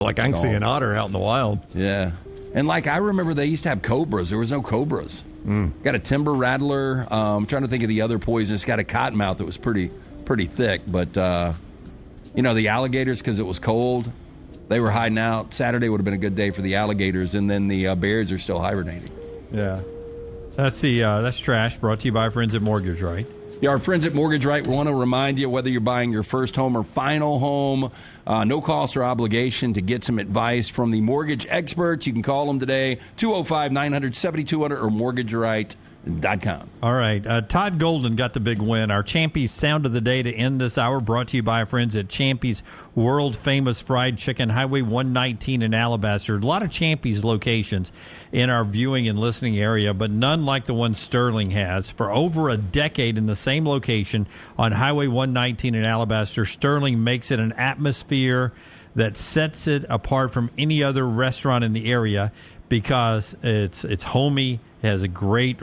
Like I can see an otter out in the wild. Yeah. And like I remember they used to have cobras. There was no cobras. Got a timber rattler. I'm trying to think of the other poisonous. Got a cottonmouth that was pretty thick. But, the alligators, because it was cold, they were hiding out. Saturday would have been a good day for the alligators, and then the bears are still hibernating. Yeah. That's trash, brought to you by our friends at Mortgage Right. Yeah, our friends at Mortgage Right want to remind you, whether you're buying your first home or final home, no cost or obligation to get some advice from the mortgage experts. You can call them today, 205-900-7200 or mortgageright.com. All right. Todd Golden got the big win. Our Champy's Sound of the Day to end this hour, brought to you by our friends at Champy's world-famous fried chicken, Highway 119 in Alabaster. A lot of Champy's locations in our viewing and listening area, but none like the one Sterling has. For over a decade in the same location on Highway 119 in Alabaster, Sterling makes it an atmosphere that sets it apart from any other restaurant in the area because it's homey. It has a great,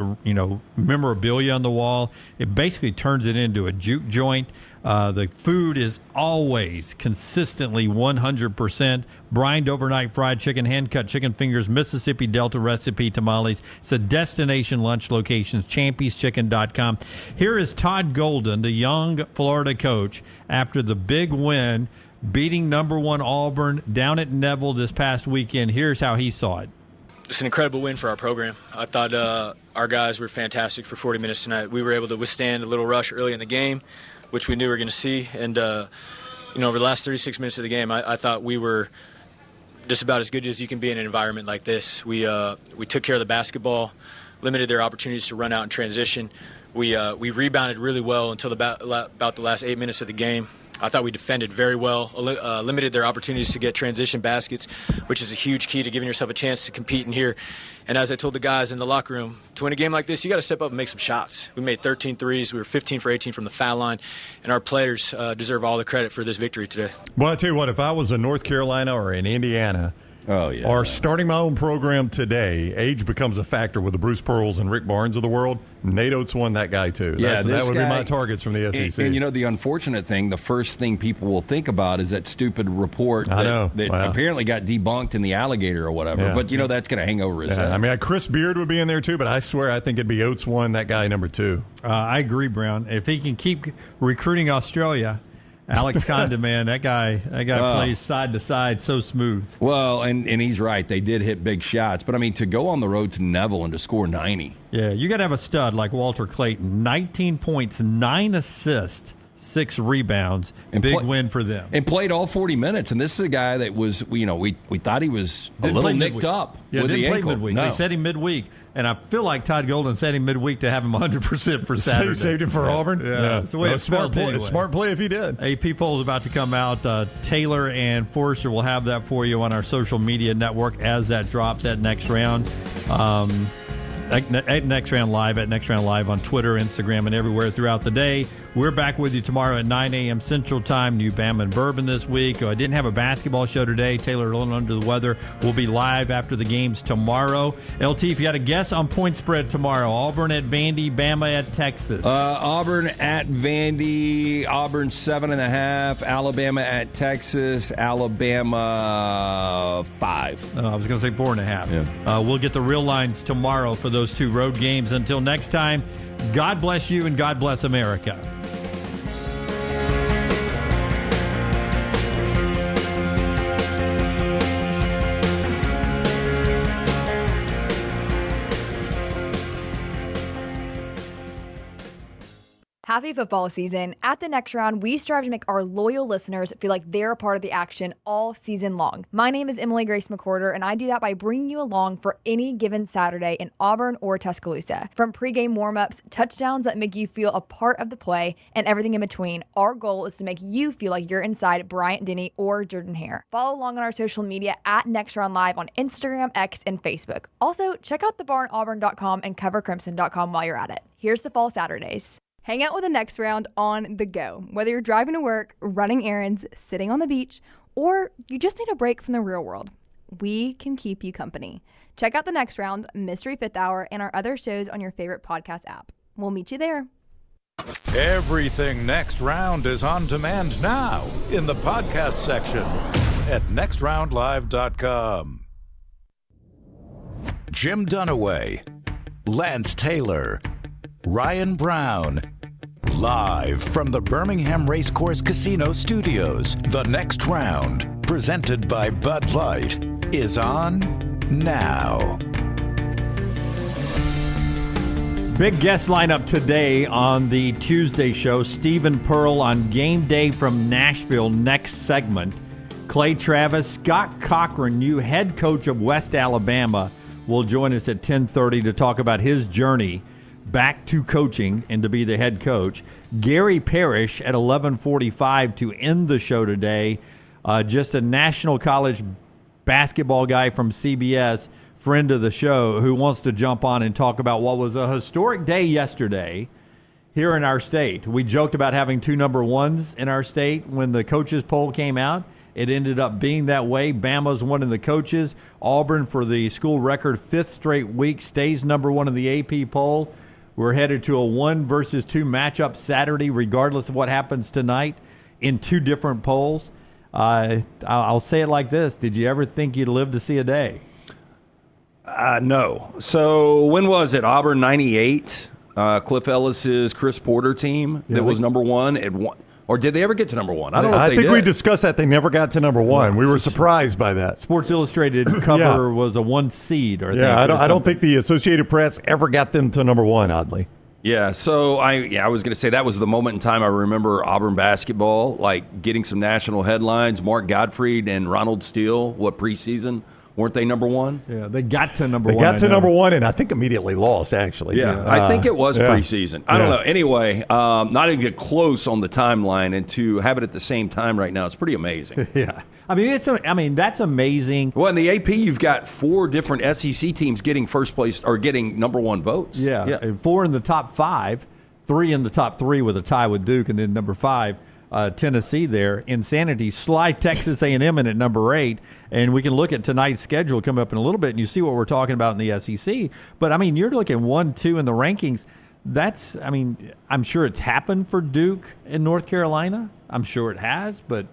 memorabilia on the wall. It basically turns it into a juke joint. The food is always consistently 100% brined overnight fried chicken, hand-cut chicken fingers, Mississippi Delta recipe tamales. It's a destination lunch location, champyschicken.com. Here is Todd Golden, the young Florida coach, after the big win, beating number 1 Auburn down at Neville this past weekend. Here's how he saw it. It's an incredible win for our program. I thought our guys were fantastic for 40 minutes tonight. We were able to withstand a little rush early in the game, which we knew we were going to see. And, over the last 36 minutes of the game, I thought we were just about as good as you can be in an environment like this. We took care of the basketball, limited their opportunities to run out and transition. We rebounded really well until about the last 8 minutes of the game. I thought we defended very well, limited their opportunities to get transition baskets, which is a huge key to giving yourself a chance to compete in here. And as I told the guys in the locker room, to win a game like this, you got to step up and make some shots. We made 13 threes. We were 15 for 18 from the foul line, and our players deserve all the credit for this victory today. Well, I tell you what, if I was in North Carolina or in Indiana, or starting my own program today, age becomes a factor with the Bruce Pearls and Rick Barnes of the world. Nate Oates won that guy, too. That would be my targets from the SEC. And the unfortunate thing, the first thing people will think about is that stupid report that apparently got debunked in the Alligator or whatever. Yeah. But, that's going to hang over his head. I mean, Chris Beard would be in there, too, but I swear I think it'd be Oates one, that guy number 2. I agree, Brown. If he can keep recruiting Australia, Alex Condon, man, that guy plays side to side so smooth. Well, and he's right. They did hit big shots. But, to go on the road to Neville and to score 90. Yeah, you got to have a stud like Walter Clayton. 19 points, 9 assists, 6 rebounds. And big win for them. And played all 40 minutes. And this is a guy that was, we thought he was a little nicked up with the ankle. Midweek. No. They said him midweek. And I feel like Todd Golden said him midweek to have him 100% for Saturday. Saved him for Auburn? Yeah. That's the way smart play. Anyway. Smart play if he did. AP poll is about to come out. Taylor and Forrester will have that for you on our social media network as that drops at Next Round. At Next Round Live, on Twitter, Instagram, and everywhere throughout the day. We're back with you tomorrow at 9 a.m. Central Time. New Bama and Bourbon this week. I didn't have a basketball show today. Taylor, a little under the weather. We'll be live after the games tomorrow. LT, if you got a guess on point spread tomorrow, Auburn at Vandy, Bama at Texas. Auburn at Vandy, Auburn 7.5, Alabama at Texas, Alabama 5. I was going to say 4.5. Yeah. We'll get the real lines tomorrow for those 2 road games. Until next time, God bless you and God bless America. Happy football season. At the Next Round, we strive to make our loyal listeners feel like they're a part of the action all season long. My name is Emily Grace McWhorter, and I do that by bringing you along for any given Saturday in Auburn or Tuscaloosa. From pregame warm-ups, touchdowns that make you feel a part of the play, and everything in between, our goal is to make you feel like you're inside Bryant Denny or Jordan Hare. Follow along on our social media at Next Round Live on Instagram, X, and Facebook. Also, check out thebarnauburn.com and covercrimson.com while you're at it. Here's to fall Saturdays. Hang out with the Next Round on the go. Whether you're driving to work, running errands, sitting on the beach, or you just need a break from the real world, we can keep you company. Check out the Next Round, Mystery Fifth Hour, and our other shows on your favorite podcast app. We'll meet you there. Everything Next Round is on demand now in the podcast section. at nextroundlive.com. Jim Dunaway, Lance Taylor, Ryan Brown. Live from the Birmingham Racecourse Casino Studios, the next round, presented by Bud Light, is on now. Big guest lineup today on the Tuesday show. Stephen Pearl on game day from Nashville, next segment. Clay Travis, Scott Cochran, new head coach of West Alabama, will join us at 10:30 to talk about his journey back to coaching and to be the head coach. Gary Parrish at 11:45 to end the show today. Just a national college basketball guy from CBS, friend of the show, who wants to jump on and talk about what was a historic day yesterday here in our state. We joked about having 2 number ones in our state when the coaches poll came out. It ended up being that way. Bama's one of the coaches. Auburn, for the school record, 5th straight week, stays number 1 in the AP poll. We're headed to a 1 versus 2 matchup Saturday, regardless of what happens tonight, in 2 different polls. I'll say it like this. Did you ever think you'd live to see a day? No. So when was it? Auburn 98, Cliff Ellis's Chris Porter team that was number 1 at 1. Or did they ever get to number 1? I don't know if I they think did. we discussed that. They never got to number 1. We were surprised by that. Sports Illustrated cover was a 1 seed. Or I don't think the Associated Press ever got them to number 1, oddly. Yeah, so I was going to say that was the moment in time I remember Auburn basketball, like getting some national headlines. Mark Gottfried and Ronald Steele, what preseason? Weren't they number 1? Yeah, they got to number 1. They got to number 1, and I think immediately lost, actually. Yeah, I think it was preseason. I don't know. Anyway, not even get close on the timeline, and to have it at the same time right now, it's pretty amazing. Yeah. I mean, that's amazing. Well, in the AP, you've got 4 different SEC teams getting first place or getting number 1 votes. Yeah. And 4 in the top 5, 3 in the top 3 with a tie with Duke, and then number 5. Tennessee there. Insanity slide Texas A&M in at number 8, and we can look at tonight's schedule coming up in a little bit, and you see what we're talking about in the SEC. But, I mean, you're looking 1, 2 in the rankings. I'm sure it's happened for Duke in North Carolina. I'm sure it has, but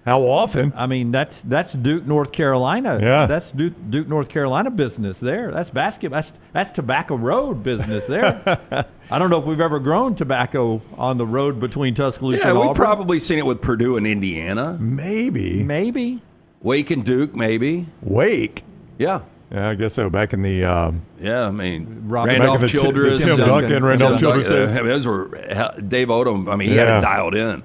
how often? I mean, that's Duke, North Carolina. Yeah. That's Duke, North Carolina business there. That's basketball. That's Tobacco Road business there. I don't know if we've ever grown tobacco on the road between Tuscaloosa and Auburn. Yeah, we've probably seen it with Purdue and Indiana. Maybe. Wake and Duke, maybe. Wake? Yeah. Yeah, I guess so. Back in the yeah, I mean Randolph Childress, Tim Duncan, Randolph Childress days. Those were Dave Odom. I mean, he had it dialed in.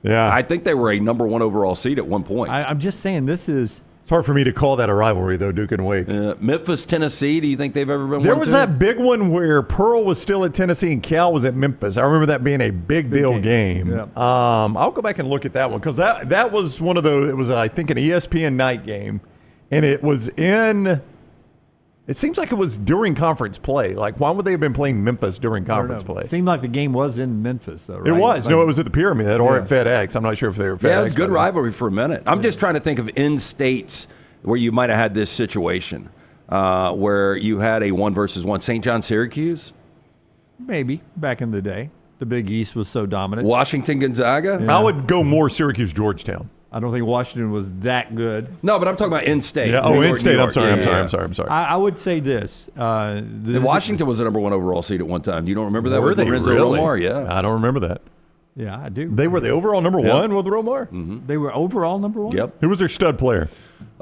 Yeah, I think they were a number 1 overall seed at one point. I'm just saying this is. It's hard for me to call that a rivalry, though, Duke and Wake. Memphis, Tennessee, do you think they've ever been There one, was too? that big one where Pearl was still at Tennessee and Cal was at Memphis. I remember that being a big deal game. Yeah. I'll go back and look at that one because that was one of those. It was, I think, an ESPN night game, and it was in. It seems like it was during conference play. Like, why would they have been playing Memphis during conference play? It seemed like the game was in Memphis, though, right? It was. No, it was at the Pyramid or at FedEx. I'm not sure if they were at FedEx. Yeah, it was a good rivalry for a minute. I'm just trying to think of in-states where you might have had this situation where you had a 1 versus 1. St. John, Syracuse? Maybe, back in the day. The Big East was so dominant. Washington, Gonzaga? I would go more Syracuse, Georgetown. I don't think Washington was that good. No, but I'm talking about in-state. Yeah. New York, in-state. New I'm York. sorry. Yeah, I'm sorry. I would say this. Washington was the number 1 overall seed at one time. You don't remember that? Were they Lorenzo really? Romar, yeah. I don't remember that. Yeah, I do. They were the overall number 1 with Romar? Mm-hmm. They were overall number 1? Yep. Who was their stud player?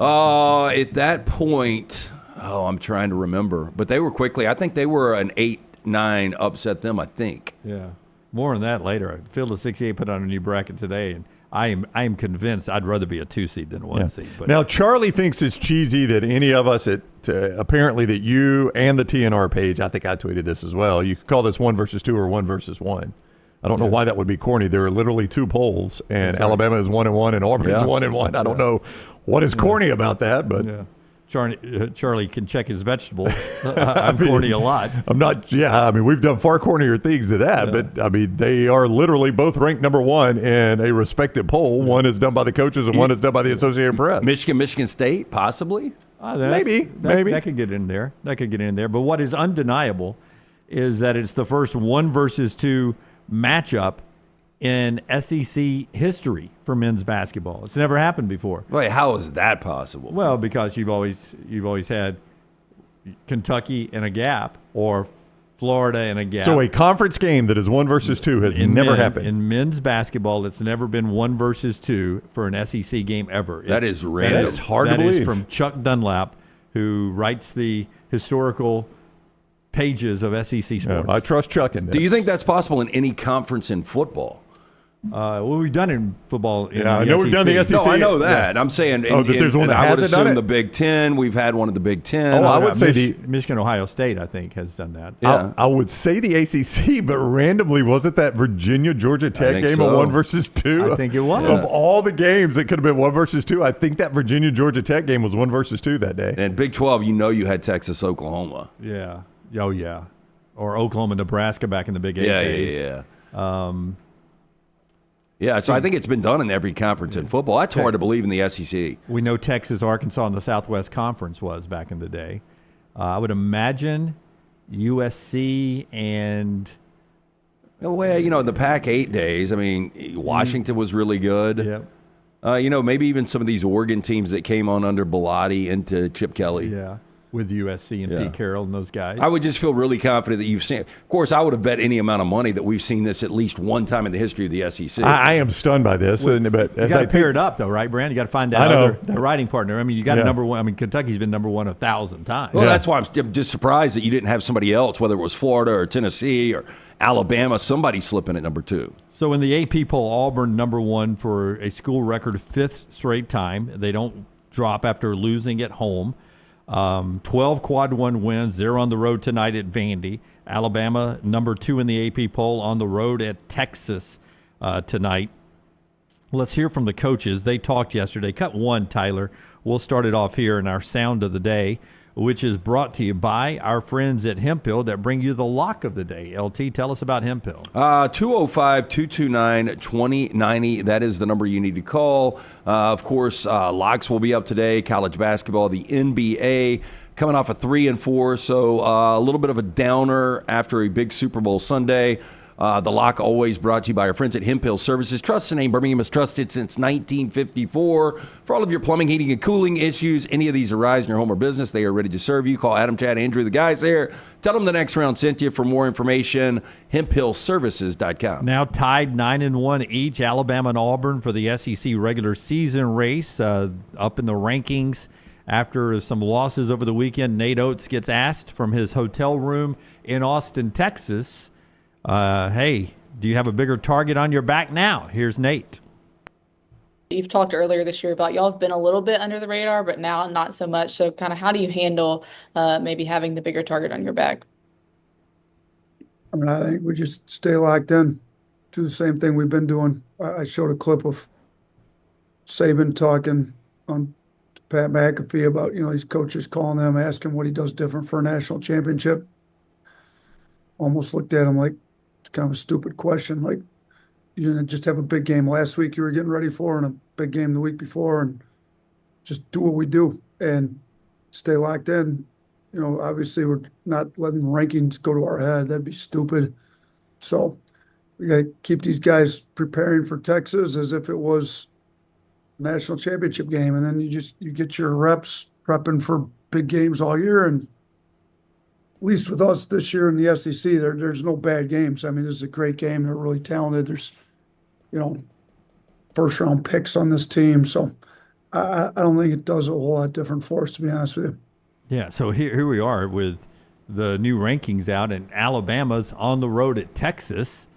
At that point, I'm trying to remember. But they were quickly, I think they were an 8-9 upset them, I think. Yeah. More on that later. Field of 68 put on a new bracket today, and I am convinced I'd rather be a 2 seed than a 1 seed. But now, Charlie thinks it's cheesy that any of us apparently that you and the TNR page, I think I tweeted this as well, you could call this 1 versus 2 or 1 versus 1. I don't know why that would be corny. There are literally 2 polls, and Alabama is 1-1 and Auburn is 1-1. I don't know what is corny about that, but Charlie can check his vegetables. I'm corny a lot. I'm not. Yeah, I mean, we've done far cornier things than that, but I mean, they are literally both ranked number 1 in a respected poll. One is done by the coaches, and one is done by the Associated Press. Michigan State, possibly. Maybe that could get in there. But what is undeniable is that it's the first 1 versus 2 matchup in SEC history for men's basketball. It's never happened before. Wait, how is that possible? Well, because you've always had Kentucky in a gap or Florida in a gap. So a conference game that is 1 versus 2 has never happened. In men's basketball, it's never been 1 versus 2 for an SEC game ever. That is random. That is hard to That is believe. from Chuck Dunlap, who writes the historical pages of SEC sports. I trust Chuck in this. Do you think that's possible in any conference in football? Well, we've done it in football. In Yeah, I the know we've done the SEC. No, I know that. I'm saying, that there's one that I would hasn't done assume it? the Big Ten. We've had one of the Big Ten. I would say Michigan, Ohio State, I think, has done that. Yeah. I would say the ACC, but randomly, wasn't that Virginia Georgia Tech think game so. a 1 versus 2? I think it was. Of all the games, it could have been 1 versus 2. I think that Virginia Georgia Tech game was 1 versus 2 that day. And Big 12, you had Texas, Oklahoma. Yeah. Oh, yeah. Or Oklahoma, Nebraska back in the Big 8 days. Yeah, so I think it's been done in every conference in football. That's hard to believe in the SEC. We know Texas, Arkansas, and the Southwest Conference was back in the day. I would imagine USC and Well, the Pac-8 days, I mean, Washington was really good. yeah, Maybe even some of these Oregon teams that came on under Bilotti into Chip Kelly. yeah, with USC and Yeah. Pete Carroll and those guys. I would just feel really confident that you've seen it. Of course, I would have bet any amount of money that we've seen this at least one time in the history of the SEC. I am stunned by this. But you as got I to pair think, it up, though, right, Brand? You got to find I know. that writing partner. I mean, you got a number one. I mean, Kentucky's been number one 1,000 times. Well, that's why I'm just surprised that you didn't have somebody else, whether it was Florida or Tennessee or Alabama, somebody slipping at number 2. So in the AP poll, Auburn number 1 for a school record 5th straight time. They don't drop after losing at home. 12 quad 1 wins. They're on the road tonight at Vandy. Alabama number 2 in the AP poll on the road at Texas tonight. Let's hear from the coaches. They talked yesterday. Cut 1, Tyler. We'll start it off here in our sound of the day, which is brought to you by our friends at Hemphill that bring you the lock of the day. LT, tell us about Hemphill. 205-229-2090. That is the number you need to call. Of course, locks will be up today. College basketball, the NBA, coming off a 3-4, so a little bit of a downer after a big Super Bowl Sunday. The lock always brought to you by our friends at Hemphill Services. Trust the name Birmingham has trusted since 1954. For all of your plumbing, heating, and cooling issues, any of these arise in your home or business, they are ready to serve you. Call Adam, Chad, Andrew, the guys there. Tell them the next round sent you. For more information, hemphillservices.com. Now tied 9-1 each, Alabama and Auburn for the SEC regular season race, up in the rankings. After some losses over the weekend, Nate Oates gets asked from his hotel room in Austin, Texas, hey, do you have a bigger target on your back now? Here's Nate. You've talked earlier this year about y'all have been a little bit under the radar, but now not so much. So kind of how do you handle maybe having the bigger target on your back? I mean, I think we just stay locked in, do the same thing we've been doing. I showed a clip of Saban talking on Pat McAfee about, these coaches calling them, asking what he does different for a national championship. Almost looked at him like, it's kind of a stupid question. Like, you didn't just have a big game last week you were getting ready for and a big game the week before, and just do what we do and stay locked in. Obviously we're not letting rankings go to our head. That'd be stupid. So we got to keep these guys preparing for Texas as if it was a national championship game. And then you get your reps prepping for big games all year. And at least with us this year in the SEC, there's no bad games. I mean, this is a great game. They're really talented. There's, first round picks on this team. So I don't think it does a whole lot different for us, to be honest with you. Yeah, so here we are with the new rankings out, and Alabama's on the road at Texas,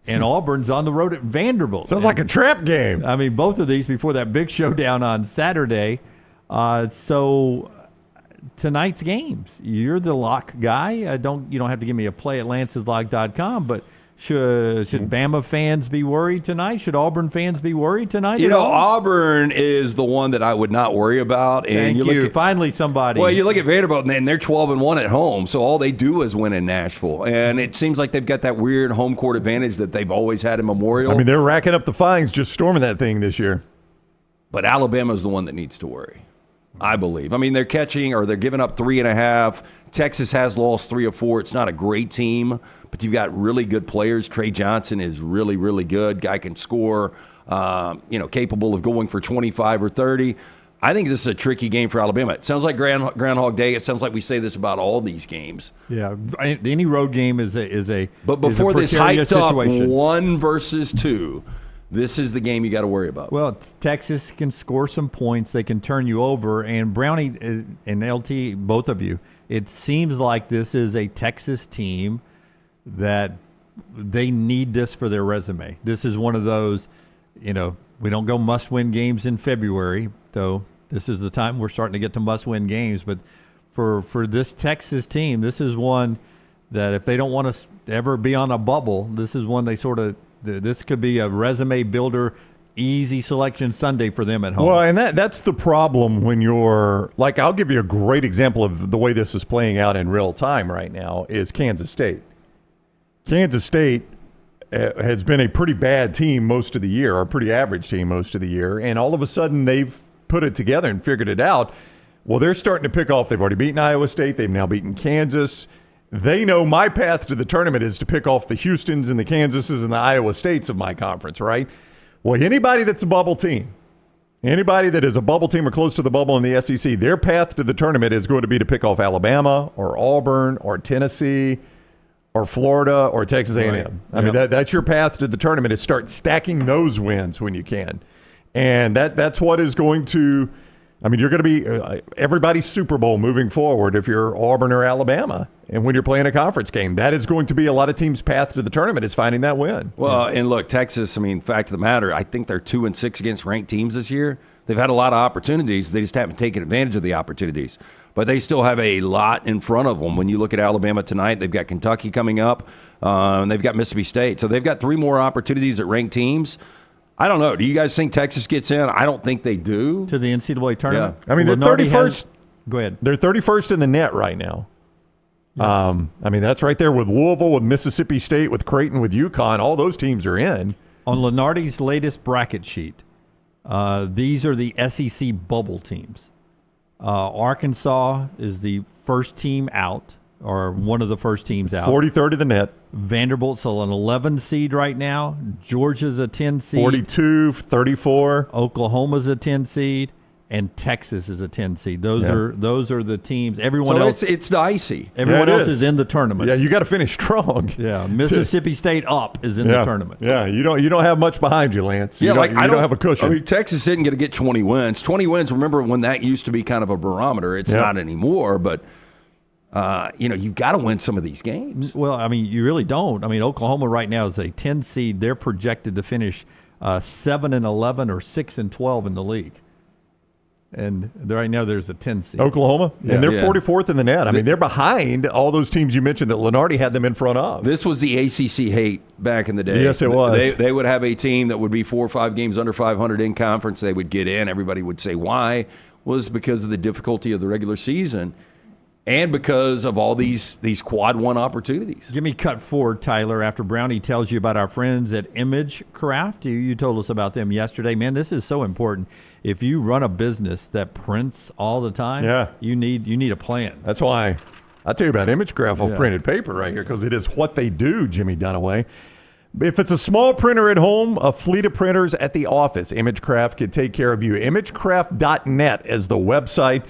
and Auburn's on the road at Vanderbilt. Sounds like a trap game. I mean, both of these before that big showdown on Saturday. So tonight's games, you're the lock guy. You don't have to give me a play at lanceslock.com, but should Bama fans be worried tonight? Should Auburn fans be worried tonight? Auburn is the one that I would not worry about. And Thank you. Finally, somebody. Well, you look at Vanderbilt, and they're 12-1 at home, so all they do is win in Nashville. And it seems like they've got that weird home court advantage that they've always had in Memorial. I mean, they're racking up the fines just storming that thing this year. But Alabama's the one that needs to worry. I believe. I mean, they're catching or they're giving up 3.5. Texas has lost 3 or 4. It's not a great team, but you've got really good players. Trey Johnson is really, really good. Guy can score, capable of going for 25 or 30. I think this is a tricky game for Alabama. It sounds like Groundhog Day. It sounds like we say this about all these games. Yeah, any road game is a But before this hyped situation. up 1 versus 2, this is the game you got to worry about. Well, Texas can score some points. They can turn you over. And Brownie and LT, both of you, it seems like this is a Texas team that they need this for their resume. This is one of those, we don't go must-win games in February, though this is the time we're starting to get to must-win games. But for this Texas team, this is one that if they don't want to ever be on a bubble, this is one this could be a resume builder, easy selection Sunday for them at home. Well, and that's the problem when you're like, I'll give you a great example of the way this is playing out in real time right now is Kansas State. Kansas State has been a pretty bad team most of the year, or a pretty average team most of the year, and all of a sudden they've put it together and figured it out. Well, they're starting to pick off. They've already beaten Iowa State. They've now beaten Kansas. They know my path to the tournament is to pick off the Houstons and the Kansases and the Iowa States of my conference, right? Well, anybody that's a bubble team, anybody that is a bubble team or close to the bubble in the SEC, their path to the tournament is going to be to pick off Alabama or Auburn or Tennessee or Florida or Texas A&M. Right. I mean, that's your path to the tournament is start stacking those wins when you can. And that's what is going to – I mean, you're going to be everybody's Super Bowl moving forward if you're Auburn or Alabama. And when you're playing a conference game, that is going to be a lot of teams' path to the tournament is finding that win. Well, and look, Texas, I mean, fact of the matter, I think they're 2-6 against ranked teams this year. They've had a lot of opportunities. They just haven't taken advantage of the opportunities. But they still have a lot in front of them. When you look at Alabama tonight, they've got Kentucky coming up, and they've got Mississippi State. So they've got 3 more opportunities at ranked teams. I don't know. Do you guys think Texas gets in? I don't think they do. To the NCAA tournament? Yeah. I mean, they're 31st. Go ahead. They're 31st in the net right now. Yeah. I mean, that's right there with Louisville, with Mississippi State, with Creighton, with UConn. All those teams are in. On Lenardi's latest bracket sheet, these are the SEC bubble teams. Arkansas is the first team out, or one of the first teams out. 43rd in the net. Vanderbilt's an 11 seed right now. Georgia's a 10 seed. 42, 34. Oklahoma's a 10 seed. And Texas is a 10 seed. Those are the teams. Everyone so else, it's dicey. Everyone else is in the tournament. Yeah, you got to finish strong. Yeah, Mississippi State up is in the tournament. Yeah, you don't have much behind you, Lance. Yeah, you don't have a cushion. I mean, Texas isn't going to get 20 wins. 20 wins. Remember when that used to be kind of a barometer? It's not anymore. But you've got to win some of these games. Well, I mean, you really don't. I mean, Oklahoma right now is a 10 seed. They're projected to finish 7-11 or 6-12 in the league. And right now there's a 10 seed. Oklahoma? Yeah. And they're 44th in the net. I mean, they're behind all those teams you mentioned that Lenardi had them in front of. This was the ACC hate back in the day. Yes, it was. They would have a team that would be 4 or 5 games under 500 in conference. They would get in. Everybody would say why. Was because of the difficulty of the regular season and because of all these quad one opportunities. Give me cut forward, Tyler, after Brownie tells you about our friends at Image Craft. You told us about them yesterday. Man, this is so important. If you run a business that prints all the time, you need a plan. That's why I tell you about Image Craft off printed paper right here, because it is what they do, Jimmy Dunaway. If it's a small printer at home, a fleet of printers at the office, Image Craft can take care of you. ImageCraft.net is the website.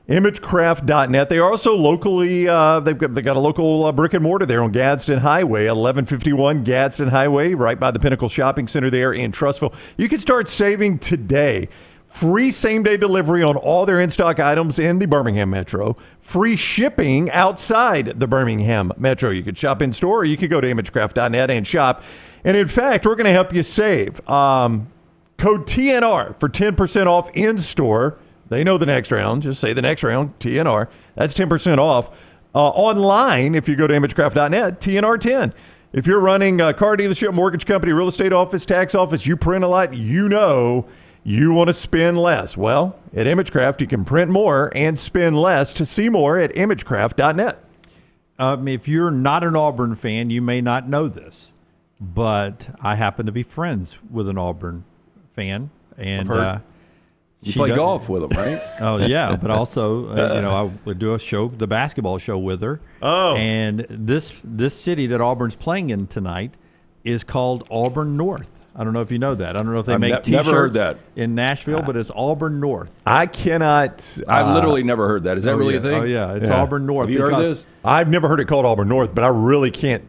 ImageCraft.net. They are also locally, they've got a local brick and mortar there on Gadsden Highway, 1151 Gadsden Highway, right by the Pinnacle Shopping Center there in Trussville. You can start saving today. Free same-day delivery on all their in-stock items in the Birmingham Metro. Free shipping outside the Birmingham Metro. You could shop in-store or you could go to ImageCraft.net and shop. And in fact, we're going to help you save. Code TNR for 10% off in-store. They know the next round. Just say the next round, TNR. That's 10% off. Online, if you go to ImageCraft.net, TNR 10. If you're running a car dealership, mortgage company, real estate office, tax office, you print a lot, you know you want to spend less. Well, at ImageCraft, you can print more and spend less. To see more at ImageCraft.net. If you're not an Auburn fan, you may not know this, but I happen to be friends with an Auburn fan. And You play golf with them, right? Oh, yeah. But also, I would do a show, the basketball show with her. Oh. And this city that Auburn's playing in tonight is called Auburn North. I don't know if you know that. I don't know if they make T-shirts never heard that. in Nashville, but it's Auburn North. I cannot. I've literally never heard that. Is that really a thing? Oh, yeah. It's Auburn North. Have you heard this? I've never heard it called Auburn North, but I really can't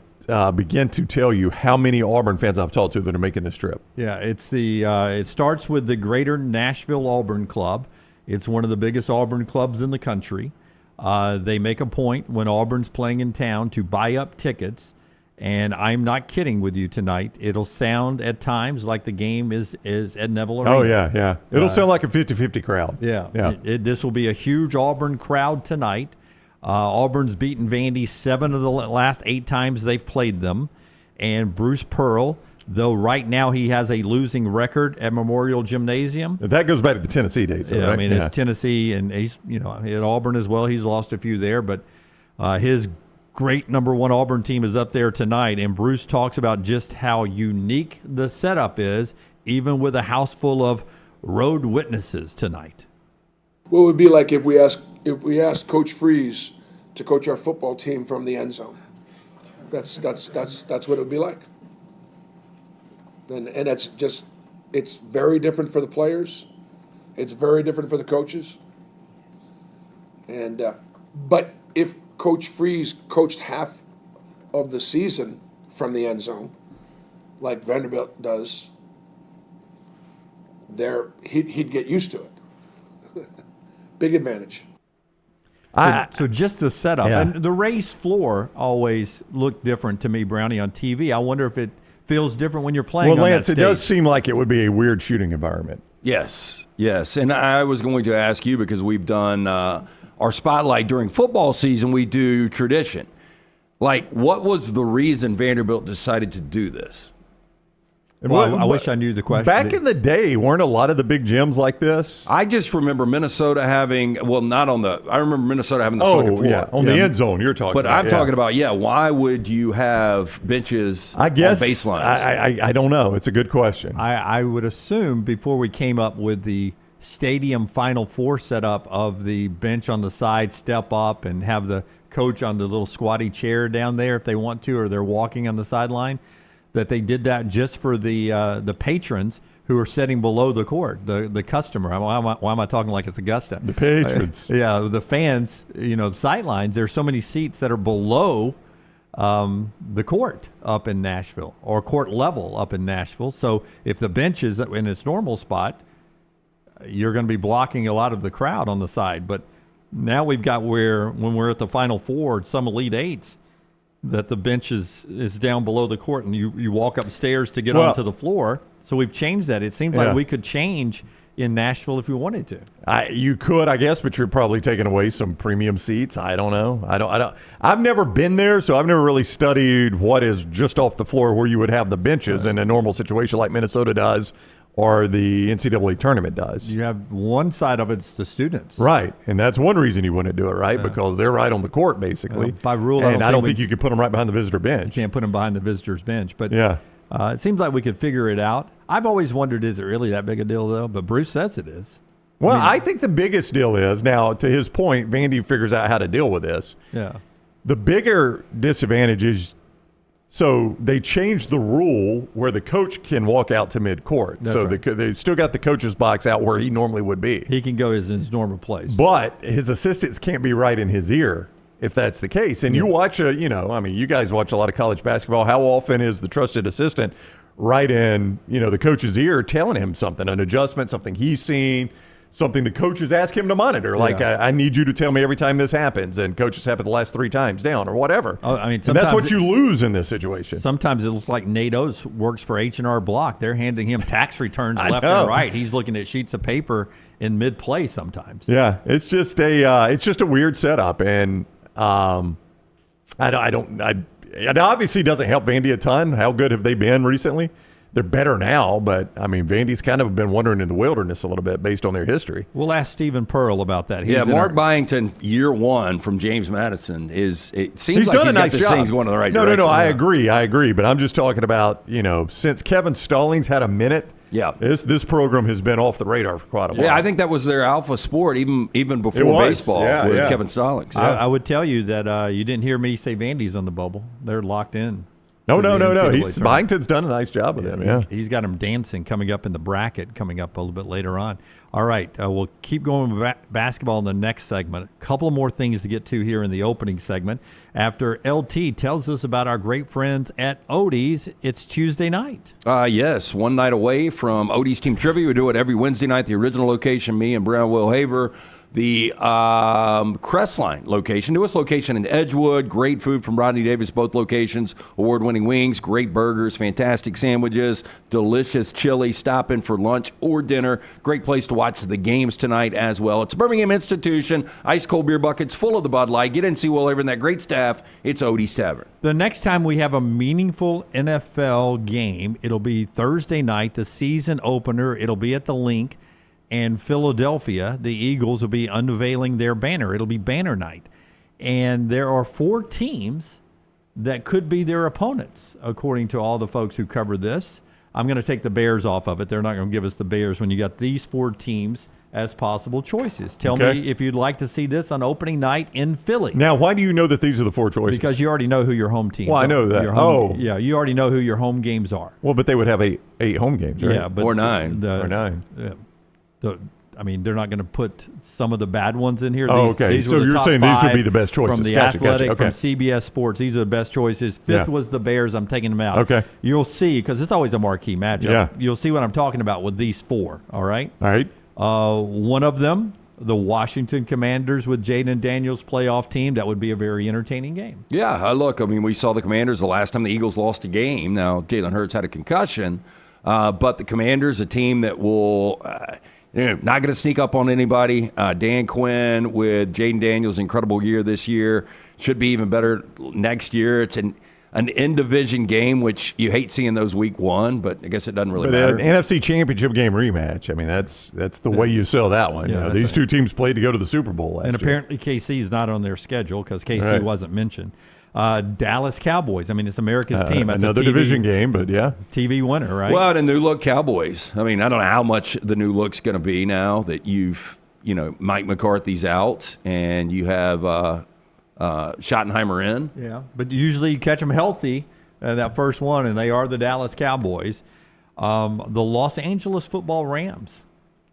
begin to tell you how many Auburn fans I've talked to that are making this trip. Yeah, it's it starts with the Greater Nashville Auburn Club. It's one of the biggest Auburn clubs in the country. They make a point when Auburn's playing in town to buy up tickets. And I'm not kidding with you tonight. It'll sound at times like the game is at Neville Arena. Oh, yeah. It'll sound like a 50-50 crowd. Yeah. This will be a huge Auburn crowd tonight. Auburn's beaten Vandy 7 of the last 8 times they've played them. And Bruce Pearl, though right now he has a losing record at Memorial Gymnasium. That goes back to the Tennessee days. Yeah, right? I mean, it's Tennessee, and he's at Auburn as well. He's lost a few there, but his great number 1 Auburn team is up there tonight, and Bruce talks about just how unique the setup is, even with a house full of road witnesses tonight. What would it be like if we asked Coach Freeze to coach our football team from the end zone? That's what it would be like. And it's very different for the players. It's very different for the coaches. And but if Coach Freeze coached half of the season from the end zone, like Vanderbilt does, he'd get used to it. Big advantage. So just the setup. Yeah. And the raised floor always looked different to me, Brownie, on TV. I wonder if it feels different when you're playing on Lance, that stage. it does seem like it would be a weird shooting environment. Yes. And I was going to ask you, because we've done our spotlight during football season, we do tradition. Like, what was the reason Vanderbilt decided to do this? Well, I wish I knew the question. Back in the day, weren't a lot of the big gyms like this? I just remember Minnesota having, I remember Minnesota having the second floor. Yeah, on the end zone you're talking but about. I'm talking about, why would you have benches I guess, on baselines? I don't know. It's a good question. I would assume before we came up with the stadium Final Four setup of the bench on the side, step up and have the coach on the little squatty chair down there if they want to, or they're walking on the sideline, that they did that just for the patrons who are sitting below the court, the customer. Why am I talking like it's Augusta? The patrons. The fans, the sidelines, there's so many seats that are below the court up in Nashville, or court level up in Nashville. So if the bench is in its normal spot, you're going to be blocking a lot of the crowd on the side. But now we've got when we're at the Final Four, some Elite Eights, that the bench is down below the court, and you walk upstairs to get onto the floor. So we've changed that. It seems like we could change in Nashville if we wanted to. You could, I guess, but you're probably taking away some premium seats. I don't know. I've never been there, so I've never really studied what is just off the floor where you would have the benches in a normal situation like Minnesota does, or the NCAA tournament does. You have one side of it's the students. Right, and that's one reason you wouldn't do it, right? Because they're right on the court, basically. By rule, and I don't think you could put them right behind the visitor bench. You can't put them behind the visitor's bench. But yeah. It seems like we could figure it out. I've always wondered, is it really that big a deal, though? But Bruce says it is. Well, I think the biggest deal is, now, to his point, Vandy figures out how to deal with this. Yeah. The bigger disadvantage is, so they changed the rule where the coach can walk out to midcourt. That's so right. they still got the coach's box out where he normally would be. He can go in his normal place. But his assistants can't be right in his ear if that's the case. And you watch, you guys watch a lot of college basketball. How often is the trusted assistant right in, the coach's ear telling him something, an adjustment, something he's seen, something the coaches ask him to monitor? Like, I need you to tell me every time this happens, and coaches happened the last 3 times down, or whatever. Oh, I mean, and that's what you lose in this situation. Sometimes it looks like Nate Oates works for H&R Block. They're handing him tax returns left know. and right. He's looking at sheets of paper in mid-play sometimes. Yeah, it's just a weird setup, and it obviously doesn't help Vandy a ton. How good have they been recently? They're better now, but, Vandy's kind of been wandering in the wilderness a little bit based on their history. We'll ask Stephen Pearl about that. Mark Byington, year 1 from James Madison, it seems he's like done he's a nice got this job. things going in the right No, direction. I agree. But I'm just talking about, since Kevin Stallings had a minute Yeah. This program has been off the radar for quite a while. Yeah, I think that was their alpha sport even before baseball with Kevin Stallings. I would tell you that you didn't hear me say Vandy's on the bubble. They're locked in. No. Byington's done a nice job with them. Yeah, he's got them dancing coming up in the bracket coming up a little bit later on. All right, we'll keep going with basketball in the next segment. A couple of more things to get to here in the opening segment. After LT tells us about our great friends at Odie's, it's Tuesday night. Yes, one night away from Odie's Team Trivia. We do it every Wednesday night, the original location, me and Brown Will Haver. The Crestline location, newest location in Edgewood. Great food from Rodney Davis, both locations. Award-winning wings, great burgers, fantastic sandwiches, delicious chili. Stop in for lunch or dinner. Great place to watch the games tonight as well. It's a Birmingham institution. Ice-cold beer buckets full of the Bud Light. Get in, see Will Haver and that great staff. It's Odie's Tavern. The next time we have a meaningful NFL game, it'll be Thursday night, the season opener. It'll be at the Link. And Philadelphia, the Eagles will be unveiling their banner. It'll be banner night. And there are 4 teams that could be their opponents, according to all the folks who cover this. I'm going to take the Bears off of it. They're not going to give us the Bears when you got these 4 teams as possible choices. Tell me if you'd like to see this on opening night in Philly. Now, why do you know that these are the 4 choices? Because you already know who your home teams are. Well, I know that. Yeah, you already know who your home games are. Well, but they would have 8 home games, right? Yeah, but or 9. Or 9. Yeah. I mean, they're not going to put some of the bad ones in here. These so you're saying these would be the best choices. From the Athletic, from CBS Sports, these are the best choices. 5th was the Bears. I'm taking them out. Okay. You'll see, because it's always a marquee matchup. Yeah. You'll see what I'm talking about with these 4, all right? All right. One of them, the Washington Commanders with Jaden Daniels playoff team. That would be a very entertaining game. Yeah, look, I mean, we saw the Commanders the last time the Eagles lost a game. Now, Jalen Hurts had a concussion, but the Commanders, a team that will not going to sneak up on anybody. Dan Quinn with Jaden Daniels' incredible year this year. Should be even better next year. It's an in-division game, which you hate seeing those week 1, but I guess it doesn't really matter. An NFC Championship game rematch, I mean, that's the way you sell that one. Yeah, these 2 teams played to go to the Super Bowl last year. And apparently KC's not on their schedule because KC wasn't mentioned. Dallas Cowboys. I mean, it's America's team. That's another division game, but yeah. TV winner, right? Well, the new look Cowboys. I mean, I don't know how much the new look's going to be now that Mike McCarthy's out and you have Schottenheimer in. Yeah, but usually you catch them healthy that first one, and they are the Dallas Cowboys. The Los Angeles Football Rams.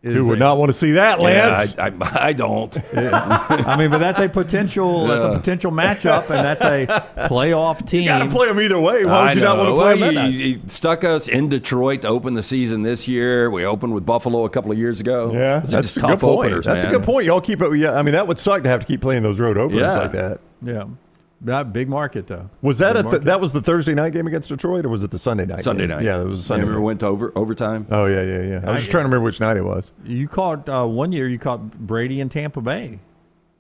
Who would not want to see that, Lance? Yeah, I don't. I mean, but that's a potential. That's a potential matchup, and that's a playoff team. You got to play them either way. Why would you not want to play them? You stuck us in Detroit to open the season this year. We opened with Buffalo a couple of years ago. Yeah, that's a good point. That's a good point. Y'all keep it. Yeah, I mean, that would suck to have to keep playing those road openers like that. Yeah. That big market, though. Was that that was the Thursday night game against Detroit, or was it the Sunday night? Sunday night. Yeah, it was a Sunday. Remember went to overtime. Oh yeah. I was just trying to remember which night it was. You caught one year. You caught Brady in Tampa Bay.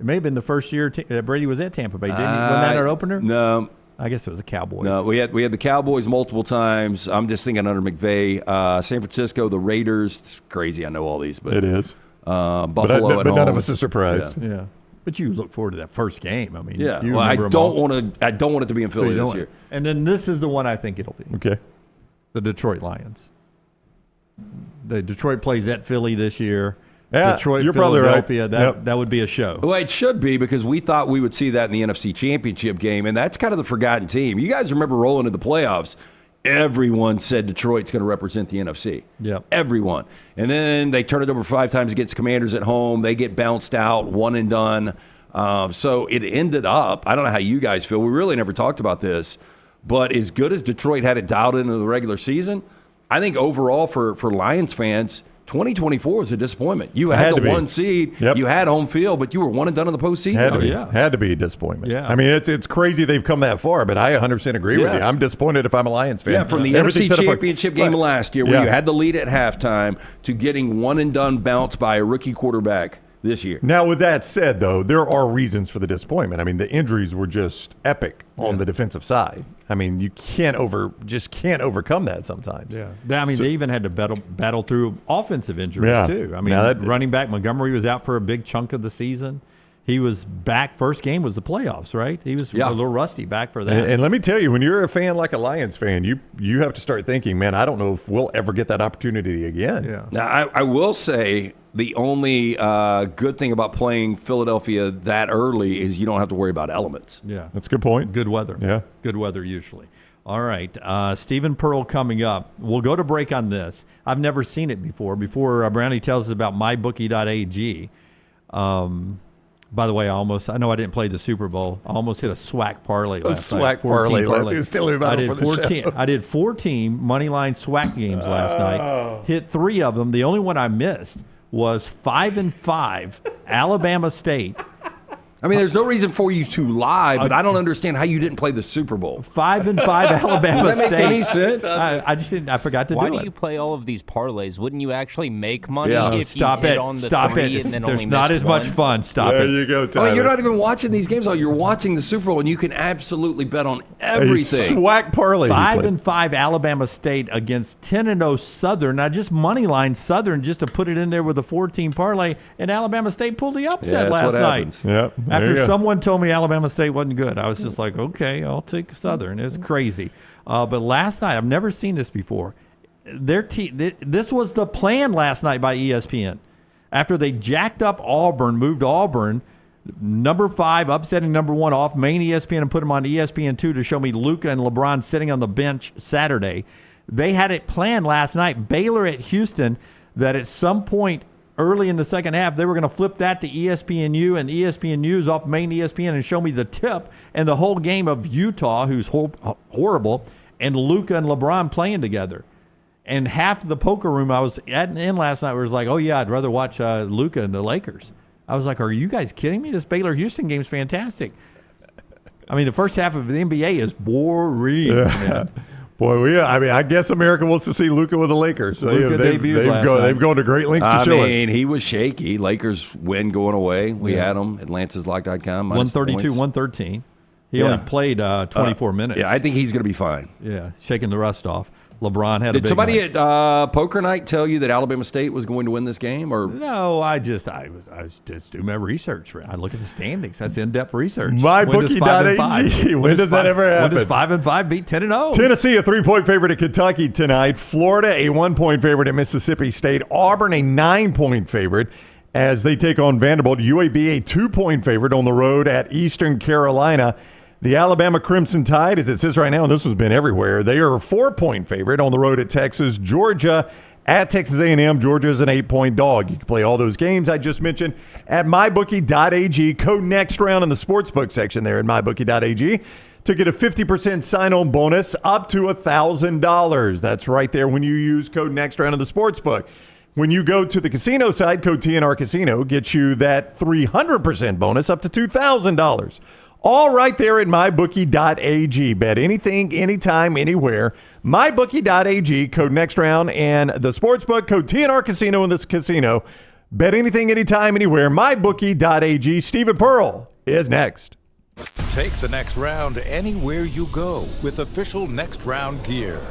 It may have been the first year Brady was at Tampa Bay. Didn't he? Wasn't that our opener? No. I guess it was the Cowboys. No, we had the Cowboys multiple times. I'm just thinking under McVay. San Francisco, the Raiders. It's crazy. I know all these, but it is. Buffalo but at home. None of us are surprised. Yeah. But you look forward to that first game. I mean, I don't want it to be in Philly this year. And then this is the one I think it'll be. Okay. The Detroit Lions. The Detroit plays at Philly this year. Yeah, Detroit, you're probably Philadelphia. right. That would be a show. Well, it should be because we thought we would see that in the NFC Championship game, and that's kind of the forgotten team. You guys remember rolling into the playoffs. Everyone said Detroit's going to represent the NFC. Yeah, everyone. And then they turn it over 5 times against Commanders at home. They get bounced out, one and done. So it ended up, I don't know how you guys feel. We really never talked about this. But as good as Detroit had it dialed into the regular season, I think overall for Lions fans, 2024 was a disappointment. You had the 1 seed, you had home field, but you were one and done in the postseason. Had to be a disappointment. Yeah. I mean, it's crazy they've come that far, but I 100% agree with you. I'm disappointed if I'm a Lions fan. Yeah, from the NFC Championship game last year where you had the lead at halftime to getting one and done bounced by a rookie quarterback this year. Now, with that said, though, there are reasons for the disappointment. I mean, the injuries were just epic on the defensive side. I mean, you can't overcome that sometimes. Yeah, I mean, they even had to battle through offensive injuries too. I mean, running back Montgomery was out for a big chunk of the season. he was back. First game was the playoffs, right? He was a little rusty back for that. And let me tell you, when you're a fan like a Lions fan, you have to start thinking, man, I don't know if we'll ever get that opportunity again. Yeah. Now, I will say the only good thing about playing Philadelphia that early is you don't have to worry about elements. Yeah. That's a good point. Good weather. Yeah. Good weather usually. All right. Stephen Pearl coming up. We'll go to break on this. I've never seen it before. Before Brownie tells us about mybookie.ag. By the way, I know I didn't play the Super Bowl. I almost hit a SWAC parlay last night. SWAC parlay. Let's tell me about it for the show. I did 14 moneyline SWAC games last night. Hit 3 of them. The only one I missed was 5-5 Alabama State. I mean, there's no reason for you to lie, but I don't understand how you didn't play the Super Bowl. 5-5 Alabama Does that State. make any sense? I just didn't. I forgot to do it. Why do you play all of these parlays? Wouldn't you actually make money if Stop you hit it. on the Stop 3 it. and then There's only not missed as much one? fun. Stop There it. you go, Tyler. I mean, you're not even watching these games. You're watching the Super Bowl, and you can absolutely bet on everything. A SWAC parlay. 5-5 Alabama State against 10-0 Southern. I just moneyline Southern just to put it in there with a 14 parlay, and Alabama State pulled the upset that's last what night. happens. Yep. There you After go. someone told me Alabama State wasn't good, I was just like, okay, I'll take Southern. It's crazy. But last night, I've never seen this before. This was the plan last night by ESPN. After they jacked up Auburn, moved Auburn, number 5, upsetting number 1 off main ESPN and put them on ESPN2 to show me Luka and LeBron sitting on the bench Saturday. They had it planned last night, Baylor at Houston, that at some point early in the second half, they were going to flip that to ESPNU and ESPN News off main ESPN and show me the tip and the whole game of Utah, who's horrible, and Luka and LeBron playing together. And half the poker room I was in last night was like, oh, yeah, I'd rather watch Luka and the Lakers. I was like, are you guys kidding me? This Baylor-Houston game is fantastic. I mean, the first half of the NBA is boring. Yeah. Boy, I guess America wants to see Luka with the Lakers. So Luka debuted last night. They've gone to great lengths to show it. He was shaky. Lakers win going away. We had them. Atlantislock.com. 132, 113. He only played 24 minutes. Yeah, I think he's going to be fine. Yeah, shaking the rust off. LeBron had a Did big somebody night. at Poker Night tell you that Alabama State was going to win this game? Or No, I was just doing my research. I look at the standings. That's in-depth research. MyBookie.ag. When does that ever happen? When does 5-5 beat 10-0? Tennessee, a 3-point favorite at Kentucky tonight. Florida, a 1-point favorite at Mississippi State. Auburn, a 9-point favorite as they take on Vanderbilt. UAB, a 2-point favorite on the road at Eastern Carolina. The Alabama Crimson Tide, as it says right now, and this has been everywhere, they are a 4-point favorite on the road at Texas. Georgia at Texas A&M. Georgia is an 8-point dog. You can play all those games I just mentioned at mybookie.ag. Code next round in the sportsbook section there at mybookie.ag to get a 50% sign-on bonus up to $1,000. That's right there when you use code next round in the sportsbook. When you go to the casino side, code TNR Casino gets you that 300% bonus up to $2,000. All right there at mybookie.ag. Bet anything, anytime, anywhere. Mybookie.ag, code next round, and the sportsbook, code TNR Casino in this casino. Bet anything, anytime, anywhere. Mybookie.ag. Stephen Pearl is next. Take the next round anywhere you go with official Next Round gear.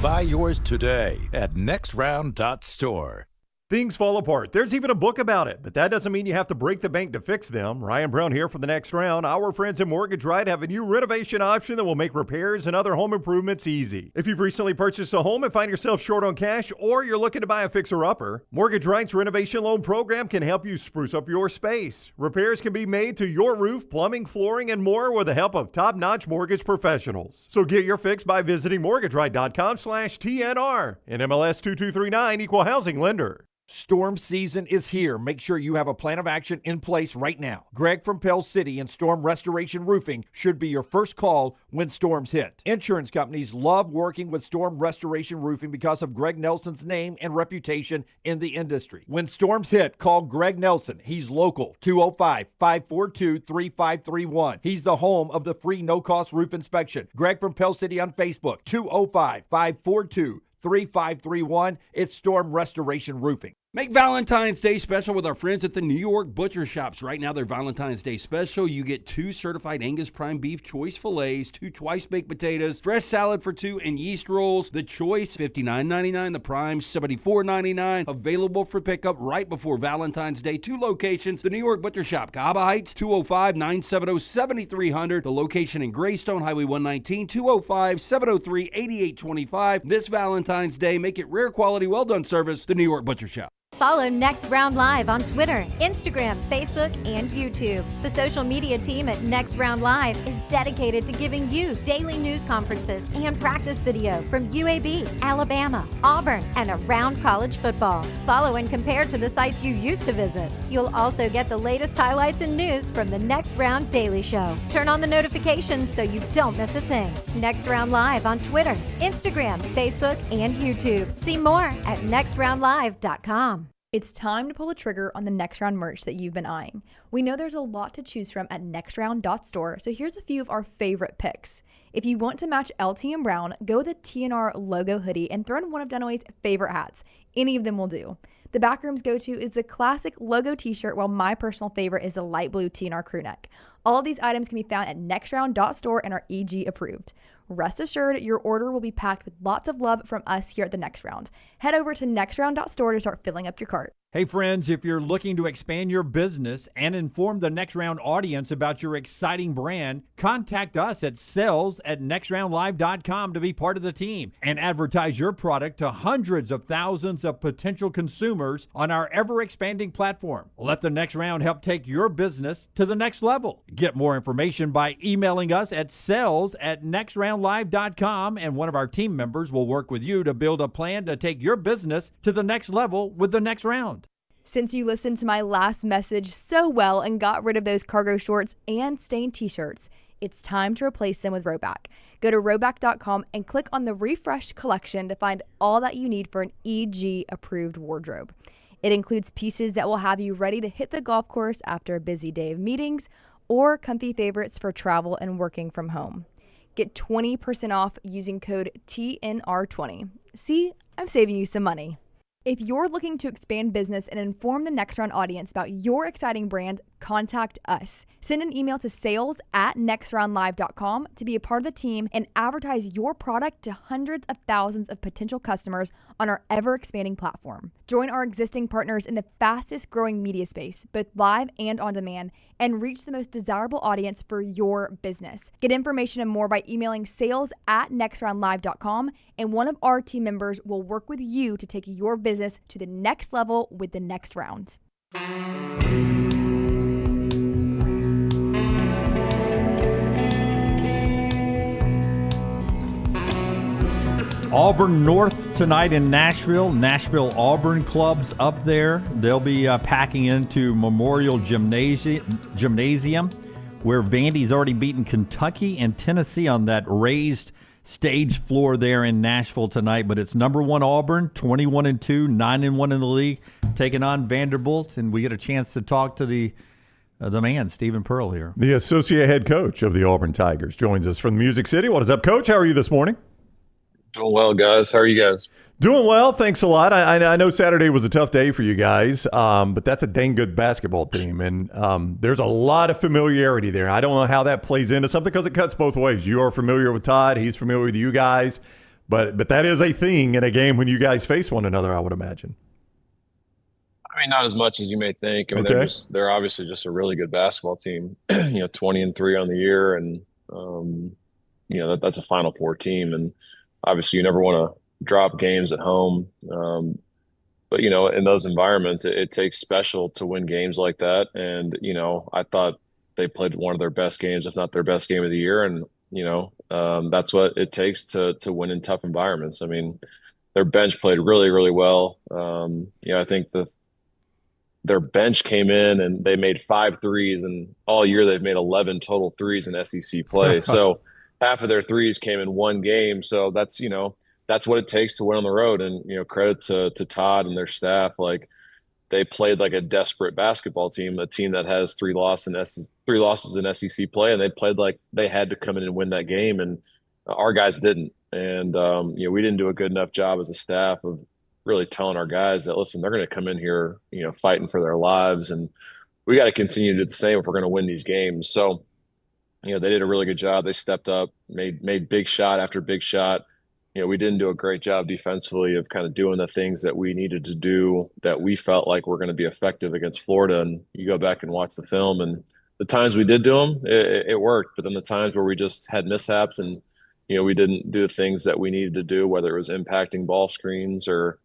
Buy yours today at nextround.store. Things fall apart. There's even a book about it, but that doesn't mean you have to break the bank to fix them. Ryan Brown here for the Next Round. Our friends at Mortgage Right have a new renovation option that will make repairs and other home improvements easy. If you've recently purchased a home and find yourself short on cash, or you're looking to buy a fixer-upper, Mortgage Right's renovation loan program can help you spruce up your space. Repairs can be made to your roof, plumbing, flooring, and more with the help of top-notch mortgage professionals. So get your fix by visiting mortgageright.com/TNR. NMLS 2239, Equal Housing Lender. Storm season is here. Make sure you have a plan of action in place right now. Greg from Pell City and Storm Restoration Roofing should be your first call when storms hit. Insurance companies love working with Storm Restoration Roofing because of Greg Nelson's name and reputation in the industry. When storms hit, call Greg Nelson. He's local, 205-542-3531. He's the home of the free no-cost roof inspection. Greg from Pell City on Facebook, 205-542-3531. It's Storm Restoration Roofing. Make Valentine's Day special with our friends at the New York Butcher Shops. Right now, their Valentine's Day special, you get 2 certified Angus prime beef choice fillets, 2 twice-baked potatoes, fresh salad for 2, and yeast rolls. The choice, $59.99. The prime, $74.99. Available for pickup right before Valentine's Day. 2 locations. The New York Butcher Shop, Cahaba Heights, 205-970-7300. The location in Greystone, Highway 119, 205-703-8825. This Valentine's Day, make it rare quality, well-done service, the New York Butcher Shop. Follow Next Round Live on Twitter, Instagram, Facebook, and YouTube. The social media team at Next Round Live is dedicated to giving you daily news conferences and practice video from UAB, Alabama, Auburn, and around college football. Follow and compare to the sites you used to visit. You'll also get the latest highlights and news from the Next Round Daily Show. Turn on the notifications so you don't miss a thing. Next Round Live on Twitter, Instagram, Facebook, and YouTube. See more at nextroundlive.com. It's time to pull the trigger on the Next Round merch that you've been eyeing. We know there's a lot to choose from at nextround.store, so here's a few of our favorite picks. If you want to match LT and Brown, go with the TNR logo hoodie and throw in one of Dunaway's favorite hats. Any of them will do. The Backroom's go-to is the classic logo t-shirt, while my personal favorite is the light blue TNR crew neck. All of these items can be found at nextround.store and are EG approved. Rest assured, your order will be packed with lots of love from us here at the Next Round. Head over to nextround.store to start filling up your cart. Hey friends, if you're looking to expand your business and inform the Next Round audience about your exciting brand, contact us at sales@nextroundlive.com to be part of the team and advertise your product to hundreds of thousands of potential consumers on our ever-expanding platform. Let the Next Round help take your business to the next level. Get more information by emailing us at sales@nextroundlive.com, and one of our team members will work with you to build a plan to take your business to the next level with the Next Round. Since you listened to my last message so well and got rid of those cargo shorts and stained t-shirts, it's time to replace them with Rowback. Go to rowback.com and click on the refreshed collection to find all that you need for an EG-approved wardrobe. It includes pieces that will have you ready to hit the golf course after a busy day of meetings, or comfy favorites for travel and working from home. Get 20% off using code TNR20. See, I'm saving you some money. If you're looking to expand business and inform the Next Round audience about your exciting brand, contact us. Send an email to sales@nextroundlive.com to be a part of the team and advertise your product to hundreds of thousands of potential customers on our ever-expanding platform. Join our existing partners in the fastest growing media space, both live and on demand, and reach the most desirable audience for your business. Get information and more by emailing sales@nextroundlive.com, and one of our team members will work with you to take your business to the next level with the Next Round. Auburn North tonight in Nashville. Nashville Auburn clubs up there. They'll be packing into Memorial Gymnasium, where Vandy's already beaten Kentucky and Tennessee on that raised stage floor there in Nashville tonight. But it's number 1 Auburn, 21-2, 9-1 in the league, taking on Vanderbilt, and we get a chance to talk to the man, Stephen Pearl here. The associate head coach of the Auburn Tigers joins us from Music City. What is up, Coach? How are you this morning? Doing well, guys. How are you guys? Doing well. Thanks a lot. I know Saturday was a tough day for you guys, but that's a dang good basketball team, and there's a lot of familiarity there. I don't know how that plays into something because it cuts both ways. You are familiar with Todd. He's familiar with you guys, but that is a thing in a game when you guys face one another, I would imagine. I mean, not as much as you may think. I mean, Okay. they're obviously just a really good basketball team. 20-3 on the year, and that's a Final Four team, and obviously you never want to drop games at home. But, in those environments, it takes special to win games like that. And, I thought they played one of their best games, if not their best game of the year. And, that's what it takes to win in tough environments. I mean, their bench played really, really well. I think their bench came in and they made 5 threes, and all year they've made 11 total threes in SEC play. So half of their threes came in one game. So that's what it takes to win on the road. And, credit to Todd and their staff. Like, they played like a desperate basketball team, a team that has 3 losses in SEC play, and they played like they had to come in and win that game. And our guys didn't. And, we didn't do a good enough job as a staff of really telling our guys that, listen, they're going to come in here, fighting for their lives, and we got to continue to do the same if we're going to win these games. So, they did a really good job. They stepped up, made big shot after big shot. We didn't do a great job defensively of kind of doing the things that we needed to do that we felt like were going to be effective against Florida. And you go back and watch the film, and the times we did do them, it worked. But then the times where we just had mishaps and, we didn't do the things that we needed to do, whether it was impacting ball screens or,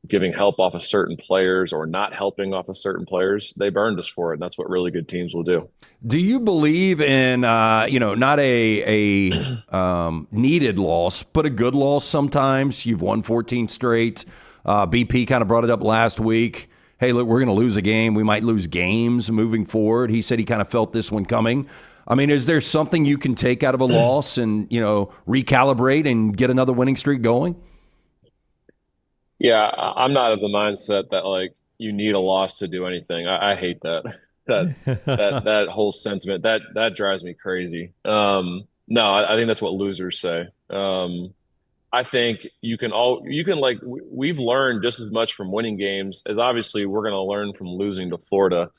giving help off of certain players or not helping off of certain players, they burned us for it. And that's what really good teams will do. Do you believe in, not a needed loss, but a good loss sometimes? You've won 14 straight. BP kind of brought it up last week. Hey, look, we're going to lose a game. We might lose games moving forward. He said he kind of felt this one coming. I mean, is there something you can take out of a loss and, recalibrate and get another winning streak going? Yeah, I'm not of the mindset that you need a loss to do anything. I hate that that whole sentiment. That drives me crazy. No, I think that's what losers say. I think we've learned just as much from winning games as obviously we're going to learn from losing to Florida.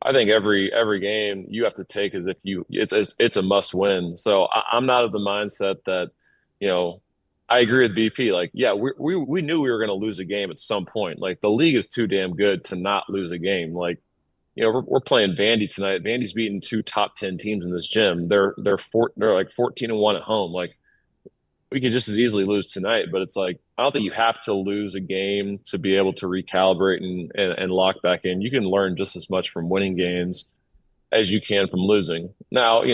I think every game you have to take as if it's a must win. So I'm not of the mindset that I agree with BP. We knew we were going to lose a game at some point. The league is too damn good to not lose a game. We're playing Vandy tonight. Vandy's beaten 2 top 10 teams in this gym. They're 14-1 at home. We could just as easily lose tonight, but it's I don't think you have to lose a game to be able to recalibrate and lock back in. You can learn just as much from winning games as you can from losing. Now,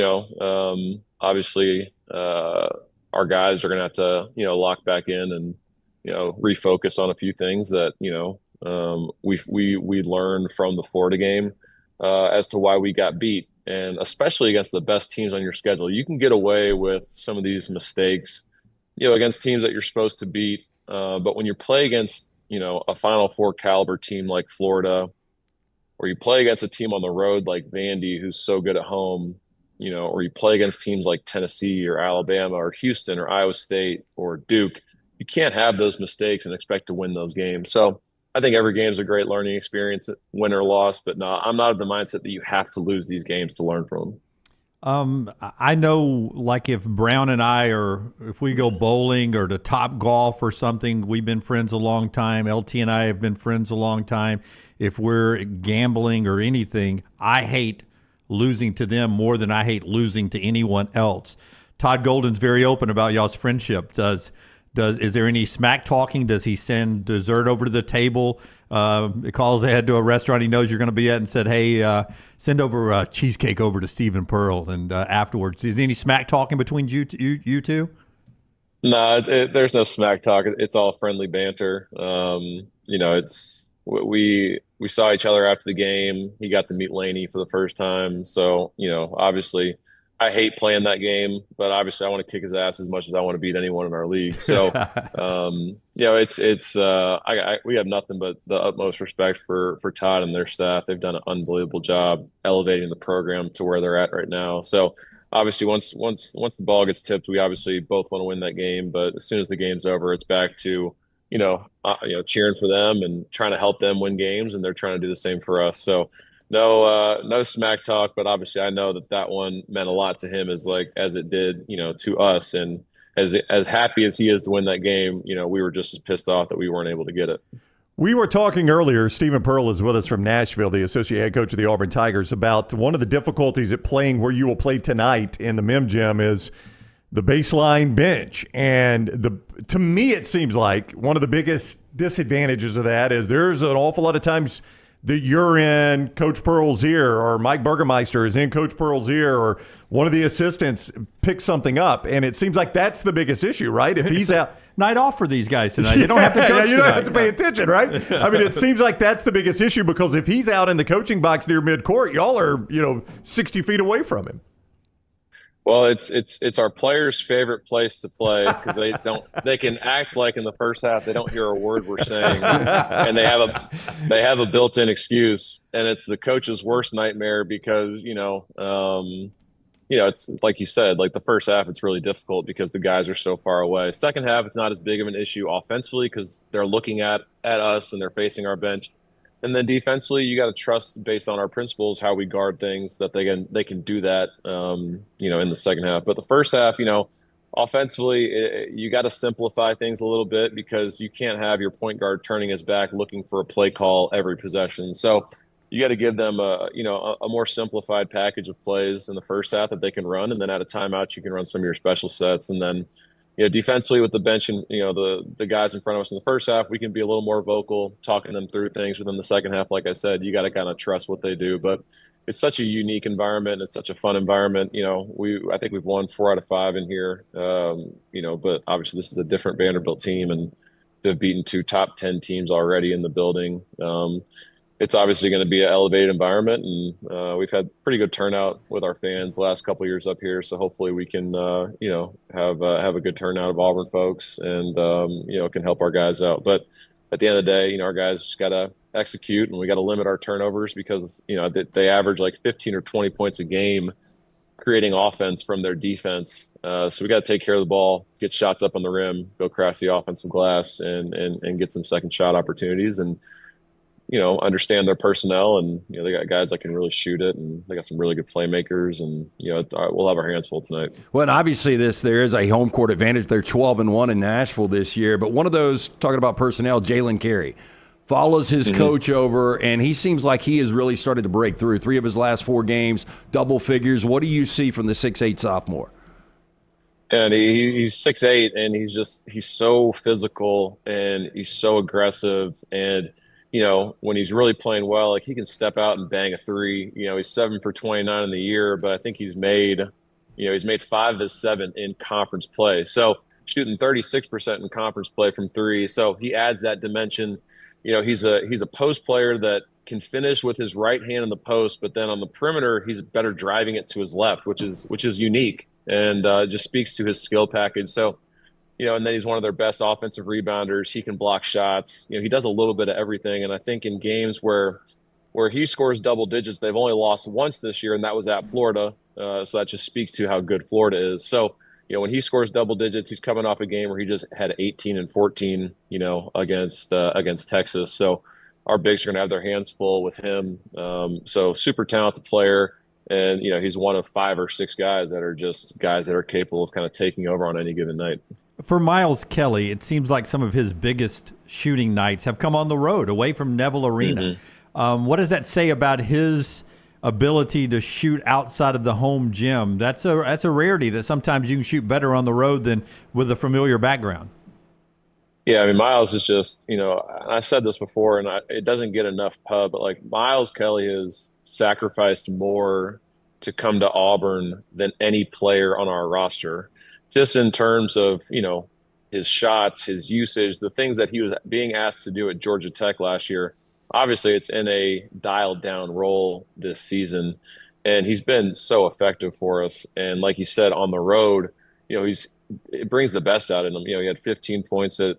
obviously, our guys are going to have to, lock back in and, refocus on a few things that, we learned from the Florida game as to why we got beat. And especially against the best teams on your schedule, you can get away with some of these mistakes, against teams that you're supposed to beat. But when you play against, a Final Four caliber team like Florida, or you play against a team on the road like Vandy, who's so good at home, or you play against teams like Tennessee or Alabama or Houston or Iowa State or Duke, you can't have those mistakes and expect to win those games. So I think every game is a great learning experience, win or loss, but no, I'm not of the mindset that you have to lose these games to learn from them. I know, if Brown and I if we go bowling or to Top Golf or something, we've been friends a long time. LT and I have been friends a long time. If we're gambling or anything, I hate losing to them more than I hate losing to anyone else. Todd Golden's very open about y'all's friendship. Is there any smack talking? Does he send dessert over to the table? He calls ahead to a restaurant he knows you're going to be at and said, hey, send over a cheesecake over to Stephen Pearl. And afterwards, is there any smack talking between you two? No, there's no smack talk. It's all friendly banter. We saw each other after the game. He got to meet Laney for the first time. So, obviously I hate playing that game, but obviously I want to kick his ass as much as I want to beat anyone in our league. So, we have nothing but the utmost respect for Todd and their staff. They've done an unbelievable job elevating the program to where they're at right now. So obviously once the ball gets tipped, we obviously both want to win that game. But as soon as the game's over, it's back to, cheering for them and trying to help them win games. And they're trying to do the same for us. So, no smack talk, but obviously I know that one meant a lot to him as it did, to us. And as happy as he is to win that game, we were just as pissed off that we weren't able to get it. We were talking earlier, Stephen Pearl is with us from Nashville, the associate head coach of the Auburn Tigers, about one of the difficulties at playing where you will play tonight in the Mem Gym is the baseline bench. And to me, it seems like one of the biggest disadvantages of that is there's an awful lot of times that you're in Coach Pearl's ear, or Mike Burgermeister is in Coach Pearl's ear, or one of the assistants picks something up, and it seems like that's the biggest issue, right? If he's out, night off for these guys tonight. You don't have to coach you don't have to pay attention, right? I mean, it seems like that's the biggest issue, because if he's out in the coaching box near midcourt, y'all are 60 feet away from him. Well, it's our players' favorite place to play, because they can act like in the first half they don't hear a word we're saying, and they have a built-in excuse, and it's the coach's worst nightmare because it's like you said, like the first half, it's really difficult because the guys are so far away. Second half, it's not as big of an issue offensively because they're looking at us and they're facing our bench. And then defensively, you got to trust based on our principles how we guard things that they can do that, in the second half. But the first half, offensively, you got to simplify things a little bit because you can't have your point guard turning his back looking for a play call every possession. So you got to give them a more simplified package of plays in the first half that they can run, and then at a timeout you can run some of your special sets, and then defensively with the bench and the guys in front of us in the first half, we can be a little more vocal, talking them through things. Within the second half, like I said, you got to kind of trust what they do. But it's such a unique environment. It's such a fun environment. I think we've won 4 out of 5 in here. But obviously this is a different Vanderbilt team, and they've beaten 2 top 10 teams already in the building. It's obviously going to be an elevated environment, and we've had pretty good turnout with our fans the last couple of years up here. So hopefully we can, have a good turnout of Auburn folks, and can help our guys out. But at the end of the day, our guys just got to execute, and we got to limit our turnovers because they average like 15 or 20 points a game, creating offense from their defense. So we got to take care of the ball, get shots up on the rim, go crash the offensive glass, and get some second shot opportunities, and understand their personnel, and they got guys that can really shoot it, and they got some really good playmakers, and we'll have our hands full tonight. Well, and obviously there is a home court advantage. They're 12-1 in Nashville this year, but one of those, talking about personnel, Jalen Carey follows his coach over, and he seems like he has really started to break through. 3 of his last 4 games, double figures. What do you see from the 6'8" sophomore? And he's 6'8", and he's so physical, and he's so aggressive, and when he's really playing well, like he can step out and bang a 3. He's 7 for 29 in the year, but I think he's made 5 of his 7 in conference play. So shooting 36% in conference play from 3. So he adds that dimension. He's a post player that can finish with his right hand in the post, but then on the perimeter, he's better driving it to his left, which is unique, and just speaks to his skill package. So, and then he's one of their best offensive rebounders. He can block shots. He does a little bit of everything. And I think in games where he scores double digits, they've only lost once this year, and that was at Florida. So that just speaks to how good Florida is. So, when he scores double digits, he's coming off a game where he just had 18 and 14, against Texas. So our bigs are going to have their hands full with him. So super talented player. And, he's one of 5 or 6 guys that are just guys that are capable of kind of taking over on any given night. For Miles Kelly, it seems like some of his biggest shooting nights have come on the road, away from Neville Arena. What does that say about his ability to shoot outside of the home gym? That's a rarity, that sometimes you can shoot better on the road than with a familiar background. Yeah, I mean, Miles is just, I said this before, and it doesn't get enough pub, but like Miles Kelly has sacrificed more to come to Auburn than any player on our roster, just in terms of, his shots, his usage, the things that he was being asked to do at Georgia Tech last year. Obviously, it's in a dialed down role this season, and he's been so effective for us. And like you said, on the road, it brings the best out in him. He had 15 points at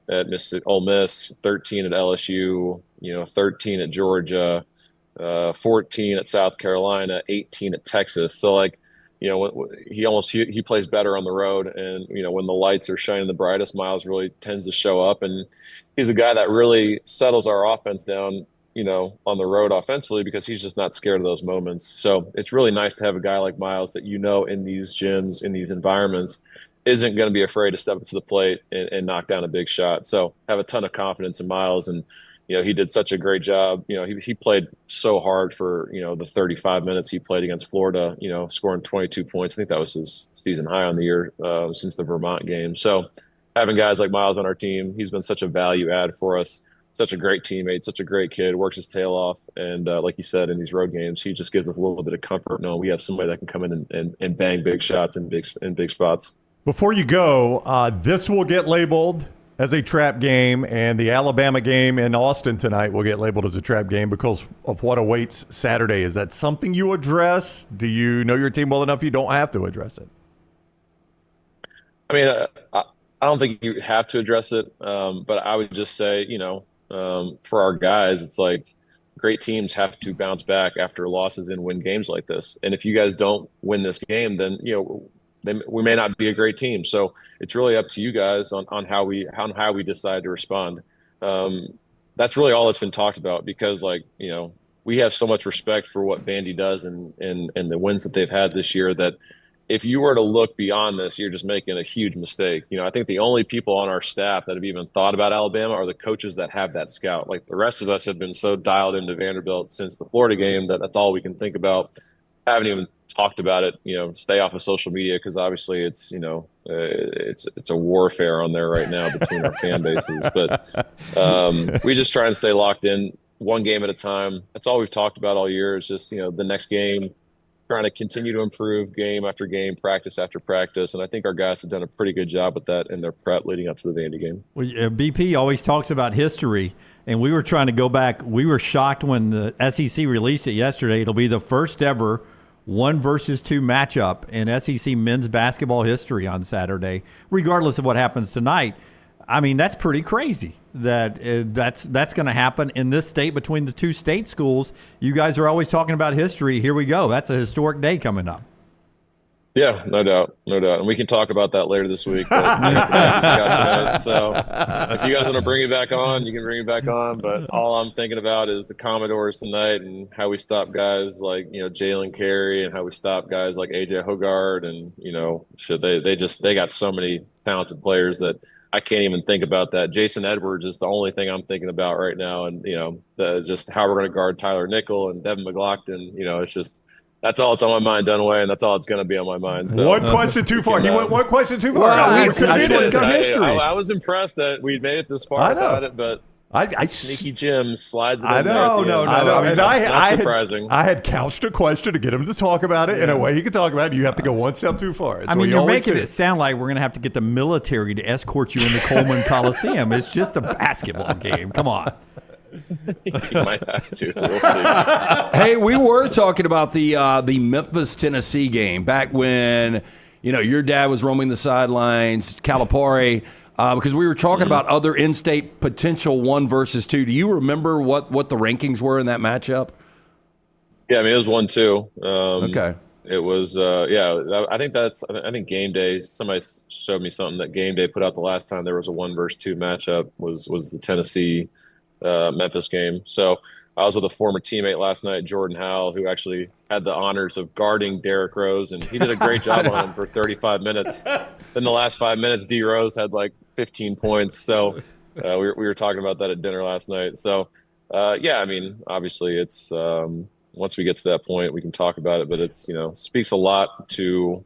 Ole Miss, 13 at LSU, 13 at Georgia, 14 at South Carolina, 18 at Texas. So he plays better on the road, and when the lights are shining the brightest, Miles really tends to show up, and he's a guy that really settles our offense down, on the road offensively, because he's just not scared of those moments. So it's really nice to have a guy like Miles that in these gyms, in these environments, isn't going to be afraid to step up to the plate and knock down a big shot. So have a ton of confidence in Miles, and he did such a great job. He played so hard for the 35 minutes he played against Florida, scoring 22 points. I think that was his season high on the year since the Vermont game. So having guys like Miles on our team, he's been such a value add for us. Such a great teammate, such a great kid, works his tail off. And like you said, in these road games, he just gives us a little bit of comfort knowing we have somebody that can come in and bang big shots in big spots. Before you go, this will get labeled as a trap game, and the Alabama game in Austin tonight will get labeled as a trap game because of what awaits Saturday. Is that something you address? Do you know your team well enough you don't have to address it? I mean, I don't think you have to address it, but I would just say, for our guys, it's like, great teams have to bounce back after losses and win games like this. And if you guys don't win this game, then we may not be a great team. So it's really up to you guys on how we decide to respond. That's really all that's been talked about, because we have so much respect for what Vandy does and the wins that they've had this year, that if you were to look beyond this, you're just making a huge mistake. I think the only people on our staff that have even thought about Alabama are the coaches that have that scout. Like, the rest of us have been so dialed into Vanderbilt since the Florida game that's all we can think about. Haven't even talked about it. Stay off of social media, because obviously it's a warfare on there right now between our fan bases. But we just try and stay locked in, one game at a time. That's all we've talked about all year, is just the next game, trying to continue to improve game after game, practice after practice. And I think our guys have done a pretty good job with that in their prep leading up to the Vandy game. Well, BP always talks about history, and we were trying to go back. We were shocked when the SEC released it yesterday. It'll be the first ever 1 versus 2 matchup in SEC men's basketball history on Saturday, regardless of what happens tonight. I mean, that's pretty crazy that that's going to happen in this state between the two state schools. You guys are always talking about history. Here we go. That's a historic day coming up. Yeah, no doubt. And we can talk about that later this week. But, so if you guys want to bring it back on, you can bring it back on. But all I'm thinking about is the Commodores tonight and how we stop guys like, Jalen Carey, and how we stop guys like AJ Hoggard. And, they got so many talented players that I can't even think about that. Jason Edwards is the only thing I'm thinking about right now. And, just how we're going to guard Tyler Nickel and Devin McLaughlin. It's just, that's all it's on my mind, Dunaway, and that's all it's going to be on my mind. So, one question too far. He went one question too far. I was impressed that we made it this far without it, but Sneaky Jim slides it in there. I know. I mean, not surprising. I had couched a question to get him to talk about it in a way he could talk about it. You have to go one step too far. I mean, you're making it sound like we're going to have to get the military to escort you into Coleman Coliseum. It's just a basketball game. Come on. You might have to. We'll see. Hey, we were talking about the Memphis Tennessee game back when your dad was roaming the sidelines, Calipari, because we were talking about other in-state potential 1 versus 2. Do you remember what the rankings were in that matchup? Yeah, I mean, it was 1-2. Okay. It was I think Game Day, somebody showed me something that Game Day put out the last time there was a 1 versus 2 matchup was the Tennessee Memphis game. So I was with a former teammate last night, Jordan Howell, who actually had the honors of guarding Derrick Rose, and he did a great job on him for 35 minutes. Then the last 5 minutes, D Rose had like 15 points. So we were talking about that at dinner last night. So I mean, obviously it's once we get to that point, we can talk about it, but it's speaks a lot to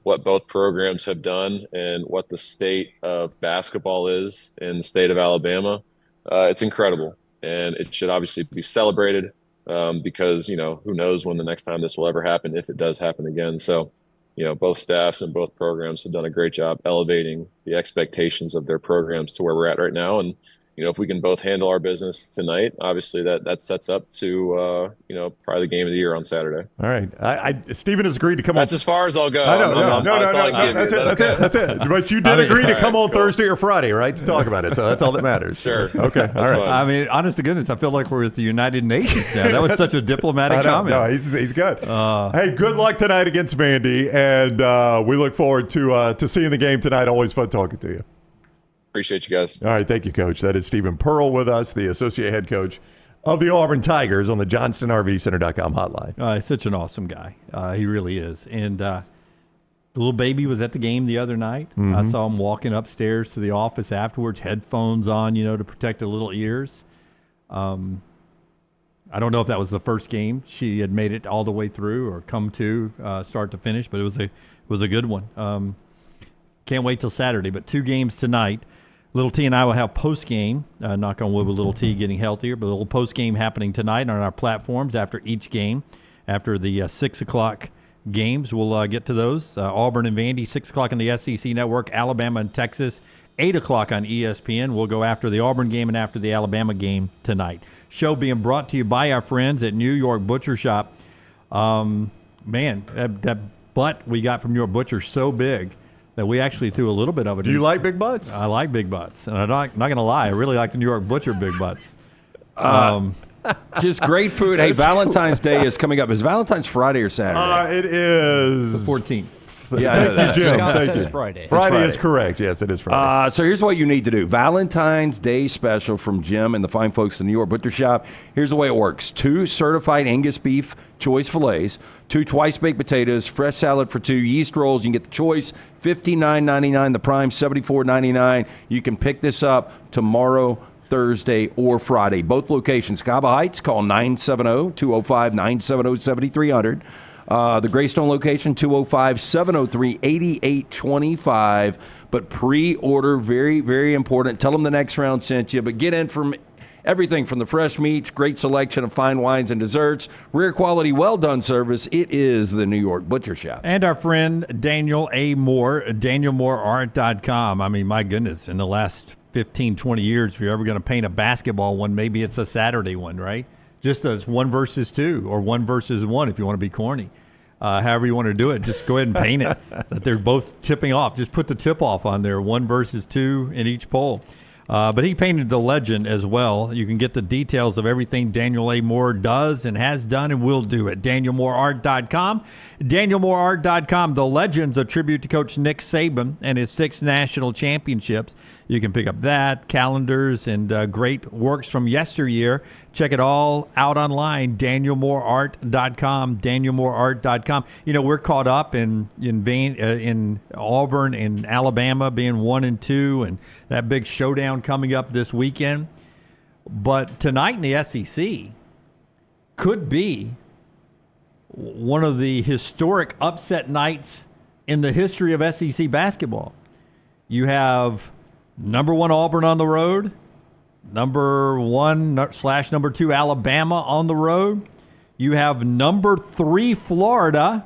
what both programs have done and what the state of basketball is in the state of Alabama. It's incredible, and it should obviously be celebrated because, who knows when the next time this will ever happen, if it does happen again. So, both staffs and both programs have done a great job elevating the expectations of their programs to where we're at right now. And, if we can both handle our business tonight, obviously that sets up to, probably the game of the year on Saturday. All right. Stephen has agreed to come That's as far as I'll go. I know. That's it. But you did agree to come on Thursday or Friday, right, to talk about it. So that's all that matters. Sure. Okay. All right. Fine. I mean, honest to goodness, I feel like we're at the United Nations now. That was such a diplomatic comment. No, he's good. Hey, good luck tonight against Vandy, and we look forward to seeing the game tonight. Always fun talking to you. Appreciate you guys. All right, thank you, Coach. That is Stephen Pearl with us, the associate head coach of the Auburn Tigers on the JohnstonRVCenter.com hotline. He's such an awesome guy. He really is. And the little baby was at the game the other night. Mm-hmm. I saw him walking upstairs to the office afterwards, headphones on, to protect the little ears. I don't know if that was the first game she had made it all the way through or come to start to finish, but it was a good one. Can't wait till Saturday, but 2 games tonight. Little T and I will have post-game, knock on wood with Little T getting healthier, but a little post-game happening tonight on our platforms after each game. After the 6 o'clock games, we'll get to those. Auburn and Vandy, 6 o'clock on the SEC Network. Alabama and Texas, 8 o'clock on ESPN. We'll go after the Auburn game and after the Alabama game tonight. Show being brought to you by our friends at New York Butcher Shop. Man, that butt we got from your butcher so big that we actually threw a little bit of it. Do you like big butts? I like big butts. And I'm not going to lie, I really like the New York Butcher big butts. Just great food. Hey, Valentine's Day is coming up. Is Valentine's Friday or Saturday? It is The 14th. Yeah, Thank you, Jim. Scott Thank says you. Friday. Friday is correct. Yes, it is Friday. So here's what you need to do. Valentine's Day special from Jim and the fine folks at the New York Butcher Shop. Here's the way it works. 2 certified Angus beef choice fillets, 2 twice-baked potatoes, fresh salad for 2, yeast rolls. You can get the choice, $59.99, the prime, $74.99. You can pick this up tomorrow, Thursday, or Friday. Both locations. Cabo Heights, call 970-205-970-7300. The Greystone location, 205-703-8825. But pre-order, very, very important. Tell them the next round sent you. But get in from everything from the fresh meats, great selection of fine wines and desserts, rare quality, well-done service. It is the New York Butcher Shop. And our friend Daniel A. Moore, DanielMooreArt.com. I mean, my goodness, in the last 15, 20 years, if you're ever going to paint a basketball one, maybe it's a Saturday one, right? Just as 1 versus 2 or 1 versus 1 if you want to be corny. However you want to do it, just go ahead and paint it. That they're both tipping off. Just put the tip off on there, 1 versus 2 in each pole. But he painted the legend as well. You can get the details of everything Daniel A. Moore does and has done and will do at DanielMooreArt.com. DanielMooreArt.com, the legend's a tribute to Coach Nick Saban and his 6 national championships. You can pick up that, calendars, and great works from yesteryear. Check it all out online, DanielMooreArt.com, DanielMooreArt.com. You know, we're caught up in Auburn and Alabama being 1 and 2, and that big showdown coming up this weekend. But tonight in the SEC could be one of the historic upset nights in the history of SEC basketball. You have number 1 Auburn on the road, number 1/number 2 Alabama on the road. You have number 3 Florida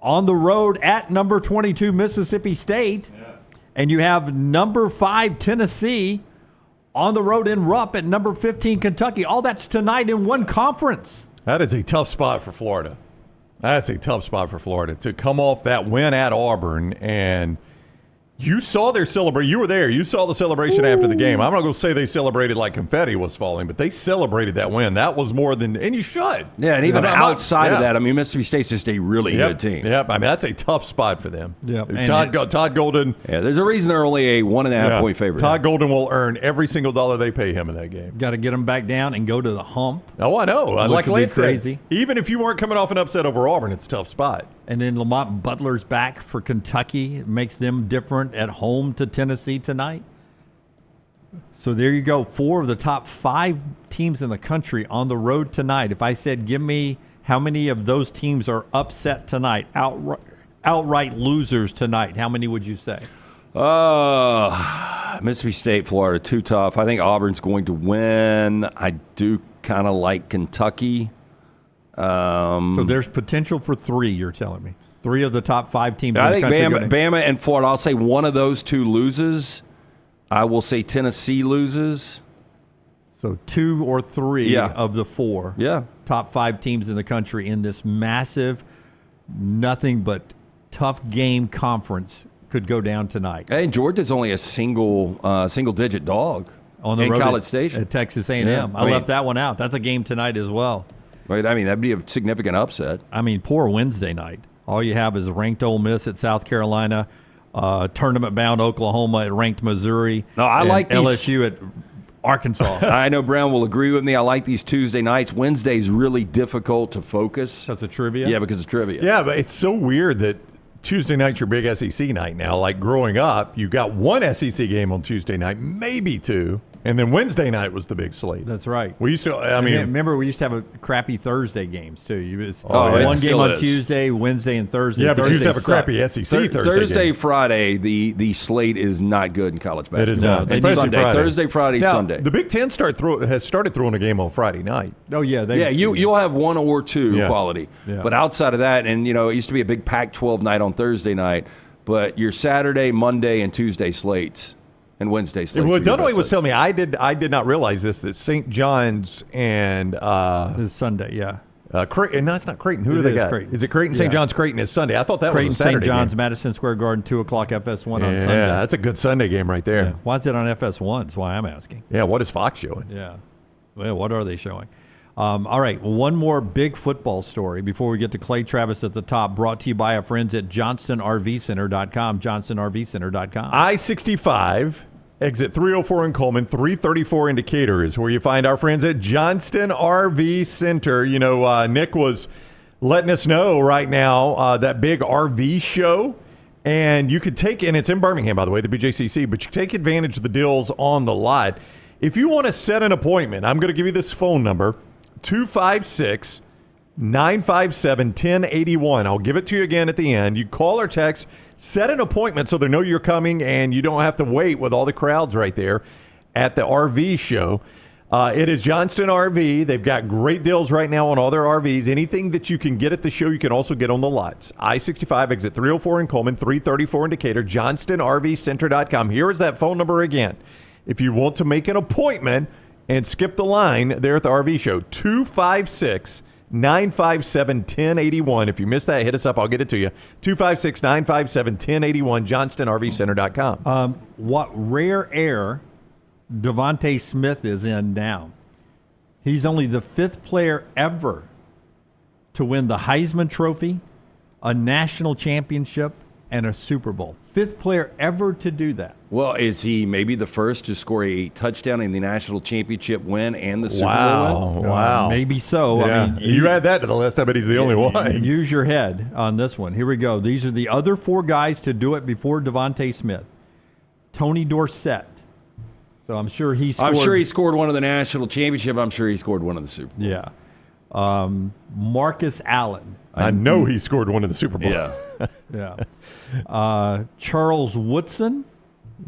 on the road at number 22 Mississippi State. Yeah. And you have number 5 Tennessee on the road in Rupp at number 15 Kentucky. All that's tonight in one conference. That is a tough spot for Florida. That's a tough spot for Florida to come off that win at Auburn. And you saw their celebration. You were there. You saw the celebration after the game. I'm not going to say they celebrated like confetti was falling, but they celebrated that win. That was more than, and you should. Yeah, and even outside of that, I mean, Mississippi State's just a really good team. Yep, I mean, that's a tough spot for them. Yep. Todd Golden. Yeah, there's a reason they're only a 1.5 point favorite. Todd Golden will earn every single dollar they pay him in that game. Got to get them back down and go to the hump. Oh, I know. Like Lance said, crazy. Even if you weren't coming off an upset over Auburn, it's a tough spot. And then Lamont Butler's back for Kentucky. It makes them different at home to Tennessee tonight. So there you go. 4 of the top 5 teams in the country on the road tonight. If I said, give me how many of those teams are upset tonight, outright losers tonight, how many would you say? Mississippi State, Florida, too tough. I think Auburn's going to win. I do kind of like Kentucky. So there's potential for 3, you're telling me. 3 of the top 5 teams I in the think country. Bama and Florida, I'll say one of those 2 loses. I will say Tennessee loses. So 2 or 3 of the 4 top 5 teams in the country in this massive, nothing but tough game conference could go down tonight. Hey, Georgia's only a single-digit dog on the in road College Station at Texas A&M. Yeah. I left that one out. That's a game tonight as well. Right, I mean, that'd be a significant upset. I mean, poor Wednesday night. All you have is ranked Ole Miss at South Carolina, tournament-bound Oklahoma at ranked Missouri. No, I like these, LSU at Arkansas. I know Brown will agree with me. I like these Tuesday nights. Wednesday's really difficult to focus. That's a trivia? Yeah, because of trivia. Yeah, but it's so weird that Tuesday night's your big SEC night now. Like growing up, you got 1 SEC game on Tuesday night, maybe 2. And then Wednesday night was the big slate. That's right. We used to, I mean, remember we used to have a crappy Thursday games too. One game on Tuesday, Wednesday, and Thursday. Yeah, but you used to have a sucked. crappy SEC Thursday, Friday. The slate is not good in college basketball. It is not. It's Sunday, Friday. Thursday, Friday, now, Sunday. The Big Ten has started throwing a game on Friday night. Oh yeah, you'll have 1 or 2 quality, Yeah. but outside of that, and it used to be a big Pac-12 night on Thursday night, but your Saturday, Monday, and Tuesday slates. And Wednesday slates. Well, Dunaway was telling me, I did not realize this, that St. John's and this is Sunday, yeah. Creighton, no, it's not Creighton. Who do they got? Creighton. Is it Creighton? St. John's Creighton is Sunday. I thought that Creighton, was a Saturday St. John's, game. Madison Square Garden, 2 o'clock FS1 on Sunday. Yeah, that's a good Sunday game right there. Yeah. Why is it on FS1? That's why I'm asking. Yeah, what is Fox showing? Yeah. Well, what are they showing? All right, one more big football story before we get to Clay Travis at the top, brought to you by our friends at JohnstonRVCenter.com, JohnstonRVCenter.com. I-65, exit 304 in Coleman, 334 in Decatur is where you find our friends at Johnston RV Center. You know, Nick was letting us know right now that big RV show, and you could take, and it's in Birmingham, by the way, the BJCC, but you take advantage of the deals on the lot. If you want to set an appointment, I'm going to give you this phone number, 256-957-1081. I'll give it to you again at the end. You call or text, set an appointment so they know you're coming and you don't have to wait with all the crowds right there at the RV show. It is Johnston RV. They've got great deals right now on all their RVs. Anything that you can get at the show, you can also get on the lots. I-65, exit 304 in Coleman, 334 in Decatur, JohnstonRVCenter.com. Here is that phone number again. If you want to make an appointment and skip the line there at the RV show, 256-957-1081. If you missed that, hit us up. I'll get it to you. 256-957-1081, JohnstonRVCenter.com. What rare air Devontae Smith is in now. He's only the 5th player ever to win the Heisman Trophy, a national championship, and a Super Bowl. 5th player ever to do that. Well, is he maybe the first to score a touchdown in the national championship win and the Super Bowl win? Wow. Maybe so. Yeah. I mean, you add that to the list, I bet he's the only one. Use your head on this one. Here we go. These are the other 4 guys to do it before Devontae Smith. Tony Dorsett. So I'm sure he scored. I'm sure he scored one of the national championship. I'm sure he scored one of the Super Bowl. Yeah. Marcus Allen. I know he scored one of the Super Bowl. Yeah. Yeah. Charles Woodson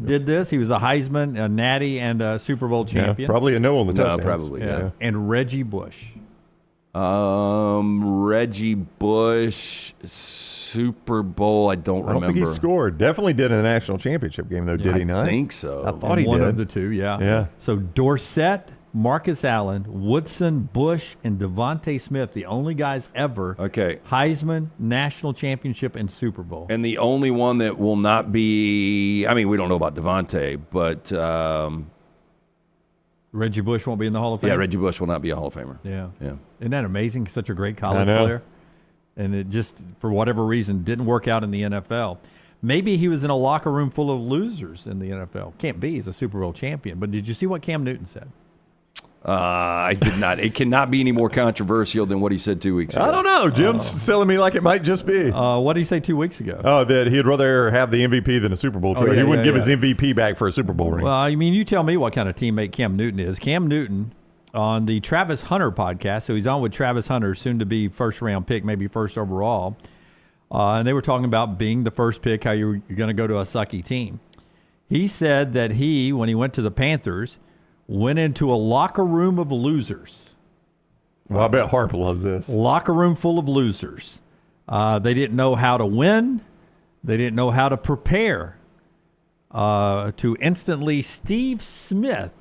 did this. He was a Heisman, a Natty, and a Super Bowl champion. Yeah, probably a no on the touchdowns. Probably, yeah. And Reggie Bush. Reggie Bush, Super Bowl, I don't remember. I don't think he scored. Definitely did in the national championship game, though, did he not? I think so. I thought he one did. One of the two, yeah. Yeah. So Dorsett, Marcus Allen, Woodson, Bush, and Devontae Smith, the only guys ever. Okay. Heisman, national championship, and Super Bowl. And the only one that will not be, I mean, we don't know about Devontae, but Reggie Bush won't be in the Hall of Fame? Yeah, Reggie Bush will not be a Hall of Famer. Yeah. Yeah. Isn't that amazing? Such a great college player. And it just, for whatever reason, didn't work out in the NFL. Maybe he was in a locker room full of losers in the NFL. Can't be. He's a Super Bowl champion. But did you see what Cam Newton said? I did not. It cannot be any more controversial than what he said 2 weeks ago. I don't know. Jim's selling me like it might just be. What did he say 2 weeks ago? Oh, that he'd rather have the MVP than a Super Bowl trophy. He wouldn't give his MVP back for a Super Bowl ring. Well, I mean, you tell me what kind of teammate Cam Newton is. Cam Newton, on the Travis Hunter podcast, so he's on with Travis Hunter, soon to be first-round pick, maybe first overall, and they were talking about being the first pick, how you're going to go to a sucky team. He said that he, when he went to the Panthers, went into a locker room of losers. Well, I bet Harp loves this. Locker room full of losers. They didn't know how to win. They didn't know how to prepare. To instantly, Steve Smith,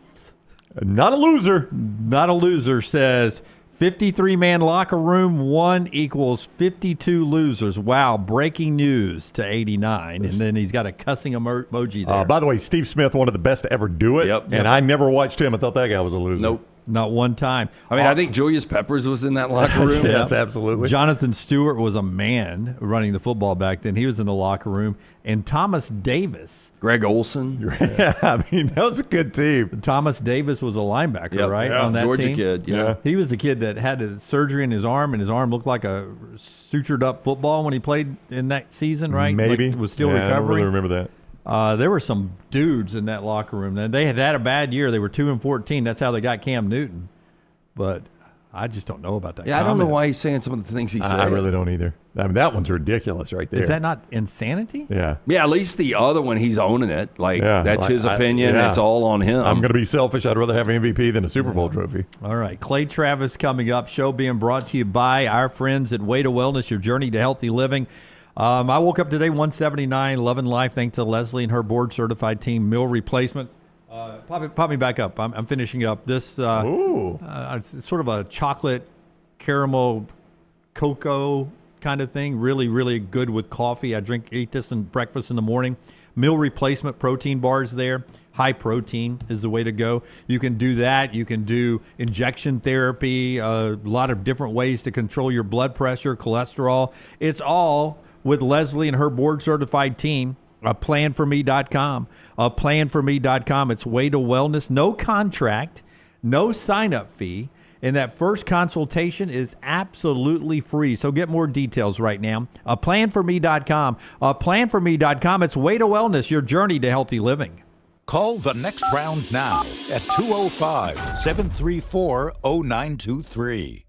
not a loser, says 53-man locker room, 1 equals 52 losers. Wow, breaking news to 89. And then he's got a cussing emoji there. By the way, Steve Smith, one of the best to ever do it. Yep. And I never watched him. I thought that guy was a loser. Nope. Not one time. I mean, I think Julius Peppers was in that locker room. Yes, absolutely. Jonathan Stewart was a man running the football back then. He was in the locker room. And Thomas Davis. Greg Olson. Yeah, I mean, that was a good team. Thomas Davis was a linebacker, right, yeah, on that Georgia team? kid, yeah. He was the kid that had a surgery in his arm, and his arm looked like a sutured-up football when he played in that season, right? Maybe. Like, was still I recovering. don't really remember that. There were some dudes in that locker room. They had a bad year. They were 2-14. That's how they got Cam Newton. But I just don't know about that. Yeah, I don't know why he's saying some of the things he said. I really don't either. I mean, that one's ridiculous right there. Is that not insanity? Yeah. Yeah, at least the other one, he's owning it. That's his opinion. It's all on him. I'm going to be selfish. I'd rather have MVP than a Super Bowl trophy. All right. Clay Travis coming up. Show being brought to you by our friends at Way to Wellness, your journey to healthy living. I woke up today 179, loving life, thanks to Leslie and her board-certified team, meal replacements. Pop me back up. I'm finishing up this. It's sort of a chocolate caramel cocoa kind of thing. Really, really good with coffee. I eat this in breakfast in the morning. meal replacement protein bars there. High protein is the way to go. You can do that. You can do injection therapy, a lot of different ways to control your blood pressure, cholesterol. It's all with Leslie and her board-certified team, planforme.com. Planforme.com. It's way to wellness. No contract, no sign-up fee. And that first consultation is absolutely free. So get more details right now. Planforme.com. Planforme.com. It's way to wellness, your journey to healthy living. Call the Next Round now at 205-734-0923.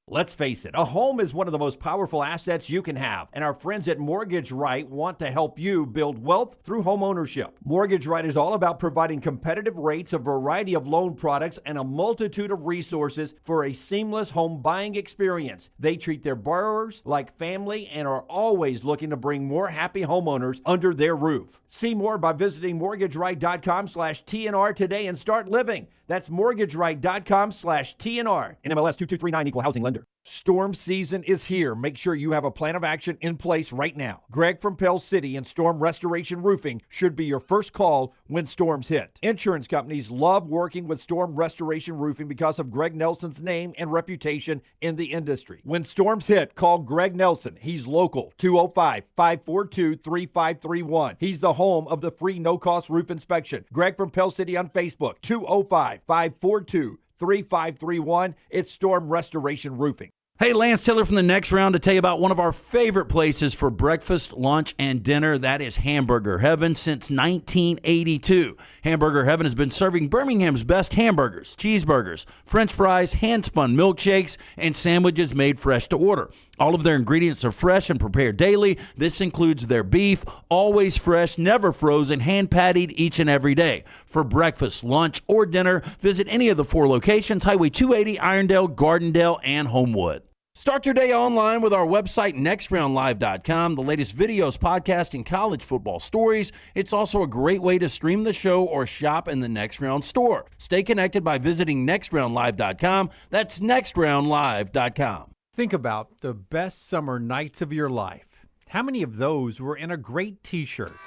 Let's face it, a home is one of the most powerful assets you can have, and our friends at Mortgage Right want to help you build wealth through home ownership. Mortgage Right is all about providing competitive rates, a variety of loan products, and a multitude of resources for a seamless home buying experience. They treat their borrowers like family and are always looking to bring more happy homeowners under their roof. See more by visiting mortgageright.com/TNR today and start living. That's mortgageright.com/TNR. NMLS 2239, Equal Housing Lender. Storm season is here. Make sure you have a plan of action in place right now. Greg from Pell City and Storm Restoration Roofing should be your first call when storms hit. Insurance companies love working with Storm Restoration Roofing because of Greg Nelson's name and reputation in the industry. When storms hit, call Greg Nelson. He's local, 205-542-3531. He's the home of the free no-cost roof inspection. Greg from Pell City on Facebook, 205-542-3531. It's Storm Restoration Roofing. Hey, Lance Taylor from the Next Round to tell you about one of our favorite places for breakfast, lunch, and dinner. That is Hamburger Heaven since 1982. Hamburger Heaven has been serving Birmingham's best hamburgers, cheeseburgers, French fries, hand-spun milkshakes, and sandwiches made fresh to order. All of their ingredients are fresh and prepared daily. This includes their beef, always fresh, never frozen, hand-pattied each and every day. For breakfast, lunch, or dinner, visit any of the 4 locations, Highway 280, Irondale, Gardendale, and Homewood. Start your day online with our website, nextroundlive.com. The latest videos, podcasts, and college football stories. It's also a great way to stream the show or shop in the Next Round store. Stay connected by visiting nextroundlive.com. That's nextroundlive.com. Think about the best summer nights of your life. How many of those were in a great t-shirt?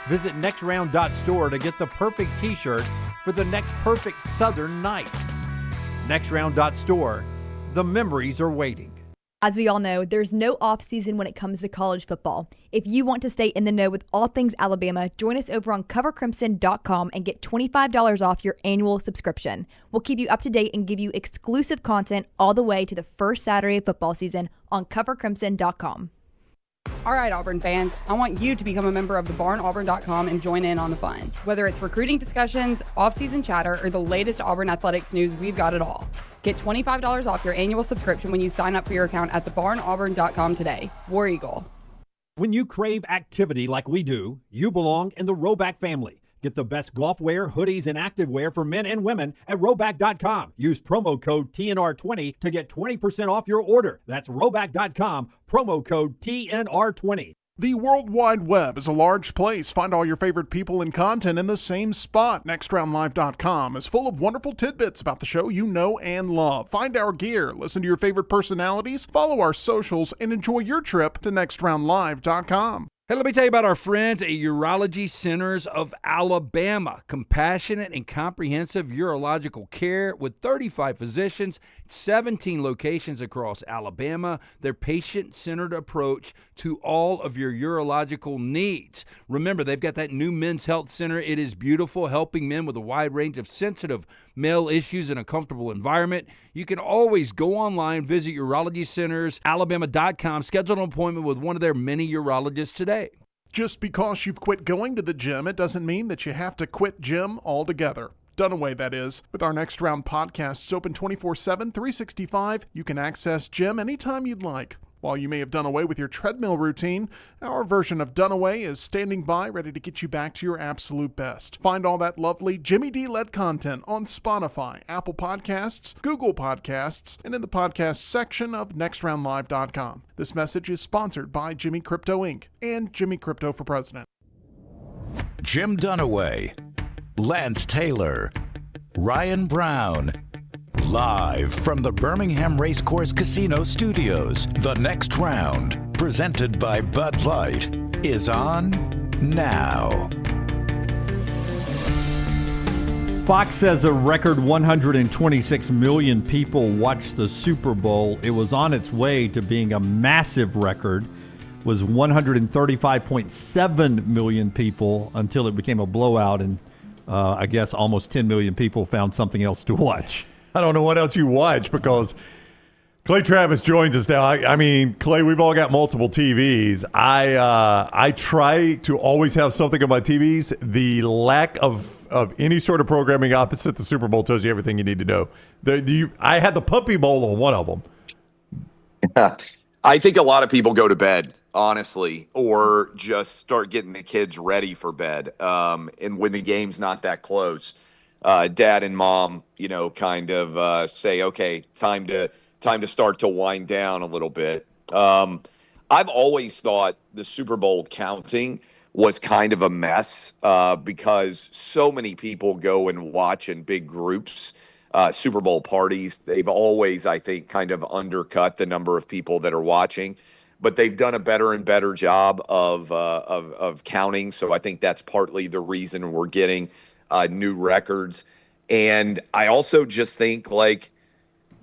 Visit nextround.store to get the perfect t-shirt for the next perfect southern night. Nextround.store. The memories are waiting. As we all know, there's no off-season when it comes to college football. If you want to stay in the know with all things Alabama, join us over on covercrimson.com and get $25 off your annual subscription. We'll keep you up to date and give you exclusive content all the way to the first Saturday of football season on covercrimson.com. All right, Auburn fans, I want you to become a member of thebarnauburn.com and join in on the fun. Whether it's recruiting discussions, off-season chatter, or the latest Auburn athletics news, we've got it all. Get $25 off your annual subscription when you sign up for your account at thebarnauburn.com today. War Eagle. When you crave activity like we do, you belong in the Roback family. Get the best golf wear, hoodies, and activewear for men and women at Roback.com. Use promo code TNR20 to get 20% off your order. That's Roback.com, promo code TNR20. The World Wide Web is a large place. Find all your favorite people and content in the same spot. NextRoundLive.com is full of wonderful tidbits about the show you know and love. Find our gear, listen to your favorite personalities, follow our socials, and enjoy your trip to NextRoundLive.com. Hey, let me tell you about our friends at Urology Centers of Alabama. Compassionate and comprehensive urological care with 35 physicians, 17 locations across Alabama. Their patient-centered approach to all of your urological needs. Remember, they've got that new men's health center. It is beautiful, helping men with a wide range of sensitive male issues in a comfortable environment. You can always go online, visit urologycentersalabama.com, schedule an appointment with one of their many urologists today. Just because you've quit going to the gym, it doesn't mean that you have to quit gym altogether. Dunaway, that is. With our Next Round podcasts open 24/7, 365, you can access gym anytime you'd like. While you may have done away with your treadmill routine, our version of Dunaway is standing by, ready to get you back to your absolute best. Find all that lovely Jimmy D-led content on Spotify, Apple Podcasts, Google Podcasts, and in the podcast section of NextRoundLive.com. This message is sponsored by Jimmy Crypto Inc. and Jimmy Crypto for President. Jim Dunaway, Lance Taylor, Ryan Brown. Live from the Birmingham Racecourse Casino Studios, the Next Round, presented by Bud Light, is on now. Fox says a record 126 million people watched the Super Bowl. It was on its way to being a massive record. It was 135.7 million people until it became a blowout, and I guess almost 10 million people found something else to watch. I don't know what else you watch because Clay Travis joins us now. I mean, Clay, we've all got multiple TVs. I try to always have something on my TVs. The lack of any sort of programming opposite the Super Bowl tells you everything you need to know. I had the Puppy Bowl on one of them. I think a lot of people go to bed, honestly, or just start getting the kids ready for bed. And when the game's not that close, dad and mom, kind of say, okay, time to start to wind down a little bit. I've always thought the Super Bowl counting was kind of a mess because so many people go and watch in big groups, Super Bowl parties. They've always, I think, kind of undercut the number of people that are watching, but they've done a better and better job of counting. So I think that's partly the reason we're getting new records. And I also just think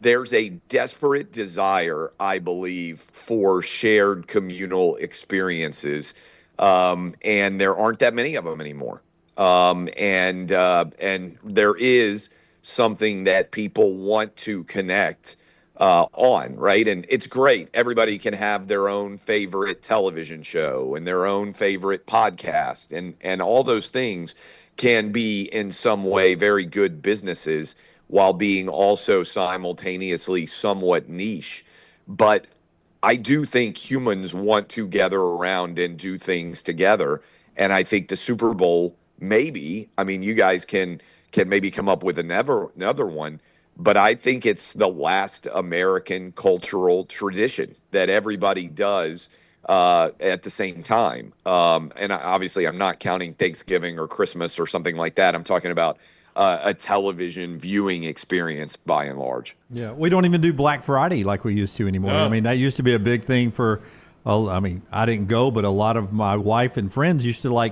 there's a desperate desire, I believe, for shared communal experiences. And there aren't that many of them anymore. And there is something that people want to connect on, right? And it's great. Everybody can have their own favorite television show and their own favorite podcast, and all those things can be in some way very good businesses while being also simultaneously somewhat niche. But I do think humans want to gather around and do things together. And I think the Super Bowl, maybe, I mean, you guys can maybe come up with another one, but I think it's the last American cultural tradition that everybody does at the same time. And obviously, I'm not counting Thanksgiving or Christmas or something like that. I'm talking about a television viewing experience by and large. Yeah, we don't even do Black Friday like we used to anymore. I mean, that used to be a big thing for, I didn't go, but a lot of my wife and friends used to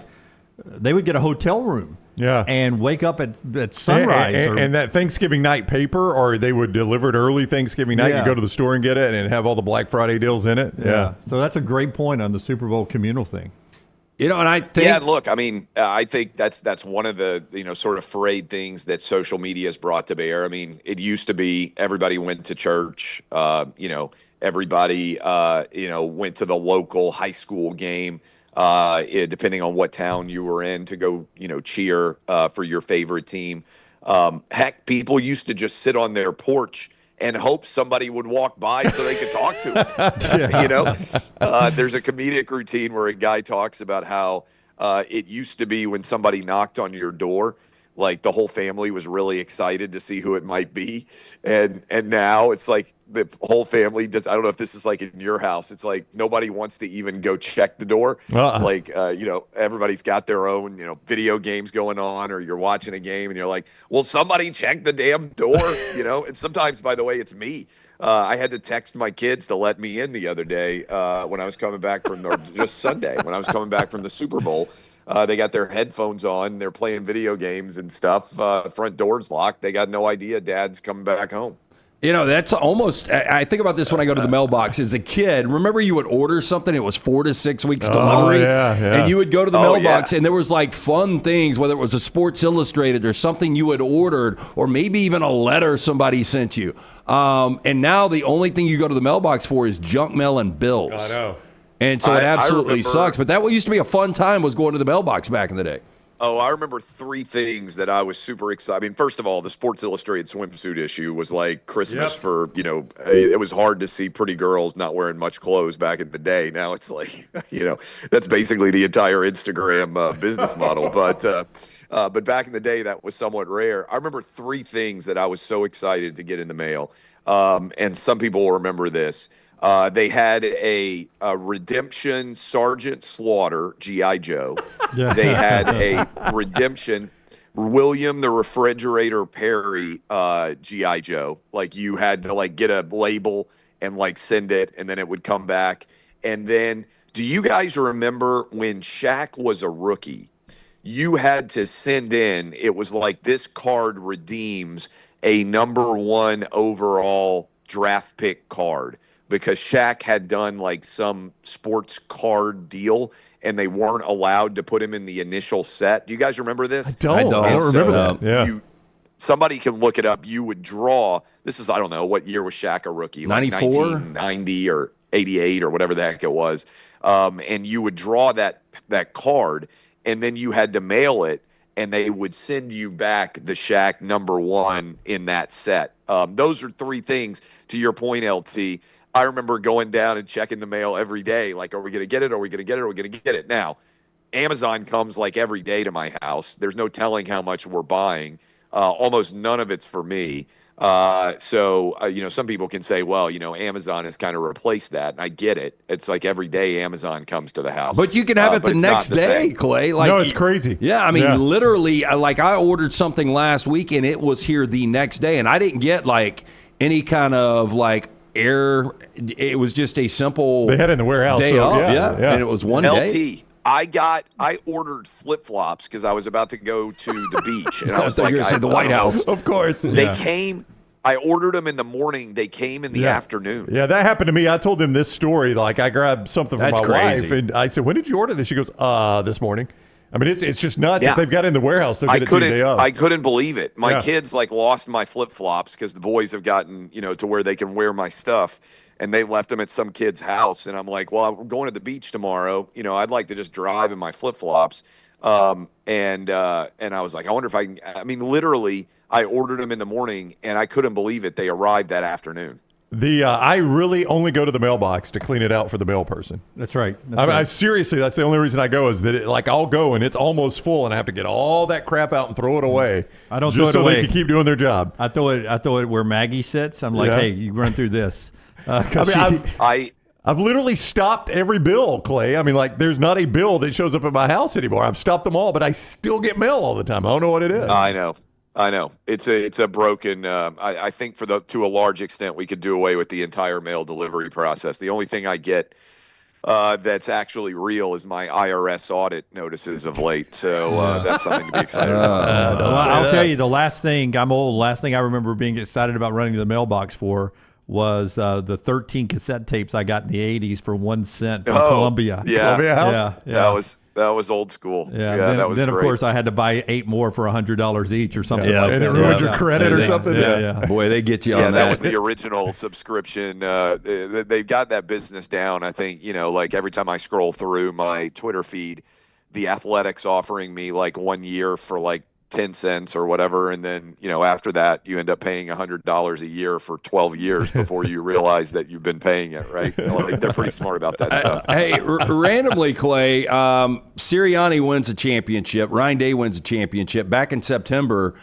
they would get a hotel room. Yeah. And wake up at sunrise. And that Thanksgiving night paper, or they would deliver it early Thanksgiving night. Yeah. You go to the store and get it and have all the Black Friday deals in it. Yeah. So that's a great point on the Super Bowl communal thing. And I think, yeah, look, I mean, I think that's one of the sort of frayed things that social media has brought to bear. I mean, it used to be everybody went to church, everybody went to the local high school game, depending on what town you were in, to go cheer for your favorite team. Heck, people used to just sit on their porch and hope somebody would walk by so they could talk to him. There's a comedic routine where a guy talks about how it used to be when somebody knocked on your door, like the whole family was really excited to see who it might be. And now it's like the whole family does. I don't know if this is like in your house. It's like nobody wants to even go check the door. Everybody's got their own, video games going on, or you're watching a game and you're like, well, somebody check the damn door, And sometimes, by the way, it's me. I had to text my kids to let me in the other day when I was coming back just Sunday, when I was coming back from the Super Bowl. They got their headphones on. They're playing video games and stuff. Front door's locked. They got no idea Dad's coming back home. That's almost, I think about this when I go to the mailbox. As a kid, remember you would order something, it was 4 to 6 weeks delivery. Yeah. And you would go to the mailbox and there was fun things, whether it was a Sports Illustrated or something you had ordered, or maybe even a letter somebody sent you. And now the only thing you go to the mailbox for is junk mail and bills. I know. And so it absolutely sucks. But that used to be a fun time, was going to the mailbox back in the day. Oh, I remember 3 things that I was super excited. I mean, first of all, the Sports Illustrated swimsuit issue was like Christmas for, it was hard to see pretty girls not wearing much clothes back in the day. Now it's like, that's basically the entire Instagram business model. But back in the day, that was somewhat rare. I remember 3 things that I was so excited to get in the mail. And some people will remember this. They had a Redemption Sergeant Slaughter G.I. Joe. Yeah. They had a Redemption William the Refrigerator Perry G.I. Joe. Like, you had to get a label and send it, and then it would come back. And then, do you guys remember when Shaq was a rookie? You had to send in, it was like this card redeems a number 1 overall draft pick card because Shaq had done like some sports card deal and they weren't allowed to put him in the initial set. Do you guys remember this? I don't remember that. Yeah. Somebody can look it up. You would draw, this is, I don't know, what year was Shaq a rookie? Like 94? 1990 or 88 or whatever the heck it was. And you would draw that card, and then you had to mail it, and they would send you back the Shaq number 1 in that set. Those are 3 things, to your point, LT. I remember going down and checking the mail every day, like, are we going to get it? Are we going to get it? Are we going to get it? Now, Amazon comes like every day to my house. There's no telling how much we're buying. Almost none of it's for me. So some people can say, well, Amazon has kind of replaced that. And I get it. It's like every day Amazon comes to the house. But you can have it the next day, same. Clay. No, it's crazy. Yeah, I mean, literally, like I ordered something last week and it was here the next day. And I didn't get like any kind of like error. It was just a simple They had it in the warehouse. day So, up. yeah. And it was one day. I ordered flip-flops because I was about to go to the beach. And I was like, the White House. Of course. They came. I ordered them in the morning. They came in the afternoon. Yeah, that happened to me. I told them this story. Like, I grabbed something for That's my crazy. wife, and I said, when did you order this? She goes, this morning. I mean, it's just nuts. Yeah. If they've got it in the warehouse, they'll get it 2 days up. I couldn't believe it. My Yeah. kids lost my flip-flops because the boys have gotten, to where they can wear my stuff. And they left them at some kid's house. And I'm like, well, I'm going to the beach tomorrow. I'd like to just drive in my flip-flops. And I was like, I wonder if I can. I mean, literally, I ordered them in the morning, and I couldn't believe it. They arrived that afternoon. I really only go to the mailbox to clean it out for the mail person. That's right. I seriously, that's the only reason I go is that I'll go and it's almost full and I have to get all that crap out and throw it away. I don't just throw it so away. they can keep doing their job. I throw it where Maggie sits. I'm like, hey, you run through this. I've literally stopped every bill, Clay. I mean, like, there's not a bill that shows up at my house anymore. I've stopped them all, but I still get mail all the time. I don't know what it is. I know. It's a broken. I think to a large extent we could do away with the entire mail delivery process. The only thing I get that's actually real is my IRS audit notices of late. So that's something to be excited about. Well, I'll tell you, last thing I remember being excited about running to the mailbox for was the 13 cassette tapes I got in the 80s for 1 cent from Columbia. Yeah. Columbia House? Yeah. That was old school. Yeah, that was then great. of course I had to buy 8 more for $100 each or something like and that. it ruined your credit or something. Yeah. Boy, they get you on that. that. Was the original subscription. They've got that business down. I think, like every time I scroll through my Twitter feed, the Athletics offering me like 1 year for like 10 cents or whatever. And then, after that, you end up paying $100 a year for 12 years before you realize that you've been paying it, right? They're pretty smart about that stuff. Hey, randomly, Clay, Sirianni wins a championship. Ryan Day wins a championship. Back in September,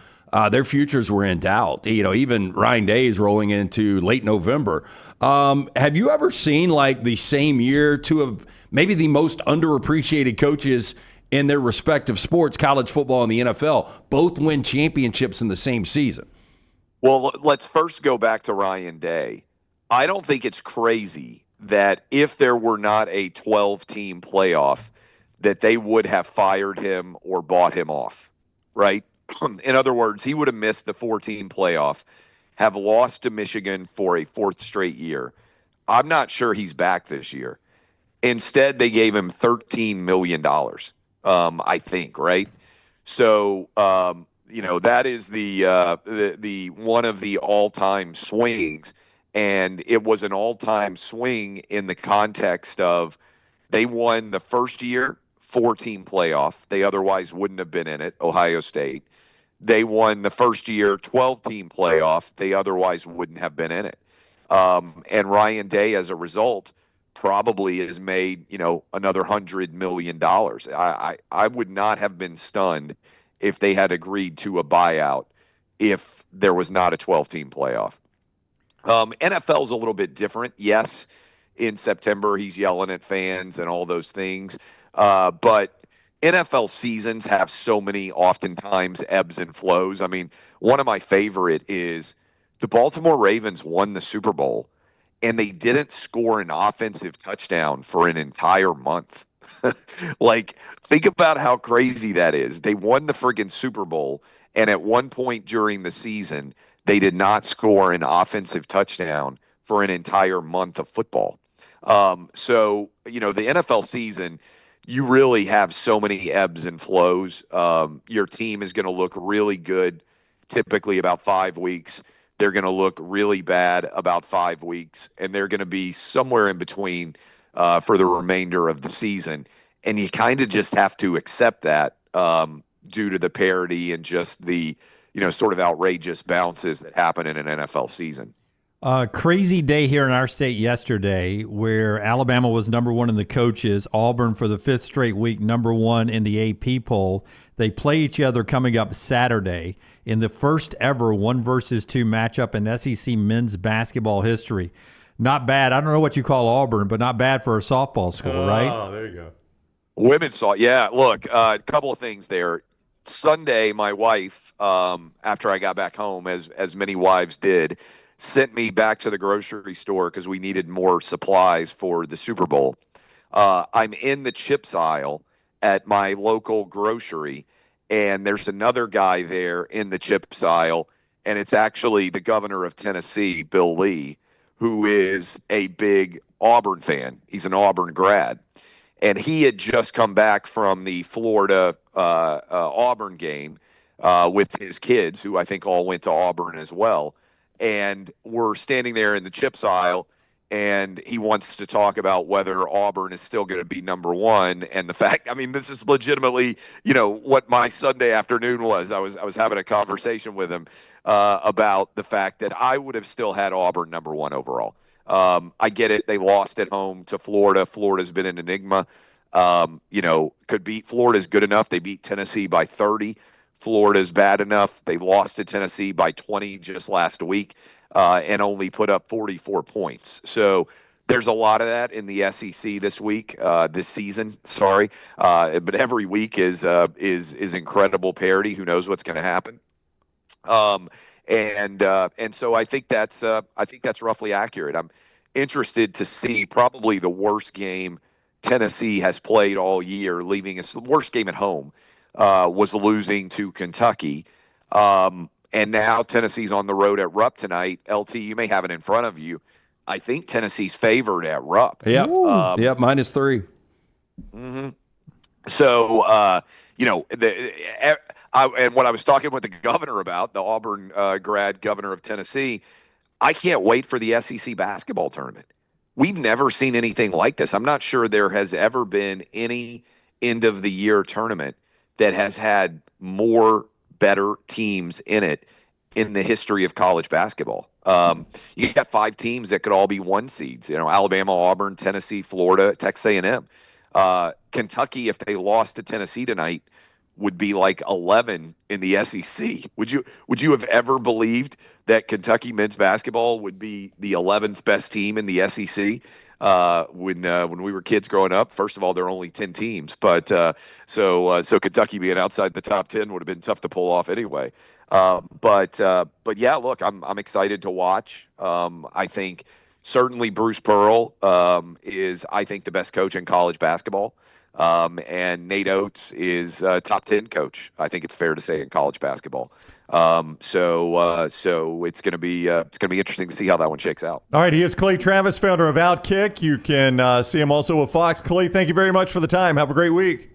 their futures were in doubt. Even Ryan Day is rolling into late November. Have you ever seen like the same year two of maybe the most underappreciated coaches in their respective sports, college football and the NFL, both win championships in the same season? Well, let's first go back to Ryan Day. I don't think it's crazy that if there were not a 12-team playoff, that they would have fired him or bought him off, right? In other words, he would have missed the 4-team playoff, have lost to Michigan for a 4th straight year. I'm not sure he's back this year. Instead, they gave him $13 million. I think, right? So, that is the one of the all-time swings, and it was an all-time swing in the context of they won the first year 4-team playoff. They otherwise wouldn't have been in it, Ohio State. They won the first year 12-team playoff. They otherwise wouldn't have been in it. And Ryan Day, as a result, probably has made, another $100 million. I would not have been stunned if they had agreed to a buyout if there was not a 12-team playoff. NFL's a little bit different. Yes, in September he's yelling at fans and all those things. But NFL seasons have so many oftentimes ebbs and flows. I mean, one of my favorite is the Baltimore Ravens won the Super Bowl. and they didn't score an offensive touchdown for an entire month. Like, think about how crazy that is. They won the friggin' Super Bowl, and at one point during the season, they did not score an offensive touchdown for an entire month of football. So, the NFL season, you really have so many ebbs and flows. Your team is going to look really good typically about 5 weeks. They're going to look really bad about 5 weeks, and they're going to be somewhere in between for the remainder of the season. And you kind of just have to accept that due to the parity and just the, sort of outrageous bounces that happen in an NFL season. Crazy day here in our state yesterday where Alabama was number one in the coaches, Auburn for the 5th straight week, number one in the AP poll. They play each other coming up Saturday in the first ever 1-versus-2 matchup in SEC men's basketball history. Not bad. I don't know what you call Auburn, but not bad for a softball school, right? Oh, there you go. Women's softball. Yeah, look, a couple of things there. Sunday, my wife, after I got back home, as many wives did, sent me back to the grocery store because we needed more supplies for the Super Bowl. I'm in the chips aisle at my local grocery, and there's another guy there in the chips aisle, and it's actually the governor of Tennessee, Bill Lee, who is a big Auburn fan. He's an Auburn grad. And he had just come back from the Florida Auburn game with his kids, who I think all went to Auburn as well. And we're standing there in the chips aisle, and he wants to talk about whether Auburn is still going to be number one. And the fact, this is legitimately, what my Sunday afternoon was. I was having a conversation with him about the fact that I would have still had Auburn number one overall. I get it. They lost at home to Florida. Florida's been an enigma. Could beat Florida's good enough. They beat Tennessee by 30. Florida's bad enough. They lost to Tennessee by 20 just last week and only put up 44 points. So there's a lot of that in the SEC this season. Sorry, but every week is incredible parity. Who knows what's going to happen? And so I think that's roughly accurate. I'm interested to see probably the worst game Tennessee has played all year, leaving us the worst game at home. Was losing to Kentucky. And now Tennessee's on the road at Rupp tonight. LT, you may have it in front of you. I think Tennessee's favored at Rupp. Yep, -3. Mm-hmm. So, and what I was talking with the governor about, the Auburn grad governor of Tennessee, I can't wait for the SEC basketball tournament. We've never seen anything like this. I'm not sure there has ever been any end-of-the-year tournament that has had more better teams in it in the history of college basketball. You got 5 teams that could all be 1 seeds. Alabama, Auburn, Tennessee, Florida, Texas A&M. Kentucky, if they lost to Tennessee tonight, would be like 11 in the SEC. Would you have ever believed that Kentucky men's basketball would be the 11th best team in the SEC? When we were kids growing up? First of all, there are only 10 teams, but so Kentucky being outside the top 10 would have been tough to pull off anyway. But yeah, look, I'm excited to watch. I think certainly Bruce Pearl is, I think, the best coach in college basketball. And Nate Oates is a top 10 coach, I think it's fair to say, in college basketball. So it's going to be interesting to see how that one shakes out. All right, he is Clay Travis, founder of Outkick. You can see him also with Fox. Clay, thank you very much for the time. Have a great week.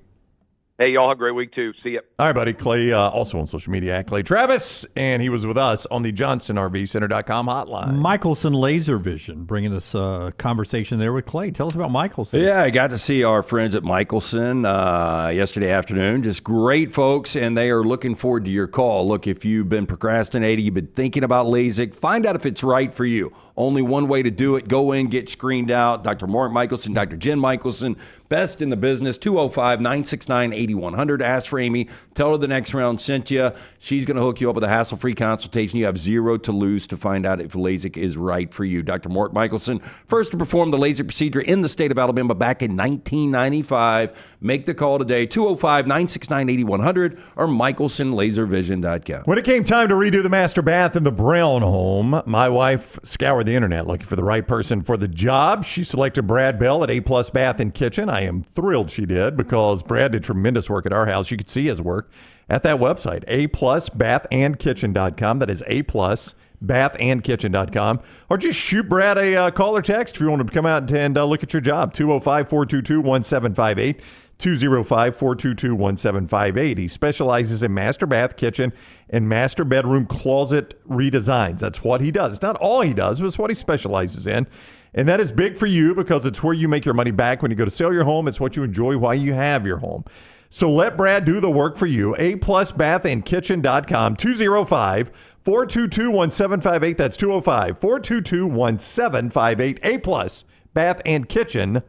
Hey, y'all have a great week too. See ya. All right, buddy. Clay, also on social media at Clay Travis, and he was with us on the JohnstonRVCenter.com hotline. Michelson Laser Vision, bringing us a conversation there with Clay. Tell us about Michelson. Yeah, I got to see our friends at Michelson yesterday afternoon. Just great folks, and they are looking forward to your call. Look, if you've been procrastinating, you've been thinking about LASIK, find out if it's right for you. Only one way to do it. Go in, get screened out. Dr. Mark Michelson, Dr. Jen Michelson, best in the business, 205-969-8100. Ask for Amy. Tell her the next round sent you. She's going to hook you up with a hassle-free consultation. You have 0 to lose to find out if LASIK is right for you. Dr. Mark Michelson, first to perform the LASIK procedure in the state of Alabama back in 1995. Make the call today, 205-969-8100 or michelsonlaservision.com. When it came time to redo the master bath in the Brown home, my wife scoured the internet looking for the right person for the job. She selected Brad Bell at A+ Bath and Kitchen. I am thrilled she did because Brad did tremendous work at our house. You could see his work at that website, aplusbathandkitchen.com. That is aplusbathandkitchen.com. Or just shoot Brad a call or text if you want him to come out and look at your job, 205-422-1758. 205-422-1758. He specializes in master bath, kitchen, and master bedroom closet redesigns. That's what he does. It's not all he does, but it's what he specializes in. And that is big for you because it's where you make your money back when you go to sell your home. It's what you enjoy while you have your home. So let Brad do the work for you. aplusbathandkitchen.com, 205-422-1758. That's 205-422-1758. aplusbathandkitchen.com.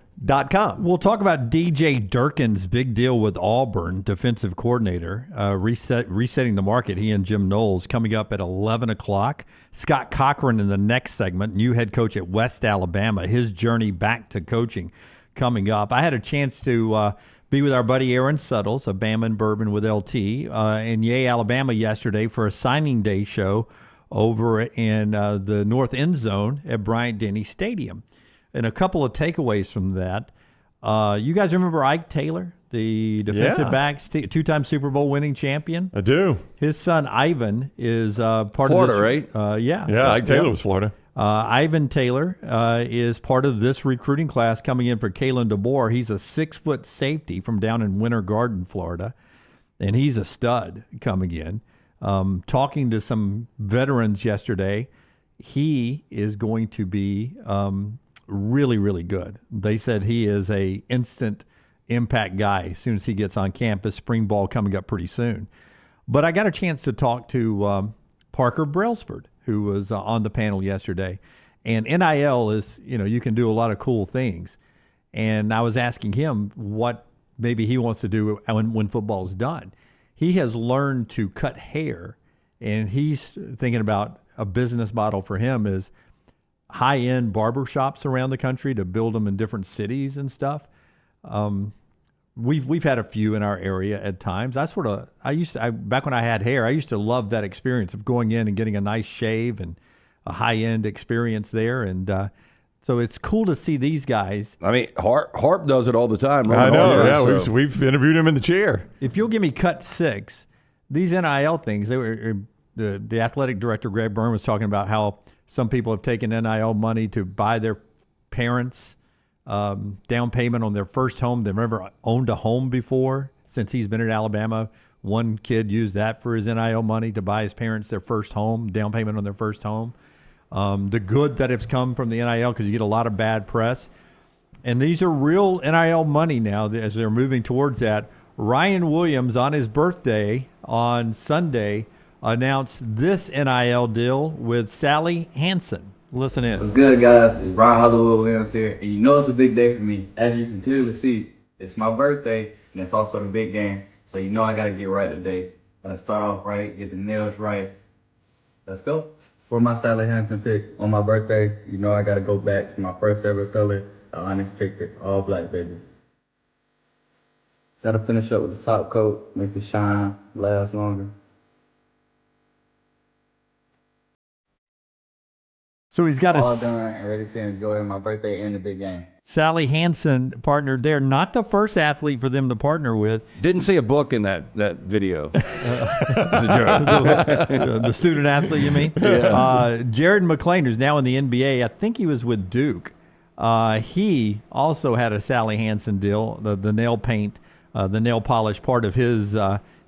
We'll talk about DJ Durkin's big deal with Auburn, defensive coordinator, resetting the market, he and Jim Knowles, coming up at 11 o'clock. Scott Cochran in the next segment, new head coach at West Alabama, his journey back to coaching coming up. I had a chance to be with our buddy Aaron Suttles of Bama and Bourbon with LT in Yea, Alabama yesterday for a signing day show over in the north end zone at Bryant-Denny Stadium. And a couple of takeaways from that. You guys remember Ike Taylor, the defensive back, two-time Super Bowl winning champion? I do. His son, Ivan, is part Florida, of this. right? Yeah, Ike Taylor was Florida. Ivan Taylor is part of this recruiting class coming in for Kalen DeBoer. He's a 6-foot safety from down in Winter Garden, Florida, and he's a stud coming in. Talking to some veterans yesterday, he is going to be really, really good. They said he is a instant impact guy as soon as he gets on campus. Spring ball coming up pretty soon. But I got a chance to talk to Parker Brailsford, who was on the panel yesterday. And NIL is, you can do a lot of cool things. And I was asking him what maybe he wants to do when football's done. He has learned to cut hair, and he's thinking about a business model for him is high-end barber shops around the country to build them in different cities and stuff. We've had a few in our area at times. Back when I had hair, I used to love that experience of going in and getting a nice shave and a high-end experience there. And so it's cool to see these guys. I mean, Harp does it all the time. I know. We've interviewed him in the chair. If you'll give me cut 6, these NIL things, the athletic director, Greg Byrne, was talking about how some people have taken NIL money to buy their parents' down payment on their first home. They've never owned a home before since he's been at Alabama. One kid used that for his NIL money to buy his parents their first home, down payment on their first home. The good that has come from the NIL, because you get a lot of bad press. And these are real NIL money now as they're moving towards that. Ryan Williams, on his birthday on Sunday, announced this NIL deal with Sally Hansen. Listen in. What's good, guys? It's Ryan Hollywood Williams here, and you know it's a big day for me. As you can clearly see, it's my birthday, and it's also the big game, so you know I gotta get right today. Gotta start off right, get the nails right. Let's go. For my Sally Hansen pick on my birthday, you know I gotta go back to my first ever color, the Onyx Picture, all black, baby. Gotta finish up with the top coat, make it shine, last longer. So he's got all done and ready to enjoy my birthday and the big game. Sally Hansen partnered there. Not the first athlete for them to partner with. Didn't see a book in that video. It's a joke. The student athlete, you mean? Yeah. Jared McClain, who's now in the NBA, I think he was with Duke. He also had a Sally Hansen deal, the nail paint, the nail polish part of his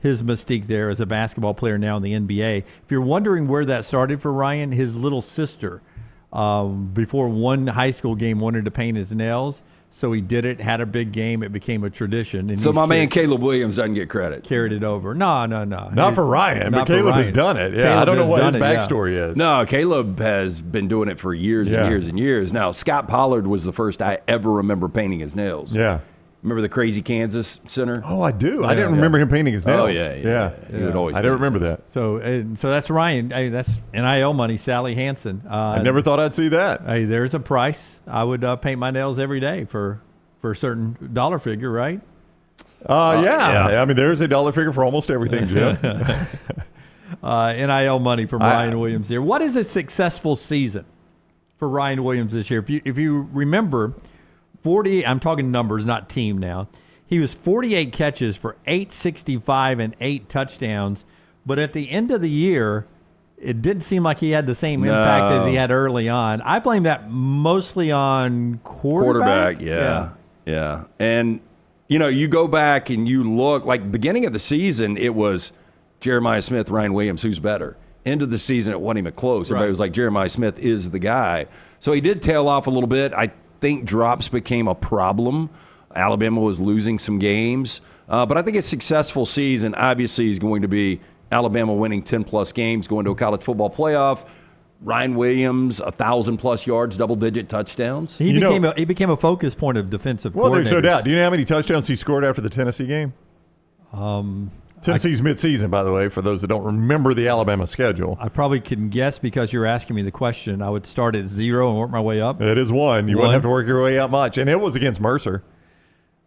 mystique there as a basketball player now in the NBA. If you're wondering where that started for Ryan, his little sister, before one high school game, wanted to paint his nails. So he did it, had a big game. It became a tradition. And so my man Caleb Williams doesn't get credit. Carried it over. No. Not for Ryan, but Caleb has done it. Yeah, I don't know what his backstory is. No, Caleb has been doing it for years and years and years. Now, Scott Pollard was the first I ever remember painting his nails. Yeah. Remember the Crazy Kansas Center? Oh, I do. I didn't remember him painting his nails. Oh, yeah. He would always. I don't remember that. So that's Ryan. Hey, that's NIL money, Sally Hansen. I never thought I'd see that. Hey, there's a price. I would paint my nails every day for a certain dollar figure, right? Yeah. I mean, there's a dollar figure for almost everything, Jim. NIL money from Ryan Williams here. What is a successful season for Ryan Williams this year? If you remember, I'm talking numbers, not team now. He was 48 catches for 865 and 8 touchdowns, but at the end of the year, it didn't seem like he had the same impact as he had early on. I blame that mostly on quarterback. Yeah. And, you go back and you look, like beginning of the season, it was Jeremiah Smith, Ryan Williams, who's better? End of the season, it wasn't even close. Everybody was like, Jeremiah Smith is the guy. So he did tail off a little bit. I think drops became a problem. Alabama was losing some games. But I think a successful season, obviously, is going to be Alabama winning 10-plus games, going to a college football playoff. Ryan Williams, 1,000-plus yards, double-digit touchdowns. He became a focus point of defensive coordinators. Well, there's no doubt. Do you know how many touchdowns he scored after the Tennessee game? Tennessee's midseason, by the way, for those that don't remember the Alabama schedule. I probably can guess because you're asking me the question. I would start at 0 and work my way up. It is 1. You wouldn't have to work your way out much. And it was against Mercer.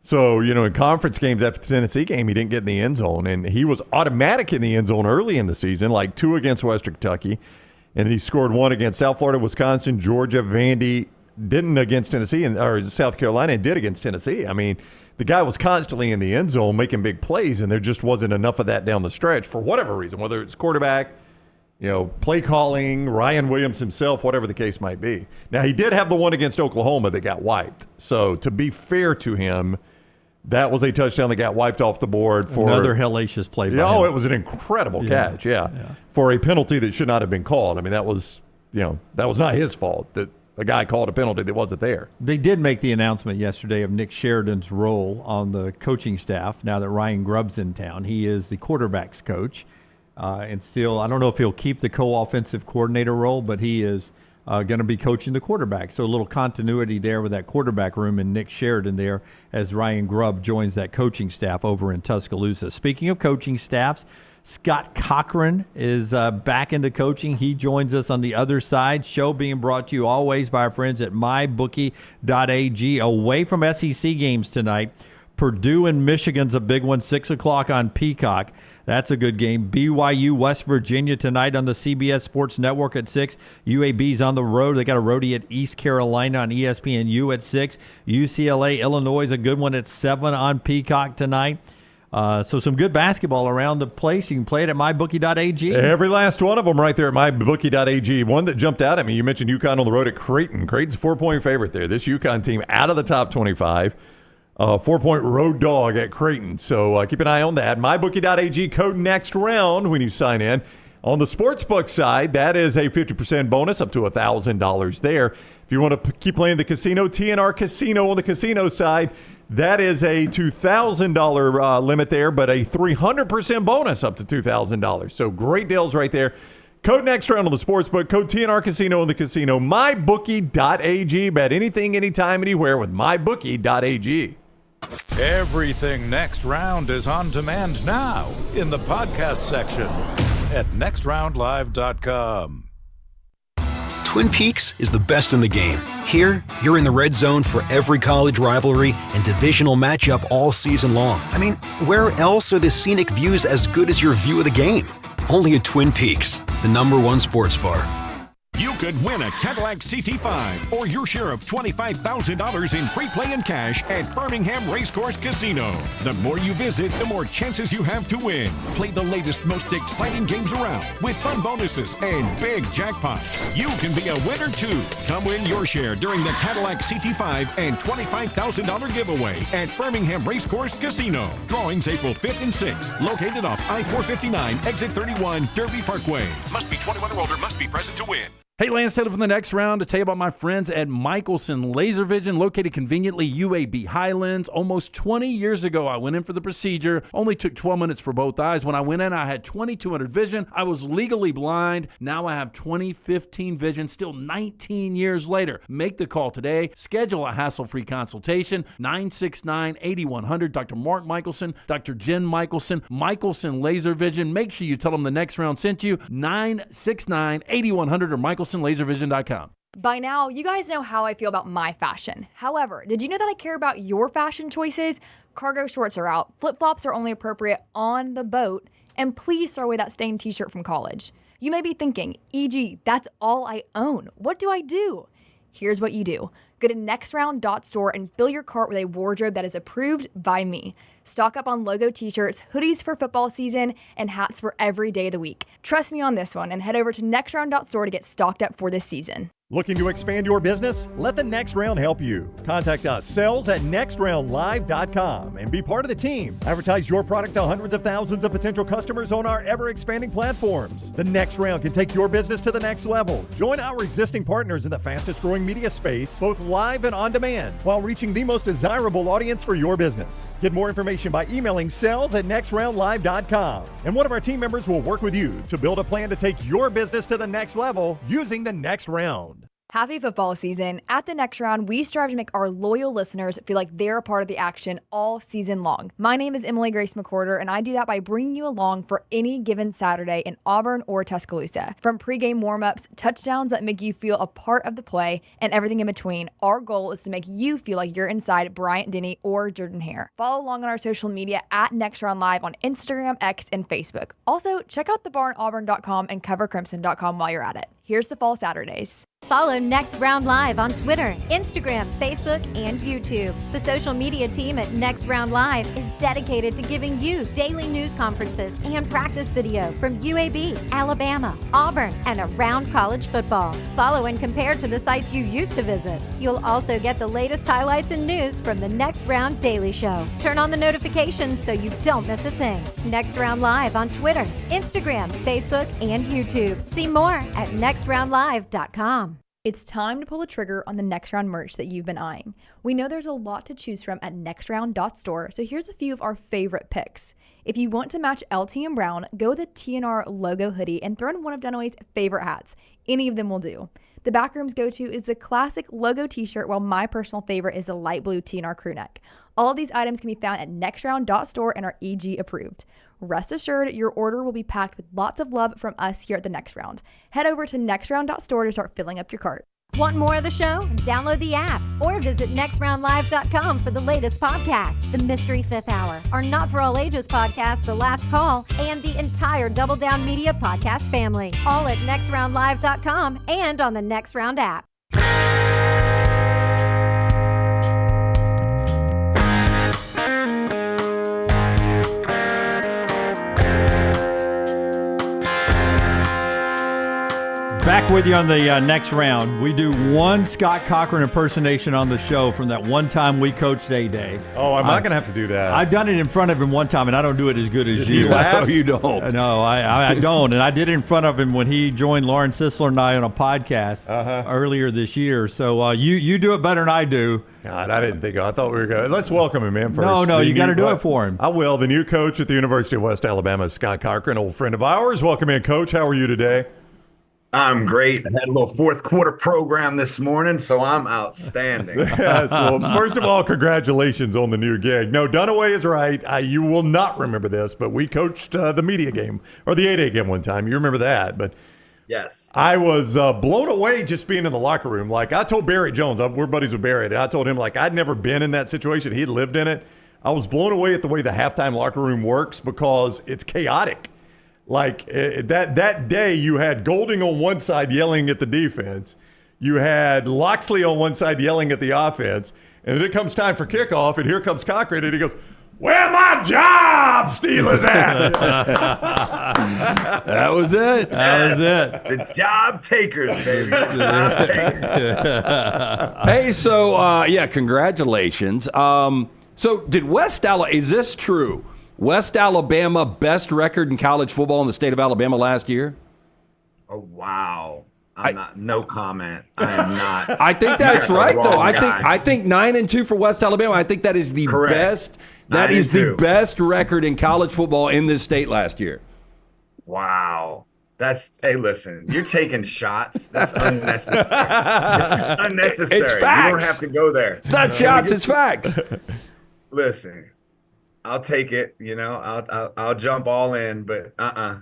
So, in conference games after the Tennessee game, he didn't get in the end zone. And he was automatic in the end zone early in the season, like 2 against Western Kentucky. And then he scored 1 against South Florida, Wisconsin, Georgia, Vandy. Didn't against Tennessee, or South Carolina, and did against Tennessee. I mean, the guy was constantly in the end zone making big plays, and there just wasn't enough of that down the stretch for whatever reason, whether it's quarterback, play calling, Ryan Williams himself, whatever the case might be. Now, he did have the one against Oklahoma that got wiped. So, to be fair to him, that was a touchdown that got wiped off the board for another hellacious play. It was an incredible catch, for a penalty that should not have been called. I mean, that was not his fault that the guy called a penalty that wasn't there. They did make the announcement yesterday of Nick Sheridan's role on the coaching staff now that Ryan Grubb's in town. He is the quarterback's coach. And still, I don't know if he'll keep the co-offensive coordinator role, but he is going to be coaching the quarterback. So a little continuity there with that quarterback room and Nick Sheridan there as Ryan Grubb joins that coaching staff over in Tuscaloosa. Speaking of coaching staffs, Scott Cochran is back into coaching. He joins us on the other side. Show being brought to you always by our friends at mybookie.ag. Away from SEC games tonight, Purdue and Michigan's a big one, 6 o'clock on Peacock. That's a good game. BYU, West Virginia tonight on the CBS Sports Network at 6. UAB's on the road. They got a roadie at East Carolina on ESPNU at 6. UCLA, Illinois is a good one at 7 on Peacock tonight. So some good basketball around the place. You can play it at mybookie.ag. Every last one of them right there at mybookie.ag. One that jumped out at me, you mentioned UConn on the road at Creighton. Creighton's a 4-point favorite there. This UConn team out of the top 25. 4-point road dog at Creighton. So keep an eye on that. MyBookie.ag, code next round when you sign in. On the sportsbook side, that is a 50% bonus up to $1,000 there. If you want to keep playing the casino, TNR Casino on the casino side, that is a $2,000 limit there, but a 300% bonus up to $2,000. So great deals right there. Code next round on the sportsbook. Code TNR Casino on the casino. MyBookie.ag. Bet anything, anytime, anywhere with MyBookie.ag. Everything Next Round is on demand now in the podcast section at nextroundlive.com. Twin Peaks is the best in the game. Here, you're in the red zone for every college rivalry and divisional matchup all season long. I mean, where else are the scenic views as good as your view of the game? Only at Twin Peaks, the #1 sports bar. You could win a Cadillac CT5 or your share of $25,000 in free play and cash at Birmingham Racecourse Casino. The more you visit, the more chances you have to win. Play the latest, most exciting games around with fun bonuses and big jackpots. You can be a winner too. Come win your share during the Cadillac CT5 and $25,000 giveaway at Birmingham Racecourse Casino. Drawings April 5th and 6th. Located off I-459, exit 31, Derby Parkway. Must be 21 or older, must be present to win. Hey, Lance Taylor from the next round to tell you about my friends at Michelson Laser Vision, located conveniently UAB Highlands. Almost 20 years ago, I went in for the procedure. Only took 12 minutes for both eyes. When I went in, I had 20/200 vision. I was legally blind. Now I have 20/15 vision, still 19 years later. Make the call today. Schedule a hassle-free consultation. 969-8100. Dr. Mark Michelson, Dr. Jen Michelson, Michelson Laser Vision. Make sure you tell them the next round sent you. 969-8100 or Michelson. LaserVision.com. By now, you guys know how I feel about my fashion. However, did you know that I care about your fashion choices? Cargo shorts are out, flip-flops are only appropriate on the boat, and please throw away that stained t-shirt from college. You may be thinking, EG, that's all I own. What do I do? Here's what you do. Go to nextround.store and fill your cart with a wardrobe that is approved by me. Stock up on logo t-shirts, hoodies for football season, and hats for every day of the week. Trust me on this one and head over to nextround.store to get stocked up for this season. Looking to expand your business? Let the Next Round help you. Contact us, sales@nextroundlive.com, and be part of the team. Advertise your product to hundreds of thousands of potential customers on our ever-expanding platforms. The Next Round can take your business to the next level. Join our existing partners in the fastest-growing media space, both live and on demand, while reaching the most desirable audience for your business. Get more information by emailing sales@nextroundlive.com, and one of our team members will work with you to build a plan to take your business to the next level using the Next Round. Happy football season. At the Next Round, we strive to make our loyal listeners feel like they're a part of the action all season long. My name is Emily Grace McWhorter, and I do that by bringing you along for any given Saturday in Auburn or Tuscaloosa. From pregame warm-ups, touchdowns that make you feel a part of the play, and everything in between, our goal is to make you feel like you're inside Bryant Denny or Jordan Hare. Follow along on our social media at Next Round Live on Instagram, X, and Facebook. Also, check out thebarnauburn.com and covercrimson.com while you're at it. Here's to fall Saturdays. Follow Next Round Live on Twitter, Instagram, Facebook, and YouTube. The social media team at Next Round Live is dedicated to giving you daily news conferences and practice video from UAB, Alabama, Auburn, and around college football. Follow and compare to the sites you used to visit. You'll also get the latest highlights and news from the Next Round Daily Show. Turn on the notifications so you don't miss a thing. Next Round Live on Twitter, Instagram, Facebook, and YouTube. See more at nextroundlive.com. It's time to pull the trigger on the Next Round merch that you've been eyeing. We know there's a lot to choose from at nextround.store, so here's a few of our favorite picks. If you want to match LT and Brown, go with the TNR logo hoodie and throw in one of Dunaway's favorite hats. Any of them will do. The Backroom's go-to is the classic logo t-shirt, while my personal favorite is the light blue TNR crew neck. All of these items can be found at nextround.store and are EG approved. Rest assured, your order will be packed with lots of love from us here at the Next Round. Head over to nextround.store to start filling up your cart. Want more of the show? Download the app or visit nextroundlive.com for the latest podcast, The Mystery Fifth Hour, our Not For All Ages podcast, The Last Call, and the entire Double Down Media podcast family. All at nextroundlive.com and on the Next Round app. Back with you on the Next Round. We do one Scott Cochran impersonation on the show from that one time we coached A-Day. Oh, I'm not going to have to do that. I've done it in front of him one time, and I don't do it as good as you. laugh? No, you don't. No, I don't. And I did it in front of him when he joined Lauren Sisler and I on a podcast earlier this year. So you do it better than I do. God, I didn't think. I thought we were going. Let's welcome him in first. No, you got to do it for him. I will. The new coach at the University of West Alabama, Scott Cochran, old friend of ours. Welcome in, Coach. How are you today? I'm great. I had a little fourth quarter program this morning, so I'm outstanding. So first of all, congratulations on the new gig. No, Dunaway is right. You will not remember this, but we coached the media game or the 8A game one time. You remember that, but yes, I was blown away just being in the locker room. Like I told Barry Jones, we're buddies with Barry, and I told him like I'd never been in that situation. He'd lived in it. I was blown away at the way the halftime locker room works because it's chaotic. Like that day, you had Golding on one side yelling at the defense. You had Loxley on one side yelling at the offense. And then it comes time for kickoff, and here comes Cochran, and he goes, "Where my job, Steelers at?" That was it. That was it. The job takers, baby. The job takers. Hey, so, congratulations. So did West Alabama, is this true? West Alabama, best record in college football in the state of Alabama last year? Oh, wow. No comment. I am not. I think that's right, though. I think 9-2 for West Alabama. I think that is the best. That is the best record in college football in this state last year. Wow. Hey, listen, you're taking shots. That's unnecessary. It's just unnecessary. It's facts. You don't have to go there. It's not shots, it's facts. Listen. I'll take it. You know, I'll jump all in, but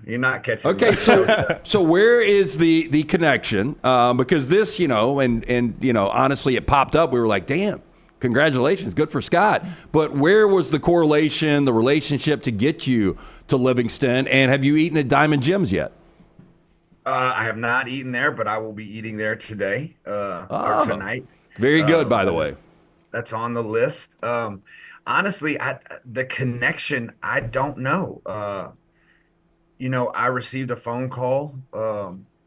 you're not catching. Okay, me. so where is the connection? Because this, and honestly, it popped up. We were like, damn, congratulations, good for Scott. But where was the correlation, the relationship to get you to Livingston? And have you eaten at Diamond Jim's yet? I have not eaten there, but I will be eating there today or tonight. Very good, by the way. That's on the list. Honestly, the connection, I don't know. I received a phone call,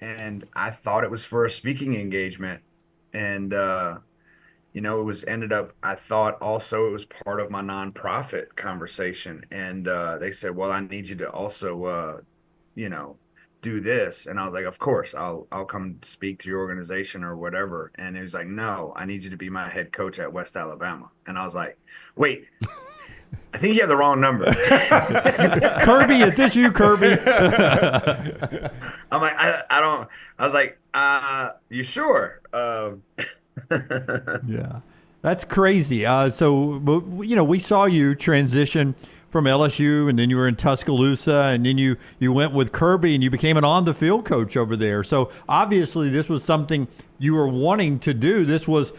and I thought it was for a speaking engagement, and it was I thought also it was part of my nonprofit conversation, and they said, well, I need you to also, do this. And I was like, of course, I'll come speak to your organization or whatever. And he was like, no, I need you to be my head coach at West Alabama. And I was like, wait, I think you have the wrong number. Kirby, is this you, Kirby? I'm like, I was like, you sure? Yeah, that's crazy. So we saw you transition from LSU, and then you were in Tuscaloosa, and then you went with Kirby, and you became an on-the-field coach over there. So obviously, this was something you were wanting to do. This was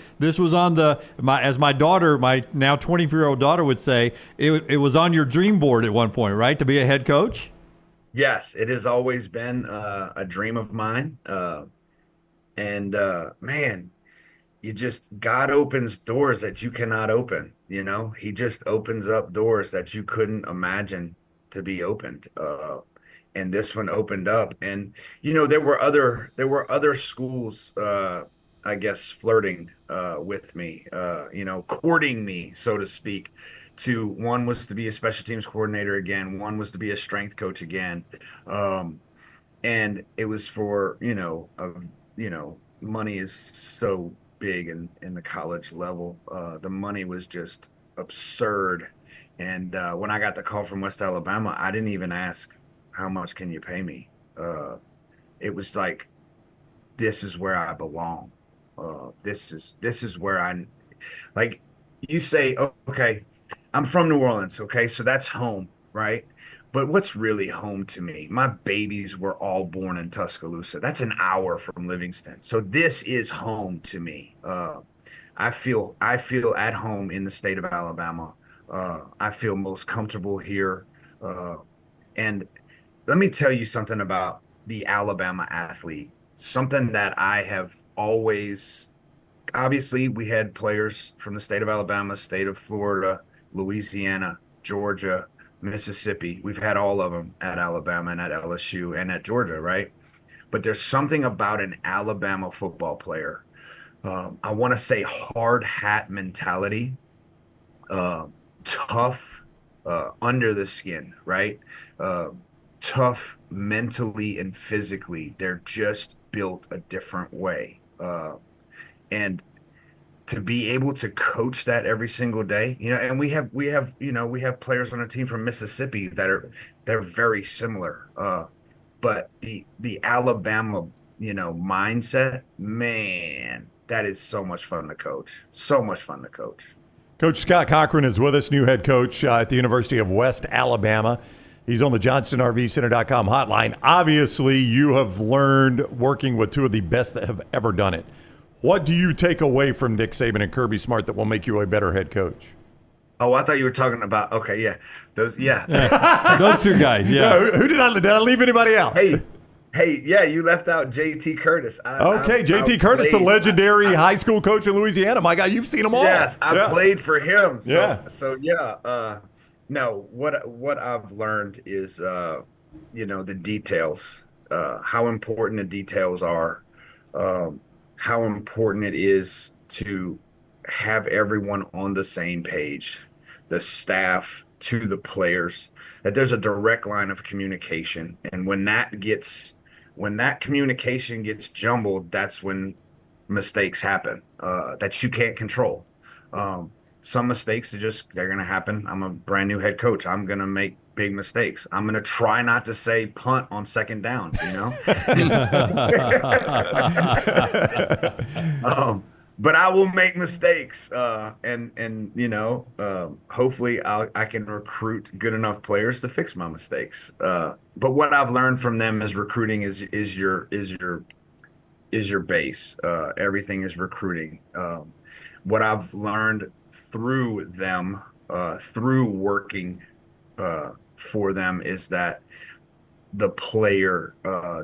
on as my daughter, my now 24-year-old daughter would say, it was on your dream board at one point, right, to be a head coach? Yes, it has always been a dream of mine, and man. God opens doors that you cannot open, he just opens up doors that you couldn't imagine to be opened. And this one opened up, and, there were other schools, I guess, flirting, with me, courting me, so to speak. One was to be a special teams coordinator again. One was to be a strength coach again. And it was for, money is so big in the college level. The money was just absurd. And when I got the call from West Alabama, I didn't even ask, how much can you pay me? It was like, this is where I belong. This is where like you say, okay, I'm from New Orleans. Okay. So that's home, right? But what's really home to me? My babies were all born in Tuscaloosa. That's an hour from Livingston. So this is home to me. I feel at home in the state of Alabama. I feel most comfortable here. And let me tell you something about the Alabama athlete. Something that I have always, obviously we had players from the state of Alabama, state of Florida, Louisiana, Georgia, Mississippi. We've had all of them at Alabama and at LSU and at Georgia, right? But there's something about an Alabama football player. I want to say hard hat mentality, tough under the skin, right? Tough mentally and physically. They're just built a different way. And to be able to coach that every single day, and we have players on our team from Mississippi they're very similar. But the Alabama, mindset, man, that is so much fun to coach. So much fun to coach. Coach Scott Cochran is with us, new head coach at the University of West Alabama. He's on the JohnstonRVCenter.com hotline. Obviously, you have learned working with two of the best that have ever done it. What do you take away from Nick Saban and Kirby Smart that will make you a better head coach? Oh, I thought you were talking about, okay, yeah. Those two guys, yeah. Who did I leave anybody out? Hey, yeah, you left out J.T. Curtis. J.T. Curtis, the legendary high school coach in Louisiana. My God, you've seen them all. Yes, I played for him. So, yeah. No, what I've learned is, the details, how important the details are, how important it is to have everyone on the same page, the staff to the players, that there's a direct line of communication. And when that communication gets jumbled, that's when mistakes happen, that you can't control. Some mistakes they're going to happen. I'm a brand new head coach. I'm going to make big mistakes. I'm going to try not to say punt on second down, but I will make mistakes, and hopefully I can recruit good enough players to fix my mistakes. But what I've learned from them is recruiting is your base. Everything is recruiting. What I've learned through them, through working for them, is that the player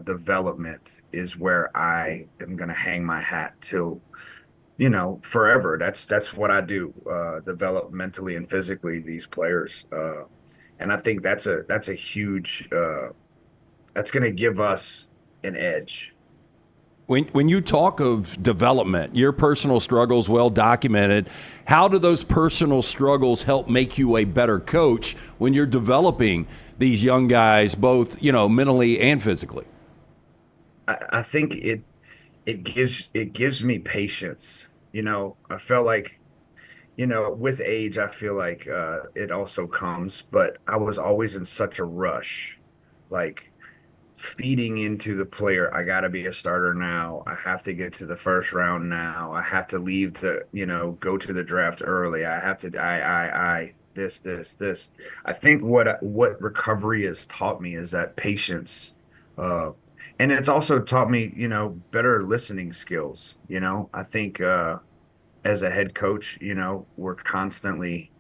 development is where I am going to hang my hat till, forever. That's what I do, develop mentally and physically these players. And I think that's a huge, that's going to give us an edge. When you talk of development, your personal struggles well documented. How do those personal struggles help make you a better coach when you're developing these young guys, both mentally and physically? I think it gives me patience. I felt like, with age, I feel like it also comes, but I was always in such a rush, like feeding into the player. I got to be a starter now. I have to get to the first round now. I have to leave go to the draft early. I have to, this. I think what recovery has taught me is that patience. And it's also taught me, better listening skills. I think as a head coach, we're constantly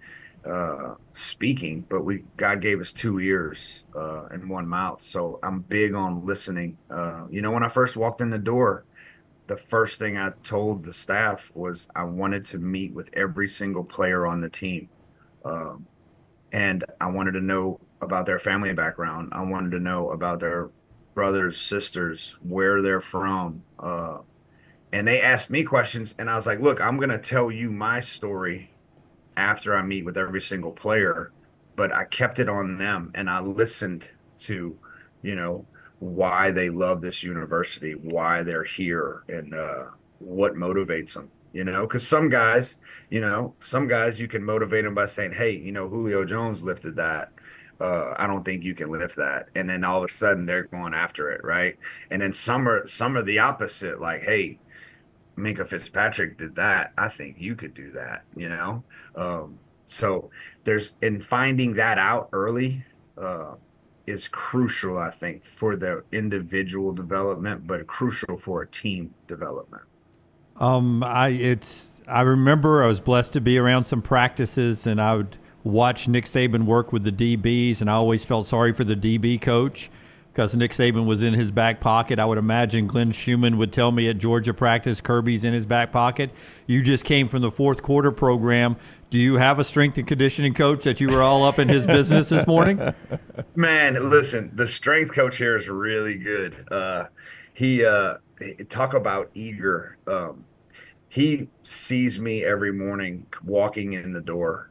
speaking, but God gave us 2 ears and 1 mouth. So I'm big on listening. When I first walked in the door, the first thing I told the staff was I wanted to meet with every single player on the team. And I wanted to know about their family background. I wanted to know about their brothers, sisters, where they're from. And they asked me questions, and I was like, look, I'm going to tell you my story after I meet with every single player, but I kept it on them, and I listened to, why they love this university, why they're here, and what motivates them, because some guys you can motivate them by saying, hey, Julio Jones lifted that. I don't think you can lift that. And then all of a sudden they're going after it. Right. And then some are the opposite, like, hey, Minka Fitzpatrick did that. I think you could do that, so in finding that out early is crucial, I think, for the individual development, but crucial for a team development. I remember I was blessed to be around some practices, and I would watch Nick Saban work with the DBs, and I always felt sorry for the DB coach because Nick Saban was in his back pocket. I would imagine Glenn Schumann would tell me at Georgia practice, Kirby's in his back pocket. You just came from the fourth quarter program. Do you have a strength and conditioning coach that you were all up in his business this morning? Man, listen, the strength coach here is really good. He talk about eager. He sees me every morning walking in the door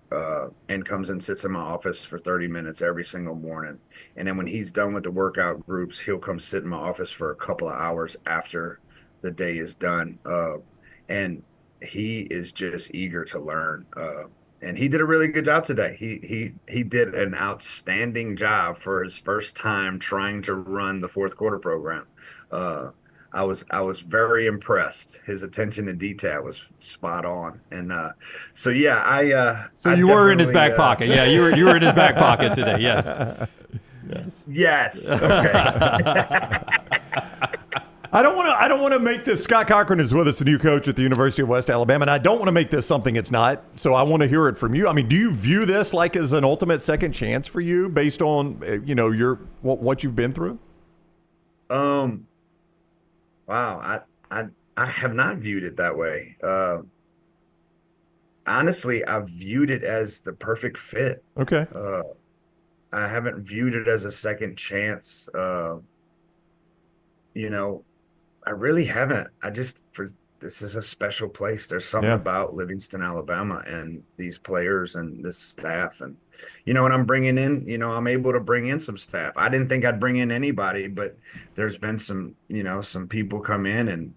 and comes and sits in my office for 30 minutes every single morning. And then when he's done with the workout groups, he'll come sit in my office for a couple of hours after the day is done. And he is just eager to learn. And he did a really good job today. He did an outstanding job for his first time trying to run the fourth quarter program. I was very impressed. His attention to detail was spot on, and so yeah, So you were in his back pocket. Yeah, you were in his back pocket today. Yes. Yes. Okay. I don't want to make this. Scott Cochran is with us, the new coach at the University of West Alabama, and I don't want to make this something it's not. So I want to hear it from you. I mean, do you view this like as an ultimate second chance for you, based on your what you've been through? Wow, I have not viewed it that way. Honestly, I've viewed it as the perfect fit. Okay. I haven't viewed it as a second chance. I really haven't. This is a special place. There's something about Livingston, Alabama, and these players and this staff. And, when I'm bringing in, I'm able to bring in some staff. I didn't think I'd bring in anybody, but there's been some people come in, and,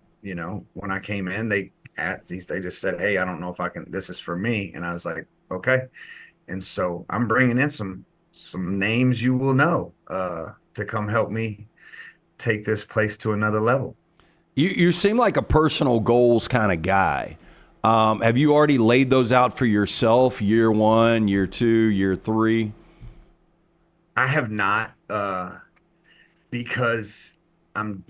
when I came in, they just said, hey, I don't know if I can, this is for me. And I was like, okay. And so I'm bringing in some names you will know to come help me take this place to another level. You seem like a personal goals kind of guy. Have you already laid those out for yourself, year 1, year 2, year 3? I have not, because I'm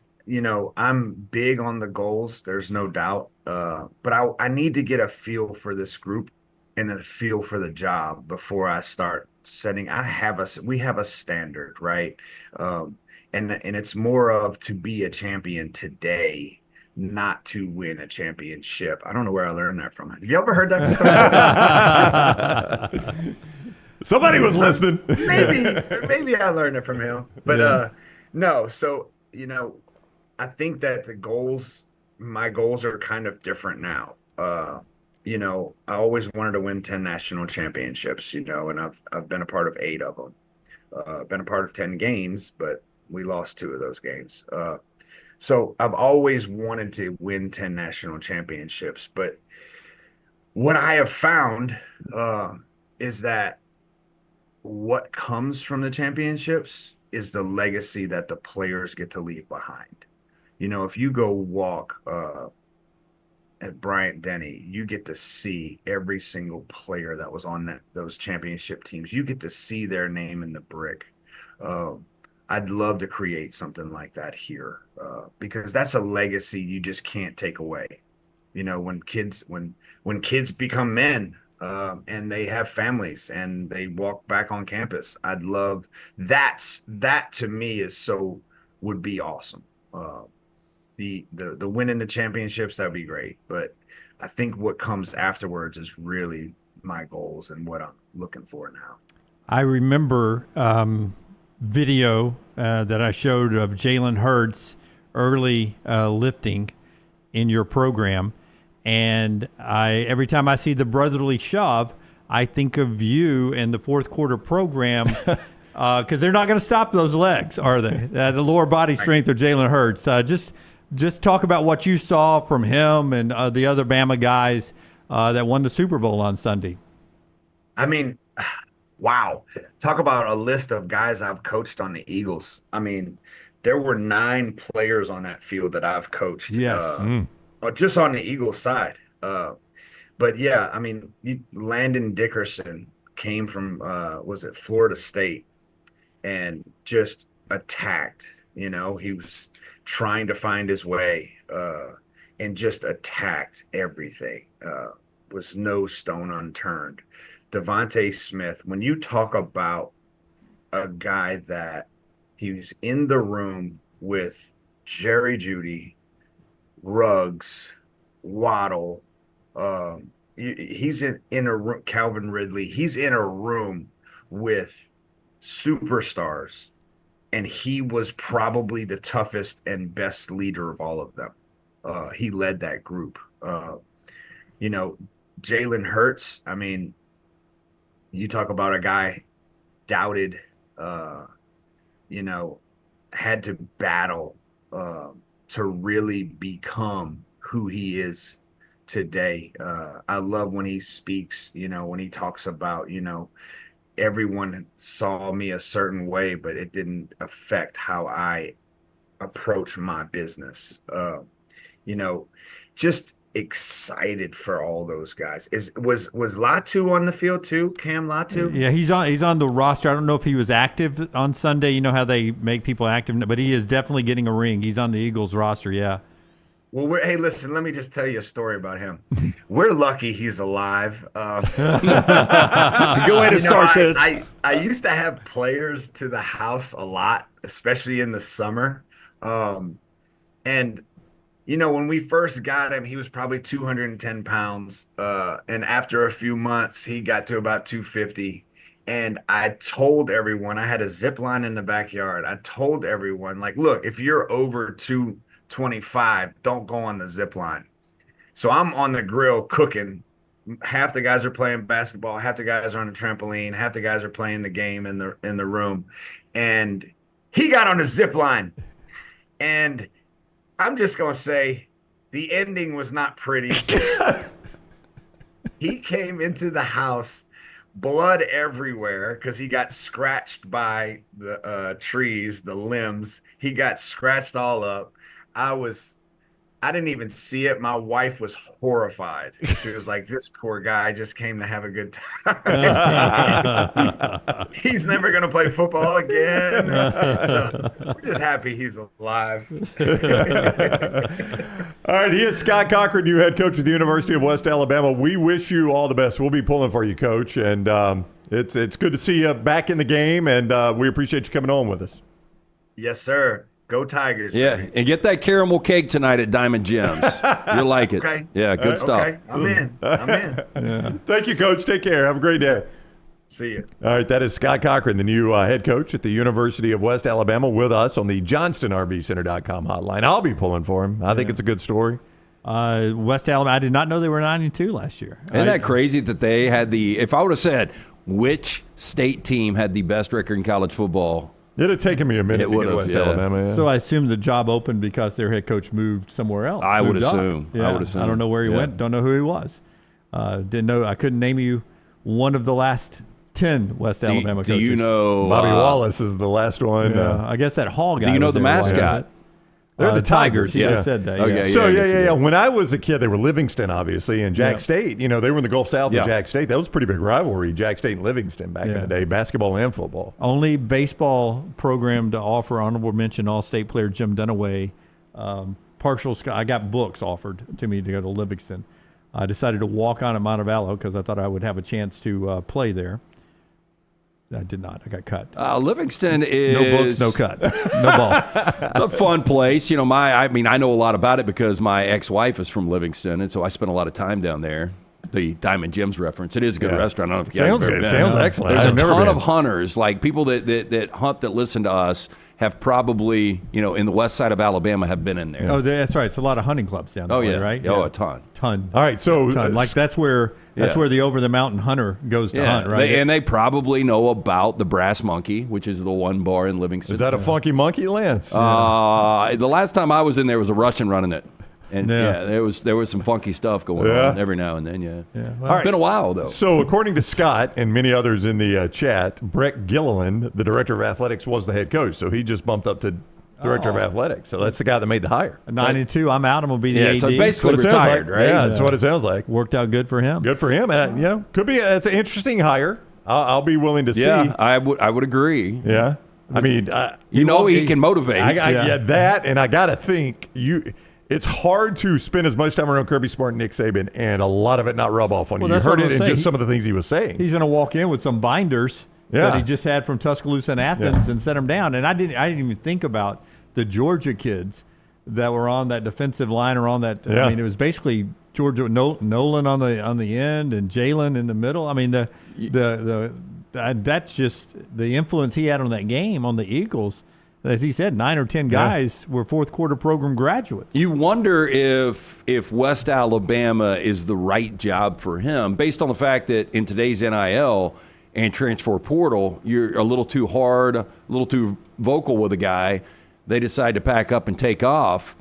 big on the goals. There's no doubt. But I need to get a feel for this group and a feel for the job before I start setting. We have a standard, right? And it's more of to be a champion today, not to win a championship. I don't know where I learned that from. Have you ever heard that from Coach? Somebody was listening. Maybe I learned it from him. But no, so I think that my goals are kind of different now. I always wanted to win 10 national championships, and I've been a part of 8 of them. Been a part of 10 games, but we lost 2 of those games. So I've always wanted to win 10 national championships. But what I have found is that what comes from the championships is the legacy that the players get to leave behind. If you go walk at Bryant-Denny, you get to see every single player that was on those championship teams. You get to see their name in the brick. I'd love to create something like that here, because that's a legacy you just can't take away. When kids become men, and they have families and they walk back on campus, I'd love that to me would be awesome. The winning the championships, that'd be great. But I think what comes afterwards is really my goals and what I'm looking for now. I remember video that I showed of Jalen Hurts early lifting in your program. And every time I see the brotherly shove, I think of you in the fourth quarter program, because they're not going to stop those legs, are they? The lower body strength of Jalen Hurts. Just talk about what you saw from him and the other Bama guys that won the Super Bowl on Sunday. I mean, wow. Talk about a list of guys I've coached on the Eagles. I mean, there were 9 players on that field that I've coached. Yes. Just on the Eagles side. But yeah, I mean, Landon Dickerson came from, was it Florida State, and just attacked. He was trying to find his way, and just attacked everything. Was no stone unturned. Devontae Smith, when you talk about a guy that he was in the room with Jerry Jeudy, Ruggs, Waddle, he's in a room, Calvin Ridley, he's in a room with superstars, and he was probably the toughest and best leader of all of them. He led that group. Jalen Hurts, I mean, you talk about a guy doubted, had to battle to really become who he is today. I love when he speaks, when he talks about, everyone saw me a certain way, but it didn't affect how I approach my business. Just excited for all those guys. Was Latu on the field too? Cam Latu? Yeah, he's on the roster. I don't know if he was active on Sunday. You know how they make people active, but he is definitely getting a ring. He's on the Eagles roster. Yeah. Well, hey, listen, let me just tell you a story about him. We're lucky he's alive. Good way to start this. I used to have players to the house a lot, especially in the summer. And when we first got him, he was probably 210 pounds. And after a few months, he got to about 250. And I told everyone, I had a zip line in the backyard. I told everyone, look, if you're over 225, don't go on the zip line. So I'm on the grill cooking. Half the guys are playing basketball. Half the guys are on the trampoline. Half the guys are playing the game in the room. And he got on the zip line. And I'm just going to say the ending was not pretty. He came into the house, blood everywhere, because he got scratched by the trees, the limbs. He got scratched all up. I was I didn't even see it. My wife was horrified. She was like, "This poor guy just came to have a good time. He's never going to play football again." So we're just happy he's alive. All right, he is Scott Cochran, new head coach at the University of West Alabama. We wish you all the best. We'll be pulling for you, Coach, and it's good to see you back in the game, and we appreciate you coming on with us. Yes, sir. Go Tigers. Yeah, baby. and get that caramel cake tonight at Diamond Gems. You'll like it. Okay. Yeah, good stuff. Okay, I'm in. Yeah. Thank you, Coach. Take care. Have a great day. See you. All right, that is Scott Cochran, the new head coach at the University of West Alabama, with us on the JohnstonRVCenter.com hotline. I'll be pulling for him. I think it's a good story. West Alabama, I did not know they were 9-2 last year. Isn't that crazy that they had if I would have said which state team had the best record in college football, it'd have taken me a minute to get West Alabama. Yeah. So I assume the job opened because their head coach moved somewhere else. I would moved up. assume. Yeah. I would assume. I don't know where he went. Don't know who he was. Didn't know. I couldn't name you one of the last 10 West Alabama coaches. Do you know Bobby Wallace is the last one? Yeah, I guess that Hall guy. Do you know was the there a while. mascot? They're the Tigers. He just said that. Okay, So, yeah. When I was a kid, they were Livingston, obviously, and Jack State. They were in the Gulf South and Jack State. That was a pretty big rivalry, Jack State and Livingston back in the day, basketball and football. Only baseball program to offer honorable mention All-State player Jim Dunaway. Partial. I got books offered to me to go to Livingston. I decided to walk on at Montevallo because I thought I would have a chance to play there. I did not. I got cut. Livingston is no books, no cut, no ball. It's a fun place. I know a lot about it because my ex-wife is from Livingston, and so I spent a lot of time down there. The Diamond Gems reference. It is a good restaurant. I don't know if you guys have ever been. Sounds excellent. There's I've a never ton been. of hunters, like people that hunt that listen to us have probably, in the west side of Alabama have been in there. Oh, that's right. It's a lot of hunting clubs down there. Oh, yeah. Right? Oh, a ton. All right, so like that's where the over the mountain hunter goes to hunt, right? They probably know about the Brass Monkey, which is the one bar in Livingston. Is that a funky monkey, Lance? The last time I was in there was a Russian running it. And there was some funky stuff going on every now and then. Yeah. Well, it's been a while though. So according to Scott and many others in the chat, Brett Gilliland, the director of athletics, was the head coach. So he just bumped up to director of athletics. So that's the guy that made the hire. 9-2. I'm out. I'm gonna be the AD. So basically retired, right? Yeah, that's what it sounds like. Worked out good for him. Good for him. And could be. It's an interesting hire. I'll be willing to see. Yeah, I would agree. Yeah. I mean, he can motivate. That, and I got to think it's hard to spend as much time around Kirby Smart and Nick Saban and a lot of it not rub off on you. You heard it in just some of the things he was saying. He's going to walk in with some binders that he just had from Tuscaloosa and Athens and set them down. And I didn't even think about the Georgia kids that were on that defensive line or on that. I mean, it was basically Georgia Nolan on the end and Jalen in the middle. I mean, that's just the influence he had on that game on the Eagles. As he said, 9 or 10 guys were fourth quarter program graduates. You wonder if West Alabama is the right job for him, based on the fact that in today's NIL and transfer portal, you're a little too hard, a little too vocal with a guy. They decide to pack up and take off.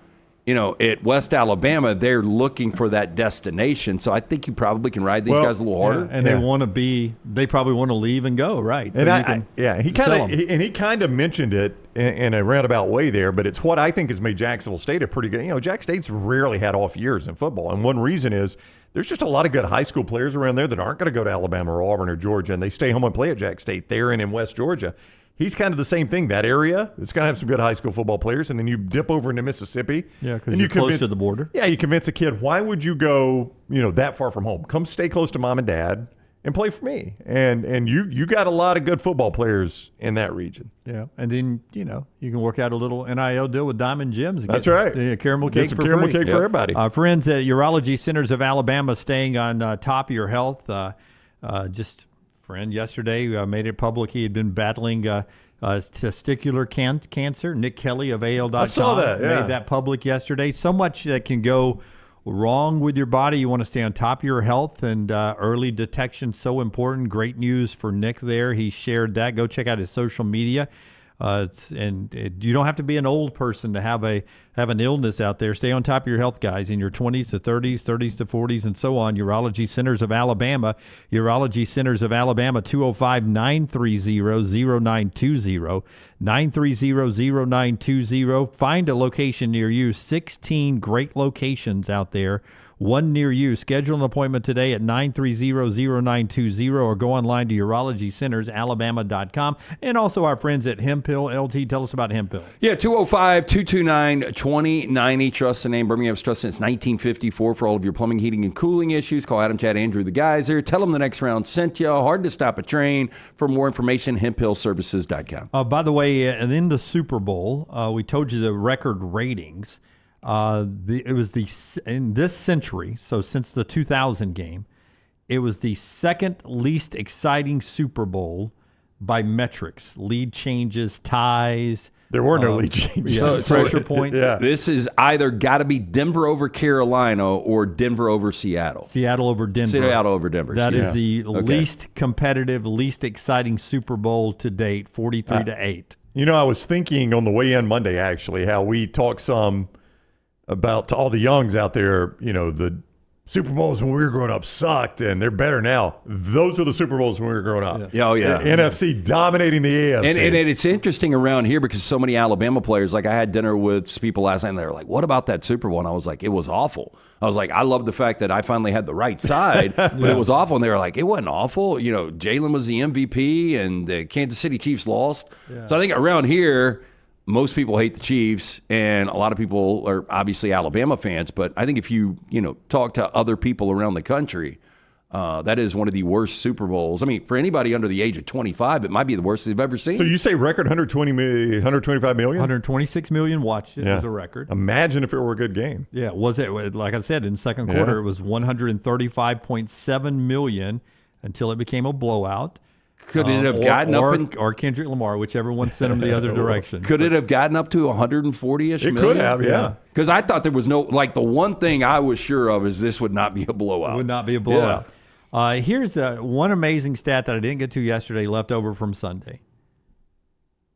At West Alabama, they're looking for that destination. So I think you probably can ride these guys a little harder. And they probably want to leave and go, right? So and he kind of mentioned it in a roundabout way there, but it's what I think has made Jacksonville State a pretty good. Jack State's rarely had off years in football, and one reason is there's just a lot of good high school players around there that aren't going to go to Alabama or Auburn or Georgia, and they stay home and play at Jack State there and in West Georgia. He's kind of the same thing. That area, it's going to have some good high school football players, and then you dip over into Mississippi. Yeah, because you're close to the border. Yeah, you convince a kid, why would you go, that far from home? Come stay close to mom and dad and play for me. And you got a lot of good football players in that region. Yeah, and then you can work out a little NIL deal with Diamond Gems. That's right. Caramel cake for caramel free. Cake for everybody. Friends at Urology Centers of Alabama, staying on top of your health. Friend yesterday made it public he had been battling testicular cancer. Nick Kelly of AL.com I saw that, made that public yesterday. So much that can go wrong with your body. You want to stay on top of your health, and early detection so important. Great news for Nick there. He shared that. Go check out his social media. You don't have to be an old person to have an illness out there. Stay on top of your health, guys, in your 20s to 30s, 30s to 40s, and so on. Urology Centers of Alabama, 205-930-0920, 930-0920. Find a location near you. 16 great locations out there. One near you. Schedule an appointment today at 930-0920 or go online to urologycentersalabama.com. And also our friends at Hemphill. LT, tell us about Hemphill. Yeah, 205-229-2090. Trust the name. Birmingham's trusted since 1954 for all of your plumbing, heating, and cooling issues. Call Adam, Chad, Andrew, the guys there. Tell them the next round sent you. Hard to stop a train. For more information, hemphillservices.com. By the way, in the Super Bowl, we told you the record ratings. It was in this century, so since the 2000 game, it was the second least exciting Super Bowl by metrics, lead changes, ties. There were no lead changes. Pressure points. Yeah. This is either got to be Denver over Carolina or Denver over Seattle. Seattle over Denver. Seattle over Denver. That is the least competitive, least exciting Super Bowl to date, 43-8. You know, I was thinking on the way in Monday, actually, how we talked some about to all the youngs out there, you know, the Super Bowls when we were growing up sucked, and they're better now. Those are the Super Bowls when we were growing up. Yeah. Oh, yeah. NFC dominating the AFC. And it's interesting around here because so many Alabama players, like I had dinner with some people last night, and they were like, what about that Super Bowl? And I was like, it was awful. I was like, I love the fact that I finally had the right side, but it was awful. And they were like, it wasn't awful. You know, Jalen was the MVP, and the Kansas City Chiefs lost. Yeah. So I think around here, most people hate the Chiefs, and a lot of people are obviously Alabama fans. But I think if you talk to other people around the country, that is one of the worst Super Bowls. I mean, for anybody under the age of 25, it might be the worst they've ever seen. So you say record 125 million? 126 million watched it as a record. Imagine if it were a good game. Yeah, was it? Like I said, in the second quarter, it was 135.7 million until it became a blowout. Could it have gotten up or Kendrick Lamar, whichever one sent him the other direction. Could it have gotten up to 140-ish million? It could have, yeah. Because I thought there was no, like the one thing I was sure of is this would not be a blowout. It would not be a blowout. Yeah. Here's one amazing stat that I didn't get to yesterday, left over from Sunday.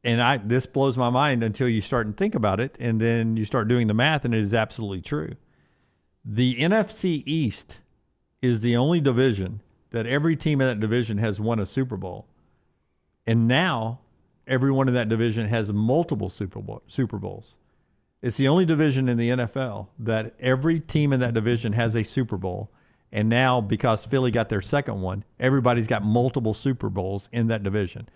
And this blows my mind until you start and think about it, and then you start doing the math, and it is absolutely true. The NFC East is the only division that every team in that division has won a Super Bowl. And now everyone in that division has multiple Super Bowls. It's the only division in the NFL that every team in that division has a Super Bowl. And now, because Philly got their second one, everybody's got multiple Super Bowls in that division.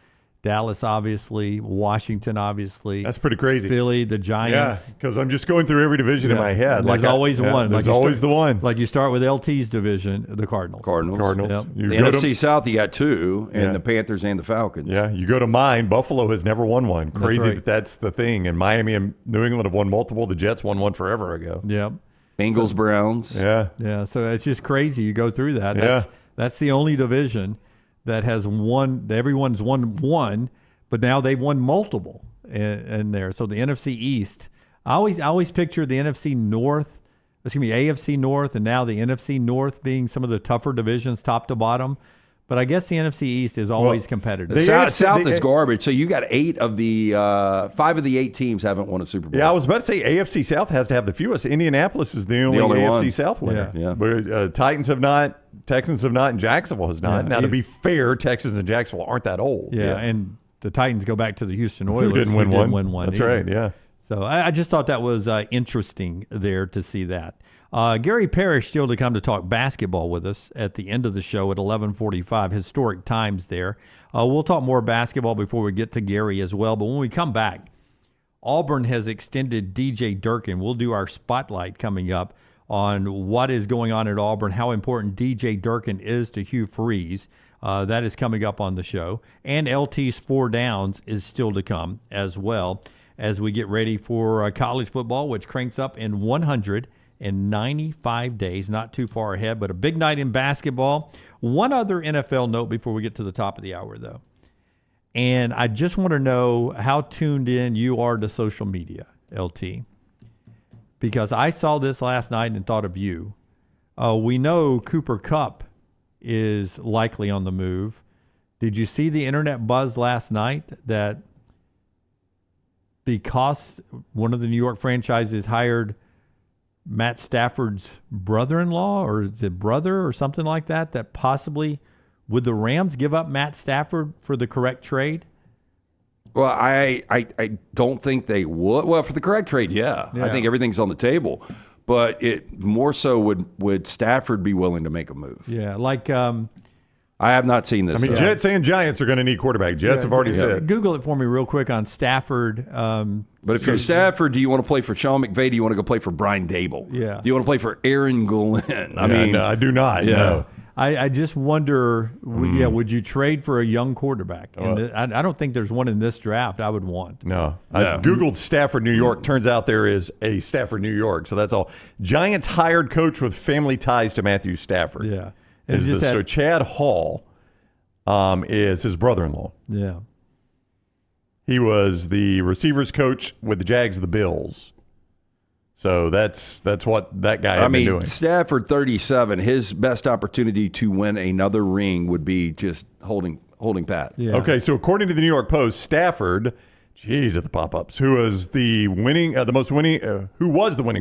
Dallas, obviously. Washington, obviously. That's pretty crazy. Philly, the Giants. Yeah, because I'm just going through every division in my head. There's always one. There's always the one. Like you start with LT's division, the Cardinals. Yep. The NFC South, you got two, and the Panthers and the Falcons. Yeah, you go to mine. Buffalo has never won one. Crazy that's the thing. And Miami and New England have won multiple. The Jets won one forever ago. Yep. Bengals, Browns. Yeah. Yeah, so it's just crazy. You go through that. That's the only division that has won. Everyone's won one, but now they've won multiple in there. So the NFC East, I always picture the NFC North, AFC North, and now the NFC North being some of the tougher divisions, top to bottom. But I guess the NFC East is always competitive. The South is garbage. So you got 5 of the 8 teams haven't won a Super Bowl. Yeah, I was about to say AFC South has to have the fewest. Indianapolis is the only AFC one. South winner. Yeah. But Titans have not, Texans have not, and Jacksonville has not. Now, to be fair, Texans and Jacksonville aren't that old. Yeah, and the Titans go back to the Houston Oilers. Who didn't win one. That's either. right, yeah. So I just thought that was interesting there to see that. Gary Parrish still to come to talk basketball with us at the end of the show at 11:45. Historic times there. We'll talk more basketball before we get to Gary as well. But when we come back, Auburn has extended DJ Durkin. We'll do our spotlight coming up on what is going on at Auburn, how important DJ Durkin is to Hugh Freeze. That is coming up on the show. And LT's 4 Downs is still to come as well as we get ready for college football, which cranks up in 195 days, not too far ahead, but a big night in basketball. One other NFL note before we get to the top of the hour, though. And I just want to know how tuned in you are to social media, LT, because I saw this last night and thought of you. We know Cooper Kupp is likely on the move. Did you see the internet buzz last night that because one of the New York franchises hired Matt Stafford's brother-in-law, or is it brother or something like that, that possibly would the Rams give up Matt Stafford for the correct trade? Well, I don't think they would. Well, for the correct trade, yeah. I think everything's on the table. But it more so would Stafford be willing to make a move? Yeah, like I have not seen this. I mean, Jets and Giants are going to need quarterback. Jets have already said. Google it for me real quick on Stafford. But if you're Stafford, do you want to play for Sean McVay? Do you want to go play for Brian Dable? Yeah. Do you want to play for Aaron Glenn? No, I do not. Yeah. No. I just wonder, would you trade for a young quarterback? And I don't think there's one in this draft I would want. No. I Googled Stafford, New York. Turns out there is a Stafford, New York. So that's all. Giants hired coach with family ties to Matthew Stafford. Yeah. So Chad Hall is his brother-in-law. Yeah. He was the receivers coach with the Jags of the Bills. So that's what that guy had been doing. Stafford, 37, his best opportunity to win another ring would be just holding pat. Yeah. Okay, so according to the New York Post, Stafford, at the pop-ups, who was the winning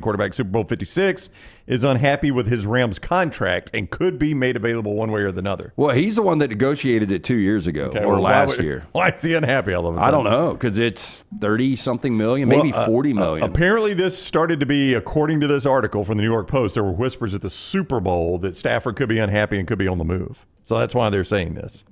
quarterback Super Bowl 56, is unhappy with his Rams contract and could be made available one way or the other. Well, he's the one that negotiated it 2 years ago last year. Why is he unhappy all of a sudden? I don't know, because it's 30-something million, maybe 40 million. Apparently this started to be, according to this article from the New York Post, there were whispers at the Super Bowl that Stafford could be unhappy and could be on the move. So that's why they're saying this.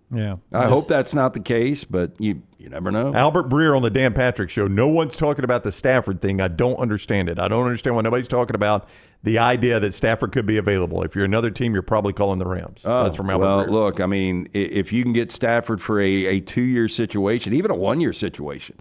Yeah. I hope that's not the case, but you never know. Albert Breer on the Dan Patrick Show. No one's talking about the Stafford thing. I don't understand it. I don't understand why nobody's talking about the idea that Stafford could be available. If you're another team, you're probably calling the Rams. That's from Albert Breer. Look, I mean, if you can get Stafford for a 2-year situation, even a 1-year situation,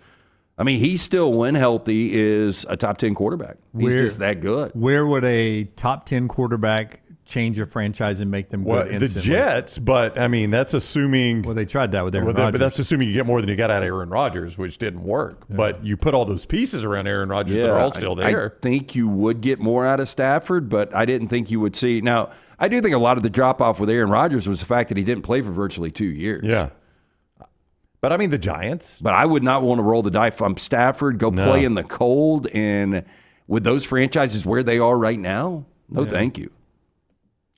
I mean, he still, when healthy, is a top 10 quarterback. He's just that good. Where would a top 10 quarterback change a franchise and make them good instantly? The Jets, but I mean, that's assuming. Well, they tried that with Aaron Rodgers. But that's assuming you get more than you got out of Aaron Rodgers, which didn't work. Yeah. But you put all those pieces around Aaron Rodgers that are all still there. I think you would get more out of Stafford, but I didn't think you would see. Now, I do think a lot of the drop-off with Aaron Rodgers was the fact that he didn't play for virtually 2 years. Yeah. But I mean, the Giants. But I would not want to roll the dice from Stafford, play in the cold, and with those franchises where they are right now, thank you.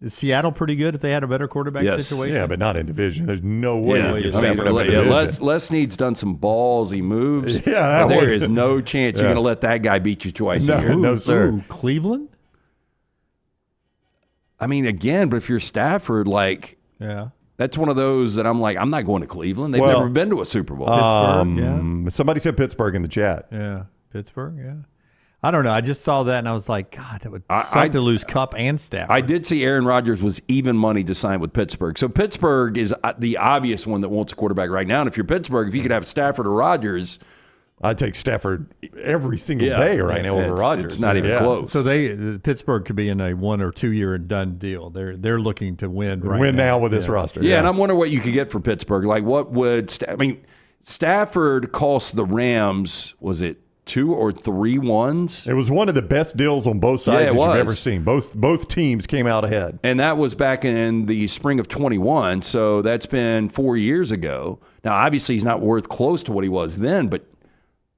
Is Seattle pretty good if they had a better quarterback situation? Yeah, but not in division. There's no way you get Stafford up in division. Les Snead's done some ballsy moves. Yeah, but there is no chance you're going to let that guy beat you twice a year. No, sir. Cleveland? I mean, again, but if you're Stafford, that's one of those that I'm like, I'm not going to Cleveland. They've never been to a Super Bowl. Pittsburgh, Somebody said Pittsburgh in the chat. Yeah, Pittsburgh, yeah. I don't know. I just saw that and I was like, God, that would suck to lose Kupp and Stafford. I did see Aaron Rodgers was even money to sign with Pittsburgh. So Pittsburgh is the obvious one that wants a quarterback right now. And if you're Pittsburgh, if you could have Stafford or Rodgers, I'd take Stafford every single day right now over Rodgers. It's not even close. So Pittsburgh could be in a 1 or 2 year and done deal. They're looking to win now with this roster. Yeah, and I'm wondering what you could get for Pittsburgh. Like, what would Stafford cost the Rams? Was it 2 or 3 ones? It was one of the best deals on both sides that you've ever seen. Both teams came out ahead. And that was back in the spring of 21, so that's been 4 years ago. Now, obviously, he's not worth close to what he was then, but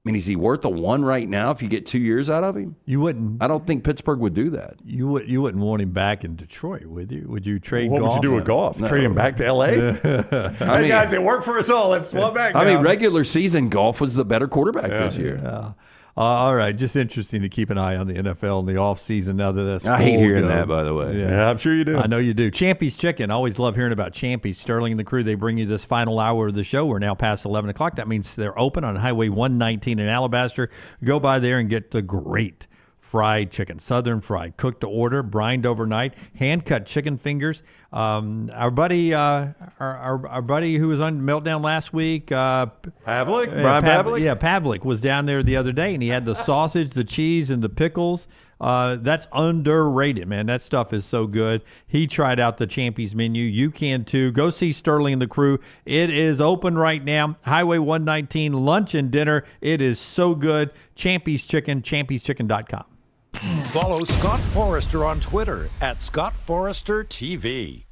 I mean, is he worth a 1 right now if you get 2 years out of him? You wouldn't. I don't think Pittsburgh would do that. You wouldn't want him back in Detroit, would you? Would you trade Goff? What would you do with Goff? No. Trade him back to L.A.? Hey, guys, it worked for us all. Let's swap back now. I mean, regular season, Goff was the better quarterback this year. Yeah. All right, just interesting to keep an eye on the NFL in the offseason now that that's I hate hearing that, by the way. Yeah, I'm sure you do. I know you do. Champy's Chicken. Always love hearing about Champy's. Sterling and the crew, they bring you this final hour of the show. We're now past 11 o'clock. That means they're open on Highway 119 in Alabaster. Go by there and get the great fried chicken, southern fried, cooked to order, brined overnight, hand-cut chicken fingers. Our buddy who was on Meltdown last week, Pavlik, Brian Pavlik? Yeah, Pavlik was down there the other day, and he had the sausage, the cheese, and the pickles. That's underrated, man. That stuff is so good. He tried out the Champy's menu. You can too. Go see Sterling and the crew. It is open right now. Highway 119, lunch and dinner. It is so good. Champy's Chicken, champyschicken.com. Follow Scott Forrester on Twitter @ScottForresterTV.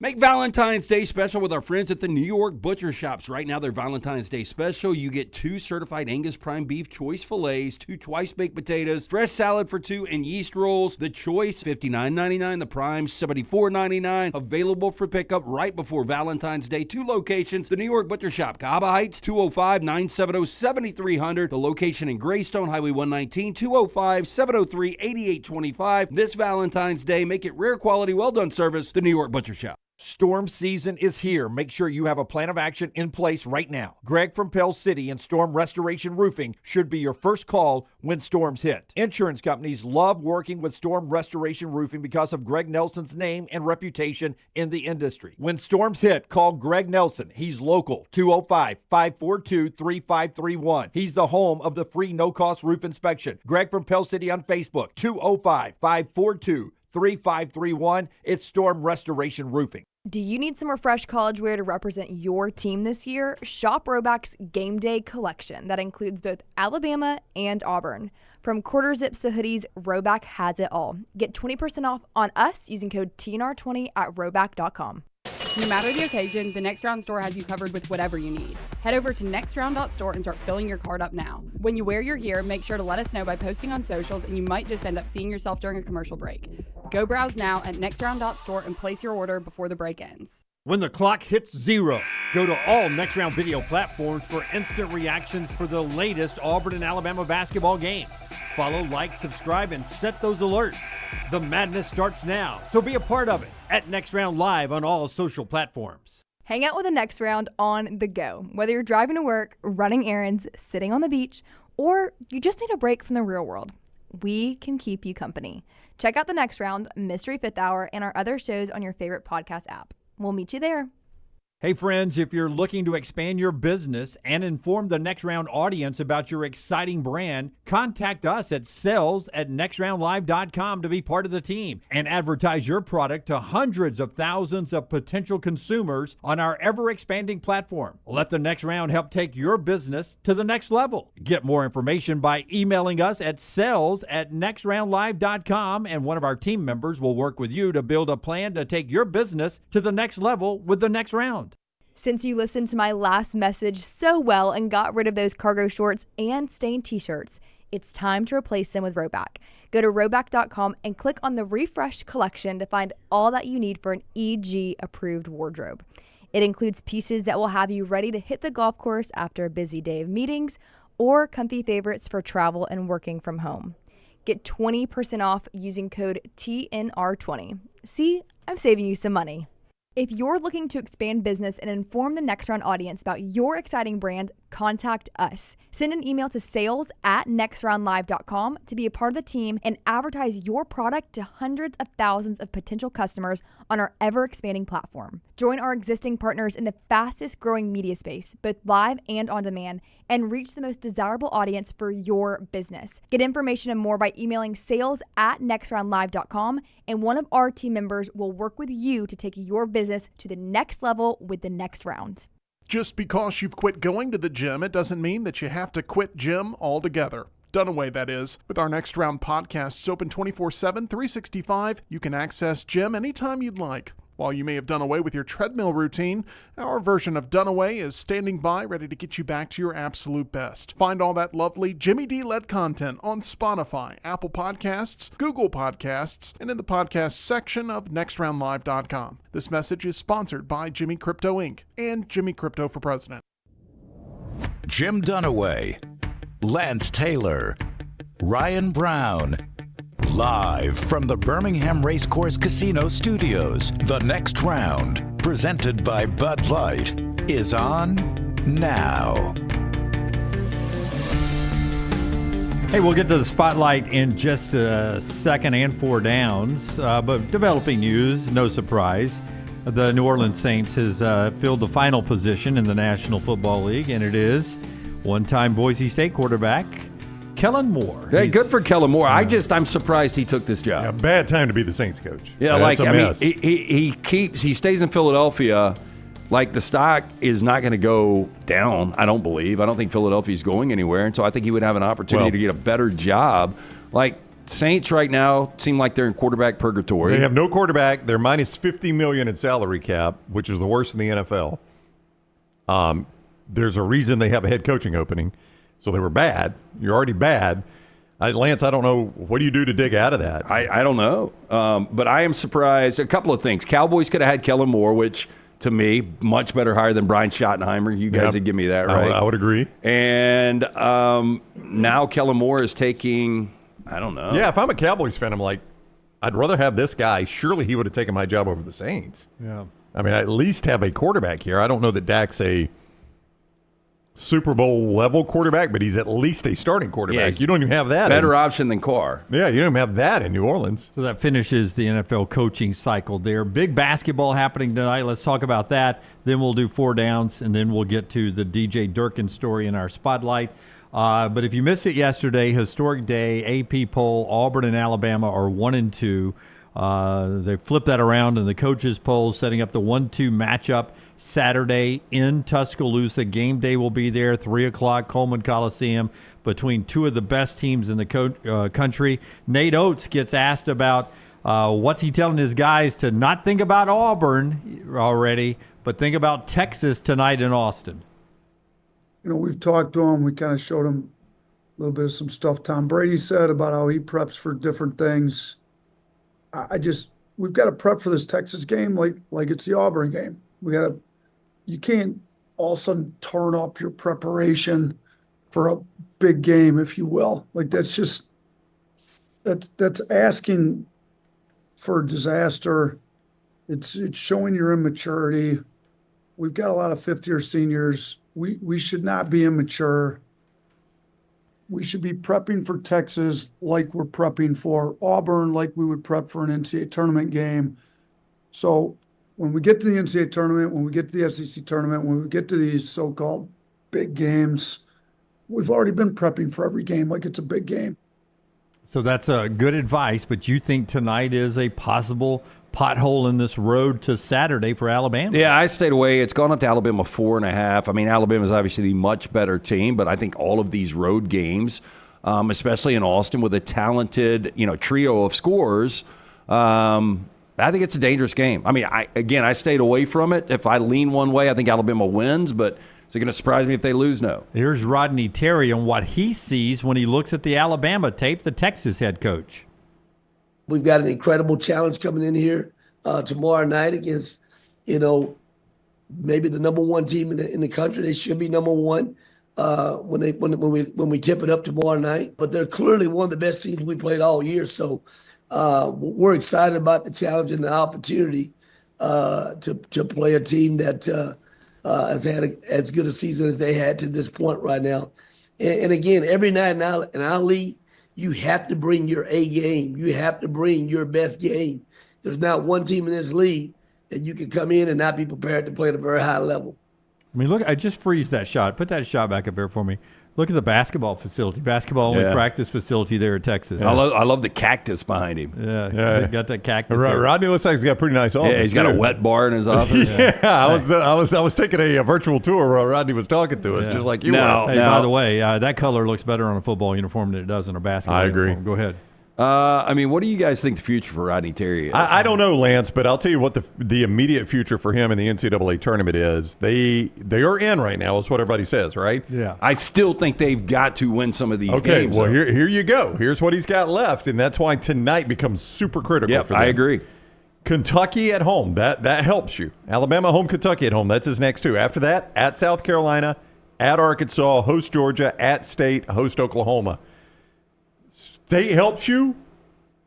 Make Valentine's Day special with our friends at the New York Butcher Shops. Right now, their Valentine's Day special, you get 2 certified Angus prime beef choice fillets, 2 twice-baked potatoes, fresh salad for 2, and yeast rolls. The choice, $59.99. The prime, $74.99. Available for pickup right before Valentine's Day. 2 locations. The New York Butcher Shop, Cahaba Heights, 205-970-7300. The location in Greystone, Highway 119, 205-703-8825. This Valentine's Day, make it rare quality, well-done service. The New York Butcher Shop. Storm season is here. Make sure you have a plan of action in place right now. Greg from Pell City and Storm Restoration Roofing should be your first call when storms hit. Insurance companies love working with Storm Restoration Roofing because of Greg Nelson's name and reputation in the industry. When storms hit, call Greg Nelson. He's local, 205-542-3531. He's the home of the free no-cost roof inspection. Greg from Pell City on Facebook, 205-542-3531. It's Storm Restoration Roofing. Do you need some refreshed college wear to represent your team this year? Shop Roback's Game Day collection that includes both Alabama and Auburn. From quarter zips to hoodies, Roback has it all. Get 20% off on us using code TNR20 at roback.com. No matter the occasion, the Next Round store has you covered with whatever you need. Head over to nextround.store and start filling your cart up now. When you wear your gear, make sure to let us know by posting on socials, and you might just end up seeing yourself during a commercial break. Go browse now at nextround.store and place your order before the break ends. When the clock hits 0, go to all Next Round video platforms for instant reactions for the latest Auburn and Alabama basketball games. Follow, like, subscribe, and set those alerts. The madness starts now, so be a part of it at Next Round Live on all social platforms. Hang out with the Next Round on the go. Whether you're driving to work, running errands, sitting on the beach, or you just need a break from the real world, we can keep you company. Check out the Next Round, Mystery Fifth Hour, and our other shows on your favorite podcast app. We'll meet you there. Hey friends, if you're looking to expand your business and inform the Next Round audience about your exciting brand, contact us at sales@nextroundlive.com to be part of the team and advertise your product to hundreds of thousands of potential consumers on our ever-expanding platform. Let the Next Round help take your business to the next level. Get more information by emailing us at sales@nextroundlive.com, and one of our team members will work with you to build a plan to take your business to the next level with the Next Round. Since you listened to my last message so well and got rid of those cargo shorts and stained t-shirts, it's time to replace them with Roback. Go to roback.com and click on the refreshed collection to find all that you need for an EG-approved wardrobe. It includes pieces that will have you ready to hit the golf course after a busy day of meetings, or comfy favorites for travel and working from home. Get 20% off using code TNR20. See, I'm saving you some money. If you're looking to expand business and inform the Next Round audience about your exciting brand, contact us. Send an email to sales@nextroundlive.com to be a part of the team and advertise your product to hundreds of thousands of potential customers on our ever-expanding platform. Join our existing partners in the fastest-growing media space, both live and on demand, and reach the most desirable audience for your business. Get information and more by emailing sales@nextroundlive.com, and one of our team members will work with you to take your business to the next level with the Next Round. Just because you've quit going to the gym, it doesn't mean that you have to quit gym altogether. Dunaway, that is. With our Next Round podcasts open 24/7, 365, you can access gym anytime you'd like. While you may have done away with your treadmill routine, our version of Dunaway is standing by ready to get you back to your absolute best. Find all that lovely Jimmy D-led content on Spotify, Apple Podcasts, Google Podcasts, and in the podcast section of nextroundlive.com. This message is sponsored by Jimmy Crypto Inc. and Jimmy Crypto for President. Jim Dunaway, Lance Taylor, Ryan Brown. Live from the Birmingham Racecourse Casino Studios, the Next Round, presented by Bud Light, is on now. Hey, we'll get to the spotlight in just a second and 4 downs, but developing news, no surprise. The New Orleans Saints has filled the final position in the National Football League, and it is one-time Boise State quarterback Kellen Moore. Hey, good for Kellen Moore. I'm surprised he took this job. Yeah, bad time to be the Saints coach. Yeah, he stays in Philadelphia. Like, the stock is not going to go down, I don't believe. I don't think Philadelphia's going anywhere, and so I think he would have an opportunity to get a better job. Like, Saints right now seem like they're in quarterback purgatory. They have no quarterback. They're minus $50 million in salary cap, which is the worst in the NFL. There's a reason they have a head coaching opening. So they were bad. You're already bad. Lance, I don't know. What do you do to dig out of that? I don't know. But I am surprised. A couple of things. Cowboys could have had Kellen Moore, which, to me, much better hire than Brian Schottenheimer. You guys would give me that, right? I would agree. And now Kellen Moore is taking, I don't know. Yeah, if I'm a Cowboys fan, I'm like, I'd rather have this guy. Surely he would have taken my job over the Saints. Yeah. I mean, I at least have a quarterback here. I don't know that Dak's a Super Bowl level quarterback, but he's at least a starting quarterback. You don't even have that. Better option than Carr. Yeah, you don't even have that in New Orleans. So that finishes the NFL coaching cycle there. Big basketball happening tonight. Let's talk about that. Then we'll do 4 downs, and then we'll get to the DJ Durkin story in our spotlight. But if you missed it yesterday, historic day, AP poll, Auburn and Alabama are 1-2. They flipped that around in the coaches poll, setting up the 1-2 matchup Saturday in Tuscaloosa. Game day will be there, 3 o'clock, Coleman Coliseum, between two of the best teams in the country. Nate Oates gets asked about what's he telling his guys to not think about Auburn already, but think about Texas tonight in Austin. We've talked to him. We kind of showed him a little bit of some stuff Tom Brady said about how he preps for different things. We've got to prep for this Texas game like it's the Auburn game. You can't all of a sudden turn up your preparation for a big game, if you will. Like that's asking for disaster. It's showing your immaturity. We've got a lot of fifth-year seniors. We should not be immature. We should be prepping for Texas like we're prepping for Auburn, like we would prep for an NCAA tournament game. So when we get to the NCAA tournament, when we get to the SEC tournament, when we get to these so-called big games, we've already been prepping for every game like it's a big game. So that's good advice, but you think tonight is a possible pothole in this road to Saturday for Alabama? Yeah, I stayed away. It's gone up to Alabama 4.5. I mean, Alabama's obviously the much better team, but I think all of these road games, especially in Austin with a talented, trio of scorers, I think it's a dangerous game. I mean, I stayed away from it. If I lean one way, I think Alabama wins, but is it going to surprise me if they lose? No. Here's Rodney Terry on what he sees when he looks at the Alabama tape, the Texas head coach. We've got an incredible challenge coming in here tomorrow night against, maybe the number one team in the country. They should be number one when we tip it up tomorrow night. But they're clearly one of the best teams we played all year. So we're excited about the challenge and the opportunity to play a team that has had as good a season as they had to this point right now. And again, every night in our league, you have to bring your A game. You have to bring your best game. There's not one team in this league that you can come in and not be prepared to play at a very high level. I mean, look, I just freeze that shot. Put that shot back up there for me. Look at the basketball facility. Basketball only practice facility there at Texas. I love the cactus behind him. Yeah. Got that cactus. Rodney looks like he's got a pretty nice office. Yeah, he's got a wet bar in his office. I was taking a virtual tour while Rodney was talking to us, just like you were. Hey, by the way, that color looks better on a football uniform than it does on a basketball uniform. I agree. Go ahead. What do you guys think the future for Rodney Terry is? I don't know, Lance, but I'll tell you what the immediate future for him in the NCAA tournament is. They are in right now, is what everybody says, right? Yeah. I still think they've got to win some of these games. Okay, well, here you go. Here's what he's got left, and that's why tonight becomes super critical for them. I agree. Kentucky at home, that helps you. Alabama home, Kentucky at home, that's his next two. After that, at South Carolina, at Arkansas, host Georgia, at State, host Oklahoma. State helps you,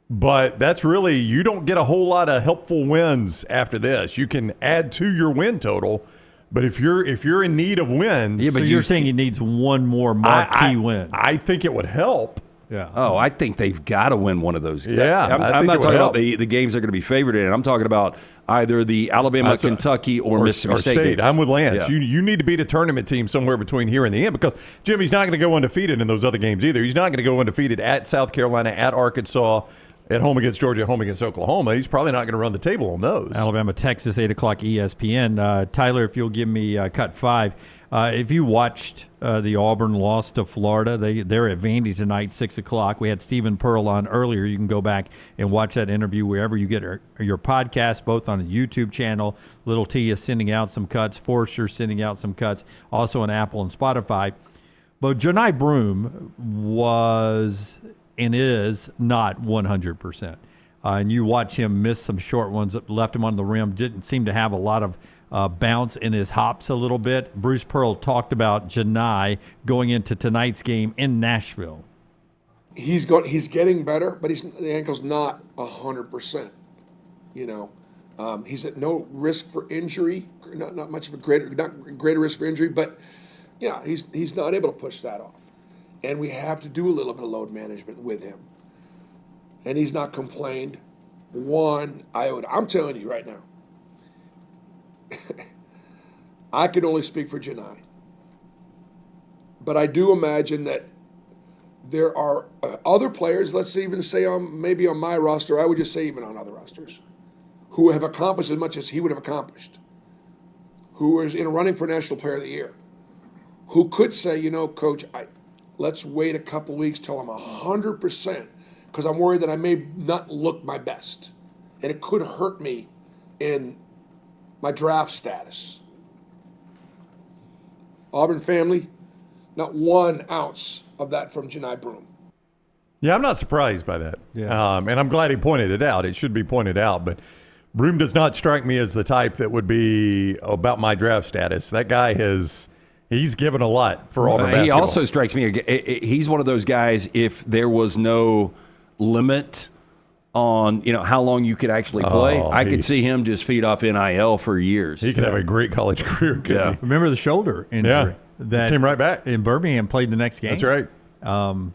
but that's really, you don't get a whole lot of helpful wins after this. You can add to your win total, but if you're in need of wins, yeah, but you're saying he needs one more marquee win. I think it would help. Yeah. Oh, I think they've got to win one of those games. Yeah, I'm not talking about the games they're going to be favored in. I'm talking about either the Alabama, Kentucky, or Mississippi State. I'm with Lance. Yeah. You need to beat a tournament team somewhere between here and the end, because Jimmy's not going to go undefeated in those other games either. He's not going to go undefeated at South Carolina, at Arkansas, at home against Georgia, at home against Oklahoma. He's probably not going to run the table on those. Alabama, Texas, 8 o'clock ESPN. Tyler, if you'll give me cut 5. If you watched the Auburn loss to Florida, they're at Vandy tonight, 6 o'clock. We had Stephen Pearl on earlier. You can go back and watch that interview wherever you get your podcast, both on the YouTube channel. Little T is sending out some cuts. Forster sending out some cuts, also on Apple and Spotify. But Johni Broome was and is not 100%. And you watch him miss some short ones that left him on the rim. Didn't seem to have a lot of bounce in his hops a little bit. Bruce Pearl talked about Johni going into tonight's game in Nashville. He's getting better, but the ankle's not 100%. He's at no risk for injury, not much of a greater risk for injury, but yeah, he's not able to push that off, and we have to do a little bit of load management with him. And he's not complained one iota. I'm telling you right now. I can only speak for Johni, but I do imagine that there are other players, let's even say maybe on my roster, I would just say even on other rosters, who have accomplished as much as he would have accomplished, who is in a running for National Player of the Year, who could say, Coach, let's wait a couple weeks till I'm 100%, because I'm worried that I may not look my best, and it could hurt me in my draft status. Auburn family, not 1 ounce of that from Johni Broome. Yeah, I'm not surprised by that. Yeah. And I'm glad he pointed it out. It should be pointed out. But Broome does not strike me as the type that would be about my draft status. That guy he's given a lot for Auburn basketball. He also strikes me, he's one of those guys, if there was no limit on how long you could actually play, I could see him just feed off NIL for years. He could have a great college career. Yeah. Remember the shoulder injury that came right back in Birmingham, played the next game. That's right. And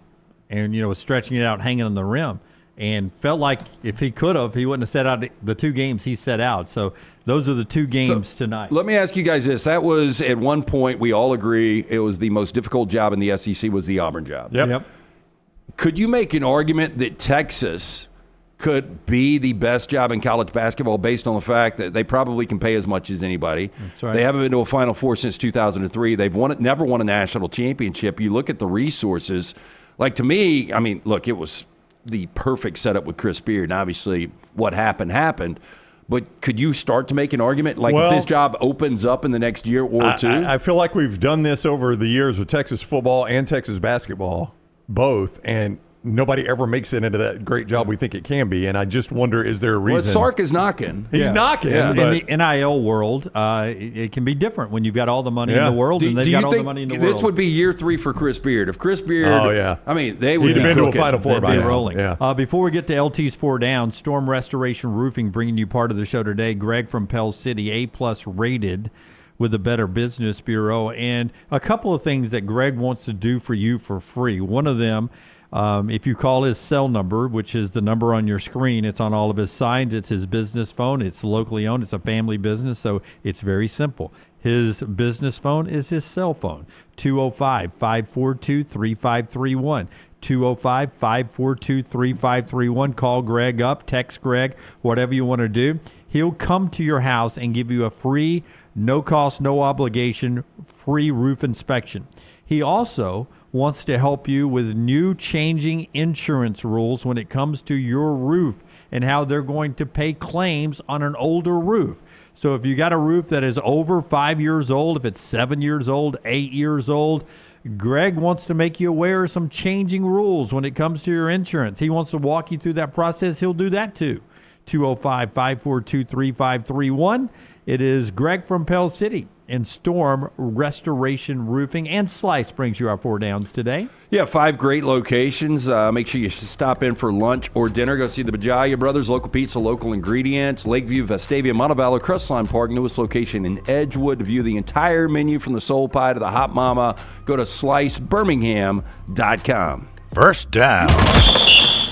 was stretching it out, hanging on the rim, and felt like if he could have, he wouldn't have set out the 2 games he set out. So those are the 2 games tonight. Let me ask you guys this: that was at one point we all agree it was the most difficult job in the SEC was the Auburn job. Yep. Could you make an argument that Texas could be the best job in college basketball based on the fact that they probably can pay as much as anybody? That's right. They haven't been to a Final Four since 2003. They've never won a national championship. You look at the resources. Like, to me, I mean, look, it was the perfect setup with Chris Beard, and obviously what happened. But could you start to make an argument? Like, if this job opens up in the next year or two? I feel like we've done this over the years with Texas football and Texas basketball, both, and nobody ever makes it into that great job we think it can be. And I just wonder, is there a reason? Well, Sark is knocking. He's knocking. Yeah. But in the NIL world, it can be different when you've got all the money in the world, and they've got all the money in the world. This would be year 3 for Chris Beard. If Chris Beard, I mean, they would He'd be been to a cooking. Final Four by They'd be now. rolling. Yeah. Before we get to LT's 4 down, Storm Restoration Roofing bringing you part of the show today. Greg from Pell City, A+ rated with the Better Business Bureau, and a couple of things that Greg wants to do for you for free. One of them, if you call his cell number, which is the number on your screen, it's on all of his signs. It's his business phone. It's locally owned. It's a family business, so it's very simple. His business phone is his cell phone, 205-542-3531. 205-542-3531. Call Greg up, text Greg, whatever you want to do. He'll come to your house and give you a free, no cost, no obligation, free roof inspection. He also wants to help you with new changing insurance rules when it comes to your roof and how they're going to pay claims on an older roof. So if you got a roof that is over 5 years old, if it's 7 years old, 8 years old, Greg wants to make you aware of some changing rules when it comes to your insurance. He wants to walk you through that process. He'll do that too. 205-542-3531. It is Greg from Pell City and Storm Restoration Roofing. And Slice brings you our 4 downs today. Yeah, 5 great locations. Make sure you stop in for lunch or dinner. Go see the Bajalia Brothers, local pizza, local ingredients. Lakeview, Vestavia, Montevallo, Crestline Park, newest location in Edgewood. To view the entire menu from the soul pie to the hot mama, go to slicebirmingham.com. First down.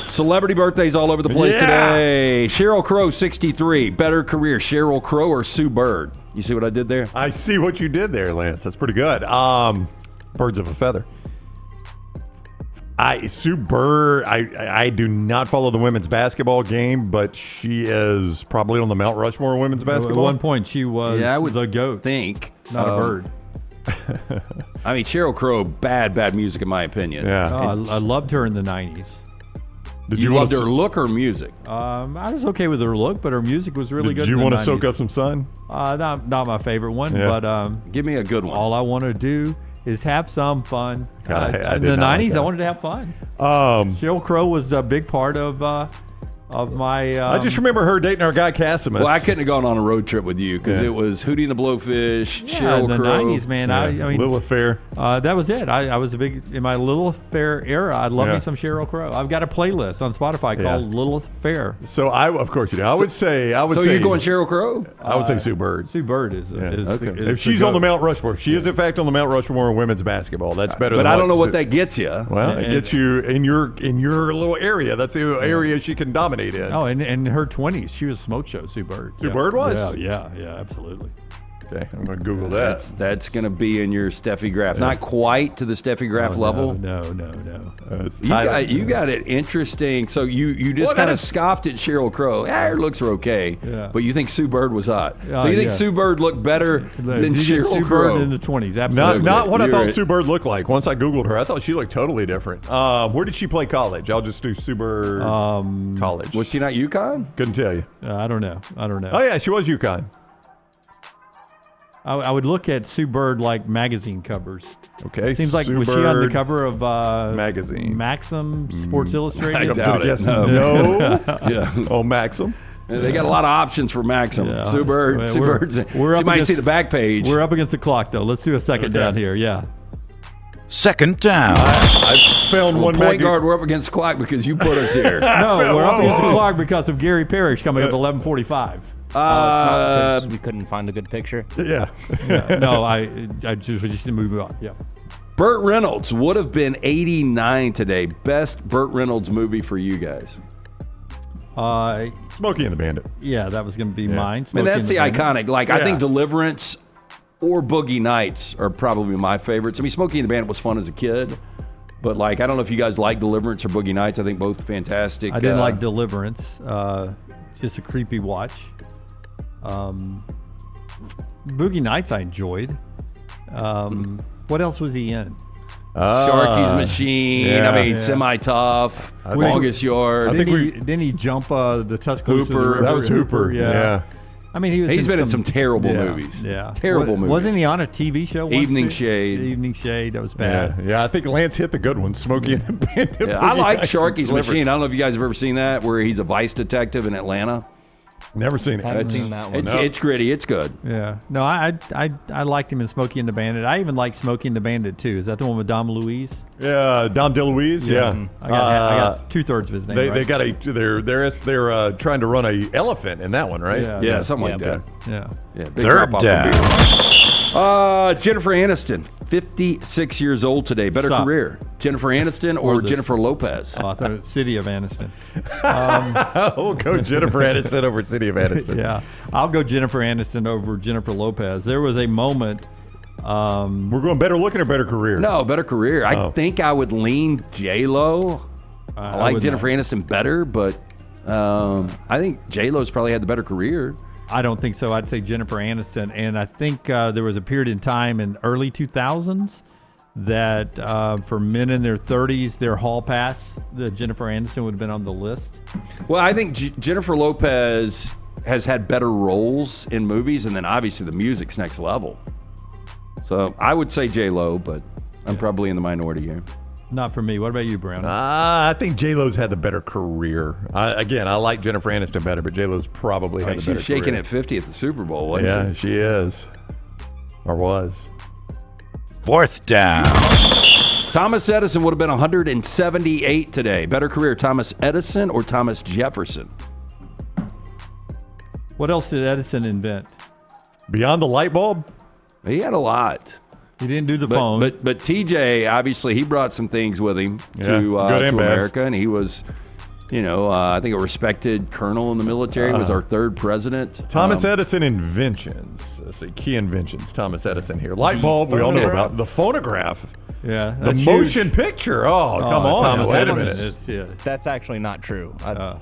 Celebrity birthdays all over the place today. Sheryl Crow, 63. Better career, Sheryl Crow or Sue Bird? You see what I did there? I see what you did there, Lance. That's pretty good. Birds of a feather. Sue Bird, I do not follow the women's basketball game, but she is probably on the Mount Rushmore of women's basketball. At one point, she was the GOAT. Not a bird. I mean, Sheryl Crow, bad music in my opinion. Yeah. Oh, I loved her in the 90s. Did you love her look or music? I was okay with her look, but her music was really good. Did you want to soak up some sun? Not my favorite one, but give me a good one. All I want to do is have some fun. God, in the 90s, I wanted to have fun. Sheryl Crow was a big part of my. I just remember her dating our guy Cassimus. Well, I couldn't have gone on a road trip with you because it was Hootie and the Blowfish, Sheryl in the Crow. 90s, man. I mean, Lilith Fair. That was it. I was a big in my Lilith Fair era. I love me some Sheryl Crow. I've got a playlist on Spotify called Lilith Fair. So of course you do. I would say. So you're going Sheryl Crow? I would say Sue Bird. Sue Bird is okay. If she's on the Mount Rushmore, she is in fact on the Mount Rushmore of women's basketball. That's better. But I don't know what that gets you. Well, it gets you in your little area. That's the area she can dominate in. Oh, and in her 20s, she was a smoke show. Sue Bird. Sue Bird was. Yeah, absolutely. Okay, I'm going to Google that. That's going to be in your Steffi Graf. Not quite to the Steffi Graf level. No. You got it interesting. So you just kind of scoffed at Sheryl Crow. Her looks are okay. Yeah. But you think Sue Bird was hot. So you think Sue Bird looked better than Sheryl Sue Crow. Bird in the 20s, absolutely. Not what I thought Sue Bird looked like. Once I Googled her, I thought she looked totally different. Where did she play college? I'll just do Sue Bird college. Was she not UConn? Couldn't tell you. I don't know. Oh, yeah, she was UConn. I would look at Sue Bird like magazine covers. Okay. Seems like Sue was she on the Bird cover of magazine Maxim, Sports Illustrated? I doubt it. No. Yeah. Oh, Maxim. They got a lot of options for Maxim. Yeah. Sue Bird. We're she might see the back page. We're up against the clock, though. Let's do a second down here. Yeah. Second down. I found one point guard. We're up against the clock because you put us here. No, we're up against the clock because of Gary Parrish coming up at 11:45. It's not because we couldn't find a good picture. Yeah. No, I just move on. Yeah. Burt Reynolds would have been 89 today. Best Burt Reynolds movie for you guys? Smokey and the Bandit. Yeah, that was going to be mine. I mean, that's the iconic. Like, I think Deliverance or Boogie Nights are probably my favorites. I mean, Smokey and the Bandit was fun as a kid. But, like, I don't know if you guys like Deliverance or Boogie Nights. I think both fantastic. I didn't like Deliverance. Just a creepy watch. Boogie Nights I enjoyed. What else was he in? Sharky's Machine. Yeah. I mean, Semi-Tough. Longest Yard. Didn't he jump the Tuscaloosa Hooper. River? That was Hooper. Yeah. I mean, he's been in some terrible movies. Yeah. Terrible movies. Wasn't he on a TV show once? Evening Shade. Evening Shade. That was bad. Yeah, I think Lance hit the good one. Smokey and the Bandit. Yeah, I like Sharky's Machine. I don't know if you guys have ever seen that, where he's a vice detective in Atlanta. Never seen it. I haven't seen that one. It's gritty. It's good. Yeah. No, I liked him in Smokey and the Bandit. I even liked Smokey and the Bandit too. Is that the one with Dom Louise? Yeah, Dom DeLuise. Yeah. I got 2/3 of his name. They right? got they're trying to run a elephant in that one, right? Yeah, something like that. Yeah. Big Third drop-off down. from Jennifer Aniston, 56 years old today. Better career, Jennifer Aniston or Jennifer Lopez? Oh, I thought it was City of Aniston. We'll go Jennifer Aniston over City of Aniston. Yeah, I'll go Jennifer Aniston over Jennifer Lopez. There was a moment. We're going better looking or better career? No, better career. I think I would lean J-Lo. I like Jennifer Aniston better, but I think J-Lo's probably had the better career. I don't think so. I'd say Jennifer Aniston. And I think there was a period in time in early 2000s that for men in their 30s, their hall pass, the Jennifer Aniston would have been on the list. Well, I think Jennifer Lopez has had better roles in movies, and then obviously the music's next level. So I would say J-Lo, but I'm probably in the minority here. Not for me. What about you, Brown? I think J-Lo's had the better career. I like Jennifer Aniston better, but J-Lo's probably had the better career. She's shaking at 50 at the Super Bowl, wasn't she? She is. Or was. Fourth down. Thomas Edison would have been 178 today. Better career, Thomas Edison or Thomas Jefferson? What else did Edison invent? Beyond the light bulb? He had a lot. He didn't do the phone. But TJ, obviously, he brought some things with him to America, and he was, I think a respected colonel in the military. Was our third president. Thomas Edison inventions. Let's see, key inventions. Thomas Edison here. Light bulb, we all know about. The phonograph. Yeah, The motion picture. Oh, come on. Thomas Wait a Edison. minute. That's actually not true.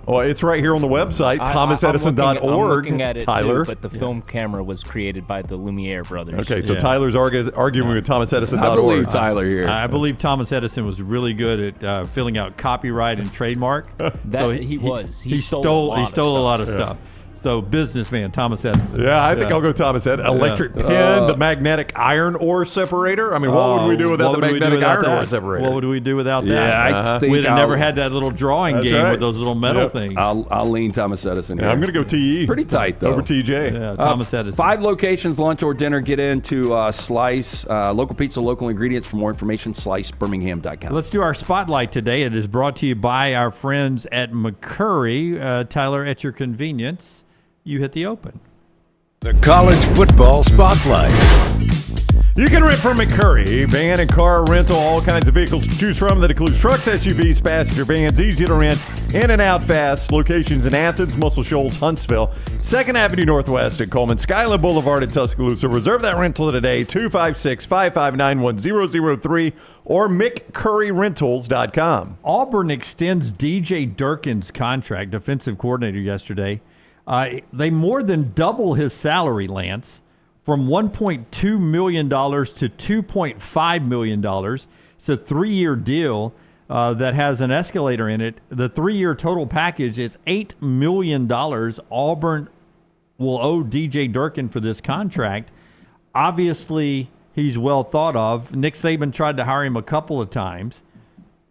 Well, it's right here on the website, thomasedison.org. I'm looking at it Tyler. too, but the film camera was created by the Lumiere brothers. Okay, so Tyler's arguing with thomasedison.org. I believe Tyler here. I believe Thomas Edison was really good at filling out copyright and trademark. He stole a lot of stuff. So businessman Thomas Edison. Yeah, I think I'll go Thomas Edison. Electric pen, the magnetic iron ore separator. I mean, what would we do without the magnetic iron ore separator? What would we do without that? Yeah, I think we'd have never had that little drawing game with those little metal things. I'll lean Thomas Edison here. I'm going to go TE. Pretty tight, though. Over TJ. Yeah, Thomas Edison. 5 locations, lunch or dinner. Get into Slice. Local pizza, local ingredients. For more information, slicebirmingham.com. Let's do our spotlight today. It is brought to you by our friends at McCurry. Tyler, at your convenience, you hit the open. The College Football Spotlight. You can rent from McCurry, van and car rental, all kinds of vehicles to choose from. That includes trucks, SUVs, passenger vans, easy to rent, in and out fast. Locations in Athens, Muscle Shoals, Huntsville, 2nd Avenue Northwest at Coleman, Skyland Boulevard at Tuscaloosa. Reserve that rental today, 256-559-1003 or McCurryRentals.com. Auburn extends DJ Durkin's contract, defensive coordinator, yesterday. They more than double his salary, Lance, from $1.2 million to $2.5 million. It's a 3-year deal that has an escalator in it. The 3-year total package is $8 million. Auburn will owe DJ Durkin for this contract. Obviously, he's well thought of. Nick Saban tried to hire him a couple of times.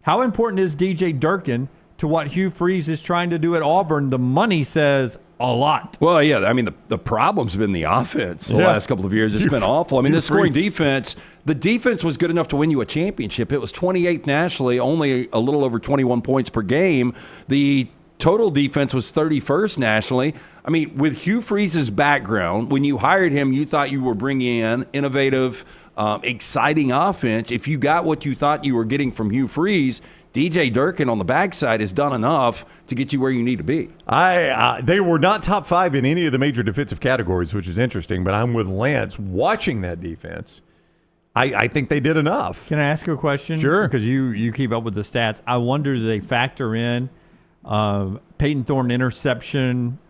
How important is DJ Durkin to what Hugh Freeze is trying to do at Auburn? The money says a lot. Well, yeah, I mean, the problem's been the offense the last couple of years. It's been awful. I mean, the scoring defense, the defense was good enough to win you a championship. It was 28th nationally, only a little over 21 points per game. The total defense was 31st nationally. I mean, with Hugh Freeze's background, when you hired him, you thought you were bringing in innovative, exciting offense. If you got what you thought you were getting from Hugh Freeze, DJ Durkin on the backside has done enough to get you where you need to be. They were not top 5 in any of the major defensive categories, which is interesting, but I'm with Lance. Watching that defense, I think they did enough. Can I ask you a question? Sure. Because you keep up with the stats. I wonder, do they factor in Peyton Thorne interception,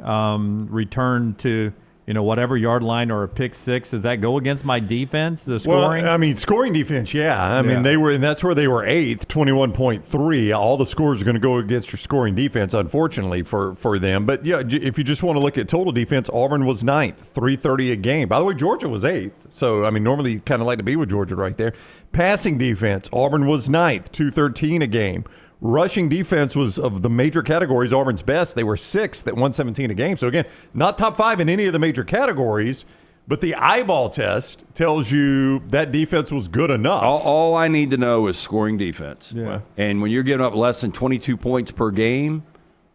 return to whatever yard line or a pick six? Does that go against my defense, the scoring? Well, I mean, scoring defense, yeah. I mean, they were, and that's where they were 8th, 21.3. All the scores are going to go against your scoring defense, unfortunately, for them. But, yeah, if you just want to look at total defense, Auburn was 9th, 330 a game. By the way, Georgia was 8th. So, I mean, normally you kind of like to be with Georgia right there. Passing defense, Auburn was 9th, 213 a game. Rushing defense was, of the major categories, Auburn's best. They were 6th at 117 a game. So, again, not top 5 in any of the major categories, but the eyeball test tells you that defense was good enough. All I need to know is scoring defense. Yeah. And when you're giving up less than 22 points per game,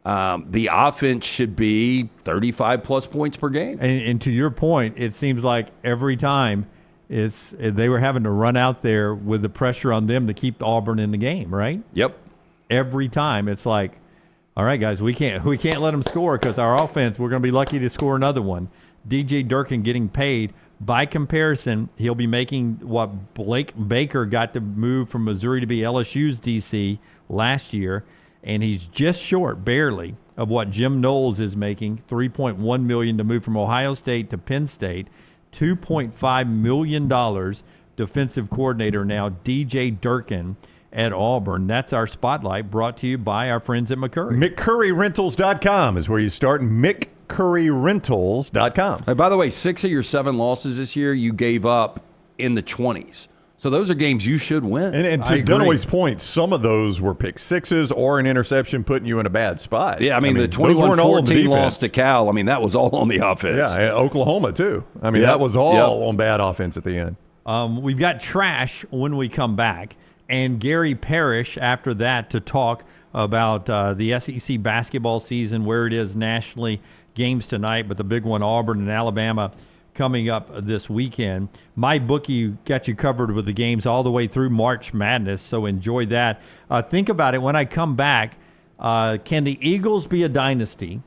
the offense should be 35-plus points per game. And to your point, it seems like every time they were having to run out there with the pressure on them to keep Auburn in the game, right? Yep. Every time it's like, all right, guys, we can't let them score because our offense, we're going to be lucky to score another one. DJ Durkin getting paid. By comparison, he'll be making what Blake Baker got to move from Missouri to be LSU's DC last year, and he's just short, barely, of what Jim Knowles is making, $3.1 million to move from Ohio State to Penn State, $2.5 million defensive coordinator now, DJ Durkin at Auburn. That's our spotlight, brought to you by our friends at McCurry. McCurryRentals.com is where you start. McCurryRentals.com. Hey, by the way, 6 of your 7 losses this year you gave up in the 20s. So those are games you should win. And to Dunaway's point, some of those were pick sixes or an interception putting you in a bad spot. Yeah, I mean the 21-14 loss to Cal, I mean, that was all on the offense. Yeah, Oklahoma too. I mean, that was all on bad offense at the end. We've got trash when we come back, and Gary Parrish after that to talk about the SEC basketball season, where it is nationally, games tonight, but the big one, Auburn and Alabama, coming up this weekend. My bookie got you covered with the games all the way through March Madness, so enjoy that. Think about it when I come back. Can the Eagles be a dynasty?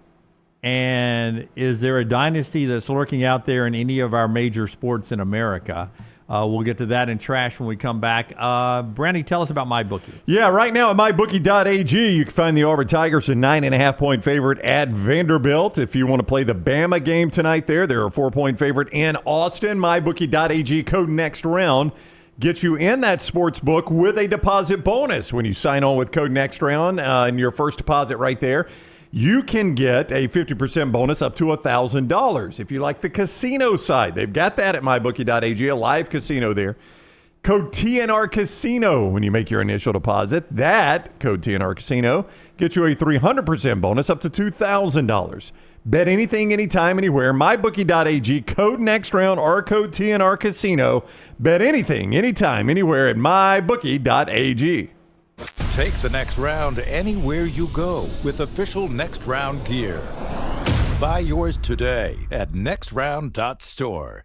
And is there a dynasty that's lurking out there in any of our major sports in America? We'll get to that in trash when we come back. Brandy, tell us about MyBookie. Yeah, right now at mybookie.ag, you can find the Auburn Tigers a 9.5-point favorite at Vanderbilt. If you want to play the Bama game tonight they're a 4-point favorite in Austin. mybookie.ag, code next round. Get you in that sports book with a deposit bonus when you sign on with code next round in your first deposit right there. You can get a 50% bonus up to $1,000. If you like the casino side, they've got that at mybookie.ag, a live casino there. Code TNR Casino when you make your initial deposit. That code TNR Casino gets you a 300% bonus up to $2,000. Bet anything, anytime, anywhere. mybookie.ag, code next round or code TNR Casino. Bet anything, anytime, anywhere at mybookie.ag. Take the next round anywhere you go with official Next Round gear. Buy yours today at nextround.store.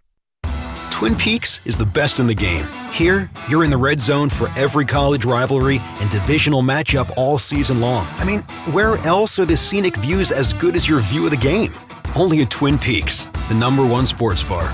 Twin Peaks is the best in the game. Here, you're in the red zone for every college rivalry and divisional matchup all season long. I mean, where else are the scenic views as good as your view of the game? Only at Twin Peaks, the #1 sports bar.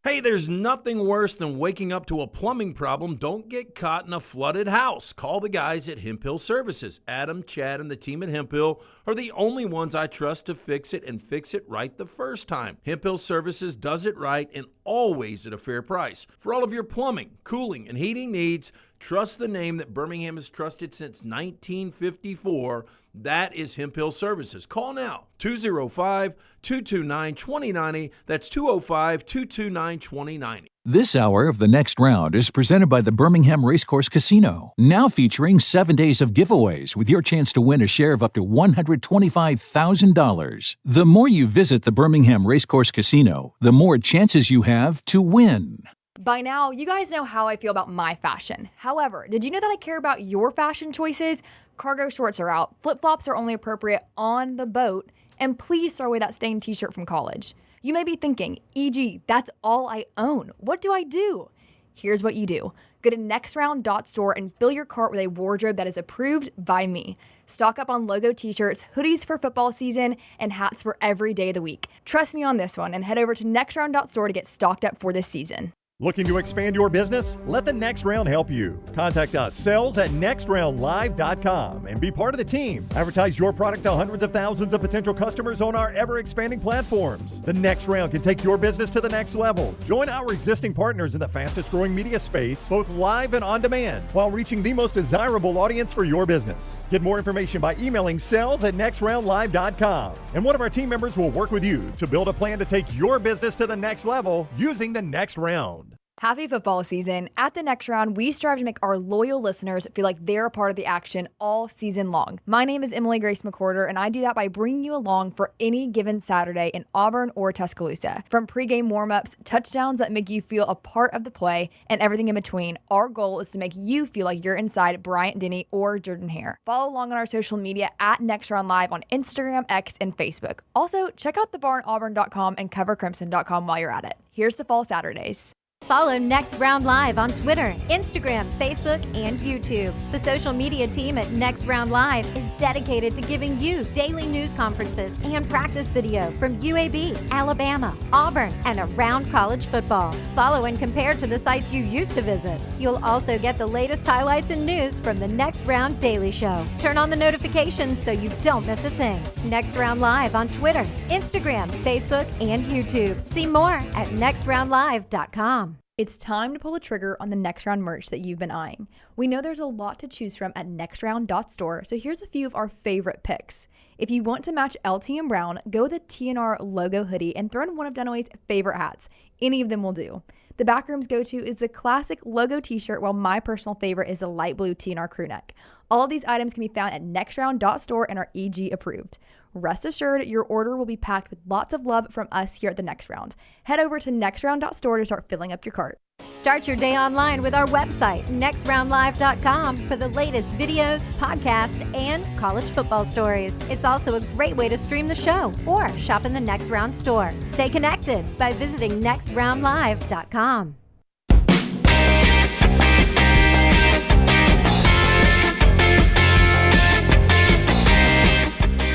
Hey, there's nothing worse than waking up to a plumbing problem. Don't get caught in a flooded house. Call the guys at Hemphill Services. Adam, Chad, and the team at Hemphill are the only ones I trust to fix it and fix it right the first time. Hemphill Services does it right and always at a fair price. For all of your plumbing, cooling, and heating needs, trust the name that Birmingham has trusted since 1954. That is Hemphill Services. Call now, 205-229-2090. That's 205-229-2090. This hour of the Next Round is presented by the Birmingham Racecourse Casino, now featuring 7 days of giveaways with your chance to win a share of up to $125,000. The more you visit the Birmingham Racecourse Casino, the more chances you have to win. By now, you guys know how I feel about my fashion. However, did you know that I care about your fashion choices? Cargo shorts are out, flip-flops are only appropriate on the boat, and please throw away that stained t-shirt from college. You may be thinking, EG, that's all I own. What do I do? Here's what you do. Go to nextround.store and fill your cart with a wardrobe that is approved by me. Stock up on logo t-shirts, hoodies for football season, and hats for every day of the week. Trust me on this one and head over to nextround.store to get stocked up for this season. Looking to expand your business? Let the Next Round help you. Contact us, sales@nextroundlive.com, and be part of the team. Advertise your product to hundreds of thousands of potential customers on our ever-expanding platforms. The Next Round can take your business to the next level. Join our existing partners in the fastest-growing media space, both live and on demand, while reaching the most desirable audience for your business. Get more information by emailing sales@nextroundlive.com, and one of our team members will work with you to build a plan to take your business to the next level using the Next Round. Happy football season. At the Next Round, we strive to make our loyal listeners feel like they're a part of the action all season long. My name is Emily Grace McWhorter, and I do that by bringing you along for any given Saturday in Auburn or Tuscaloosa. From pregame warm-ups, touchdowns that make you feel a part of the play, and everything in between, our goal is to make you feel like you're inside Bryant-Denny or Jordan-Hare. Follow along on our social media at Next Round Live on Instagram, X, and Facebook. Also, check out thebarnauburn.com and covercrimson.com while you're at it. Here's to fall Saturdays. Follow Next Round Live on Twitter, Instagram, Facebook, and YouTube. The social media team at Next Round Live is dedicated to giving you daily news conferences and practice video from UAB, Alabama, Auburn, and around college football. Follow and compare to the sites you used to visit. You'll also get the latest highlights and news from the Next Round Daily Show. Turn on the notifications so you don't miss a thing. Next Round Live on Twitter, Instagram, Facebook, and YouTube. See more at nextroundlive.com. It's time to pull the trigger on the Next Round merch that you've been eyeing. We know there's a lot to choose from at nextround.store, so here's a few of our favorite picks. If you want to match LT and Brown, go with the TNR logo hoodie and throw in one of Dunaway's favorite hats. Any of them will do. The Backroom's go-to is the classic logo t-shirt, while my personal favorite is the light blue TNR crew neck. All of these items can be found at nextround.store and are EG approved. Rest assured, your order will be packed with lots of love from us here at the Next Round. Head over to nextround.store to start filling up your cart. Start your day online with our website, nextroundlive.com, for the latest videos, podcasts, and college football stories. It's also a great way to stream the show or shop in the Next Round store. Stay connected by visiting nextroundlive.com.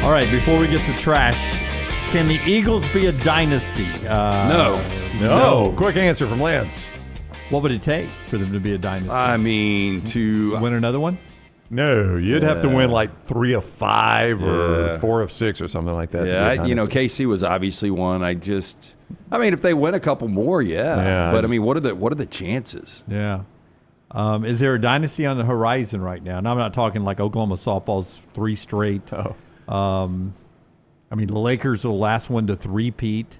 All right, before we get to trash, can the Eagles be a dynasty? No. Quick answer from Lance. What would it take for them to be a dynasty? I mean, to win another one? No, you'd have to win like 3 of 5 or 4 of 6 or something like that. Yeah, KC was obviously one. If they win a couple more, but what are the chances? Yeah. Is there a dynasty on the horizon right now? And I'm not talking like Oklahoma softball's 3 straight. The Lakers are the last one to three-peat.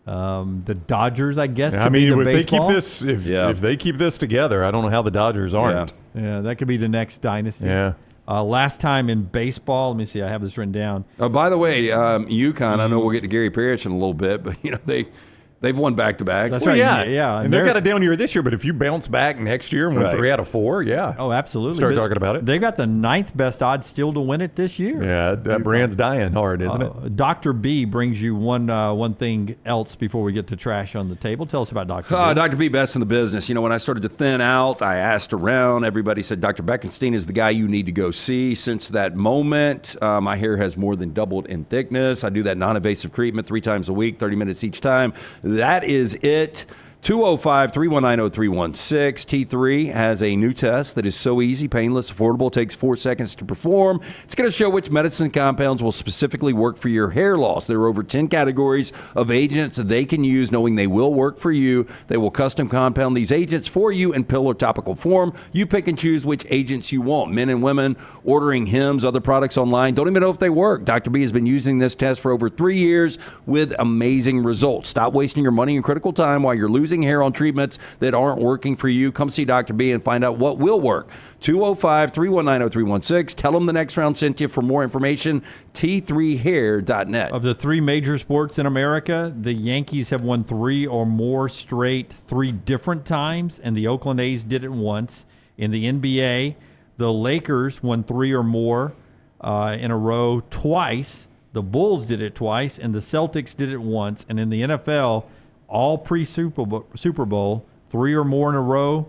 The Dodgers, I guess. Could be the baseball. If they keep this together, I don't know how the Dodgers aren't. Yeah, that could be the next dynasty. Yeah. Last time in baseball, let me see. I have this written down. Oh, by the way, UConn. I know we'll get to Gary Parrish in a little bit, but they've won back-to-back. That's right. Yeah. And they've got a down year this year, but if you bounce back next year and win 3 out of 4, Oh, absolutely. Start talking about it. They've got the 9th best odds still to win it this year. Yeah, that brand's dying hard, isn't it? Dr. B brings you one thing else before we get to trash on the table. Tell us about Dr. B. Dr. B, best in the business. When I started to thin out, I asked around. Everybody said Dr. Beckenstein is the guy you need to go see. Since that moment, my hair has more than doubled in thickness. I do that non-invasive treatment 3 times a week, 30 minutes each time. That is it. 205-319-0316. T3 has a new test that is so easy, painless, affordable, takes 4 seconds to perform. It's going to show which medicine compounds will specifically work for your hair loss. There are over 10 categories of agents that they can use, knowing they will work for you. They will custom compound these agents for you in pill or topical form. You pick and choose which agents you want. Men and women ordering Hims, other products online, don't even know if they work. Dr. B has been using this test for over 3 years with amazing results. Stop wasting your money and critical time while you're losing hair on treatments that aren't working for you. Come see Dr. B and find out what will work. 205-319-0316. Tell them the next round sent you. For more information, t3hair.net. Of the 3 major sports in America, the Yankees have won 3 or more straight 3 different times, and the Oakland A's did it once. In the NBA, the Lakers won 3 or more in a row twice. The Bulls did it twice, and the Celtics did it once. And in the NFL, all pre-Super Bowl, 3 or more in a row,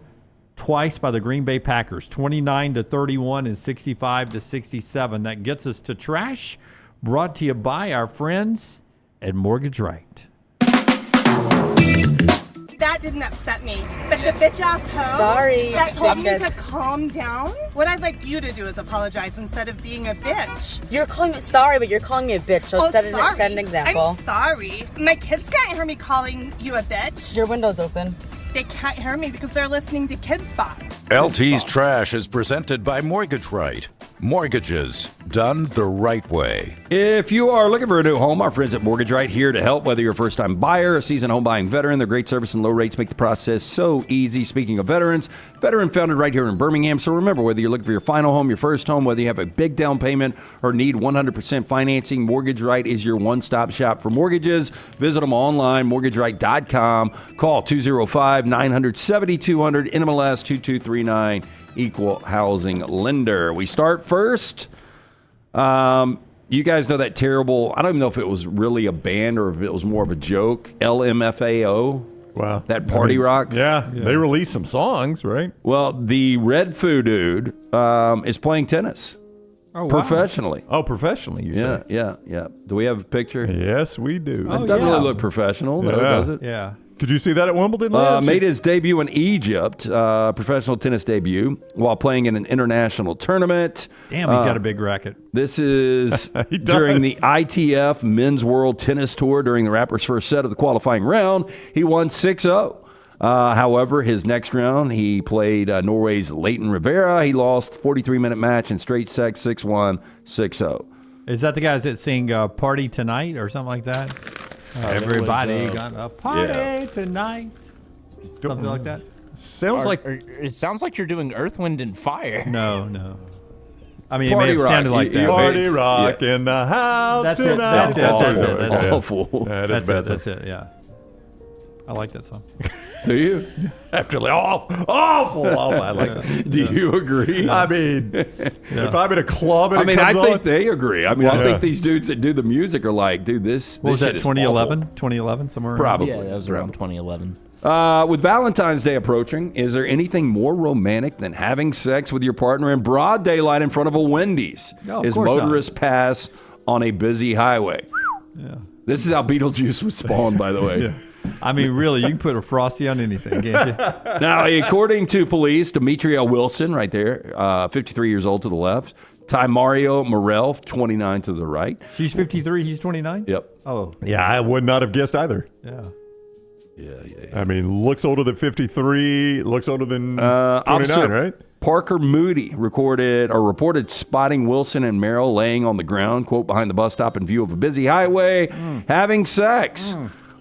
twice by the Green Bay Packers, 29-31 and 65-67. That gets us to trash, brought to you by our friends at Mortgage Right. That didn't upset me. But the bitch-ass hoe that told me to calm down, what I'd like you to do is apologize instead of being a bitch. You're calling me sorry, but you're calling me a bitch. So set an example. I'm sorry. My kids can't hear me calling you a bitch. Your window's open. They can't hear me because they're listening to Kids Bop. LT's Trash is presented by Mortgage Right. Mortgages done the right way. If you are looking for a new home, our friends at Mortgage Right here to help. Whether you're a first-time buyer, a seasoned home buying veteran, their great service and low rates make the process so easy. Speaking of veterans, veteran founded right here in Birmingham. So remember, whether you're looking for your final home, your first home, whether you have a big down payment or need 100% financing, Mortgage Right is your one-stop shop for mortgages. Visit them online, mortgageright.com. Call 205-900-7200, NMLS 2239. Equal housing lender. We start first. You guys know that terrible, I don't even know if it was really a band or if it was more of a joke, LMFAO. Wow. That party rock. Yeah, they released some songs, right? Well, the Red Foo dude is playing tennis. Oh, wow. Professionally. Oh, professionally, you say? Yeah. Do we have a picture? Yes, we do. It doesn't really look professional, though, does it? Yeah. Could you see that at Wimbledon? Lance? Made his debut in Egypt, professional tennis debut, while playing in an international tournament. Damn, he's got a big racket. This is during the ITF Men's World Tennis Tour during the Raptors' first set of the qualifying round. He won 6-0. However, his next round, he played Norway's Leighton Rivera. He lost 43-minute match in straight sets, 6-1, 6-0. Is that the guys that sing Party Tonight or something like that? Everybody gonna party tonight. Something like that. Sounds it sounds like you're doing Earth, Wind, and Fire. No. I mean, Party it may have sounded like that. Party rock in the house That's tonight. That's it. Awful. That's it. Yeah. I like that song. Do you? Actually, awful. I like that. Do you agree? I mean, if I'm in a club and I think they agree. I mean, I think these dudes that do the music are like, dude, this What was that, shit is 2011? awful. 2011, somewhere around? Probably. Yeah, that was around 2011. With Valentine's Day approaching, is there anything more romantic than having sex with your partner in broad daylight in front of a Wendy's? No, of as course motorists pass on a busy highway. Yeah. This is how Beetlejuice was spawned, by the way. I mean, really, you can put a Frosty on anything, can't you? Now, according to police, Demetria Wilson, right there, 53 years old to the left. Ty Mario Morrell, 29 to the right. She's 53, he's 29? Yep. Oh. Yeah, I would not have guessed either. Yeah. Yeah. I mean, looks older than 53, looks older than 29, Officer right? Parker Moody reported spotting Wilson and Merrill laying on the ground, quote, behind the bus stop in view of a busy highway, having sex.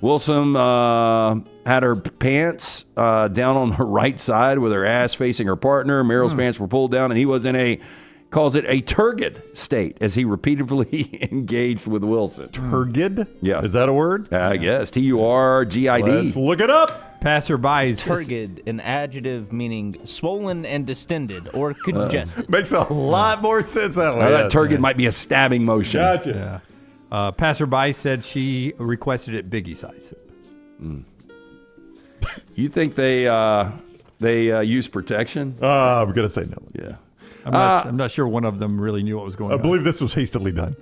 Wilson had her pants down on her right side with her ass facing her partner. Merrill's pants were pulled down, and he was in calls it a turgid state as he repeatedly engaged with Wilson. Turgid? Yeah. Is that a word? I guess. Turgid. Let's look it up. Passerbys. Turgid, an adjective meaning swollen and distended or congested. Makes a lot more sense that way. Now, that turgid might be a stabbing motion. Gotcha. Yeah. Passerby said she requested it biggie size. You think they use protection? I'm going to say no. Yeah. I'm not sure one of them really knew what was going on. I believe this was hastily done.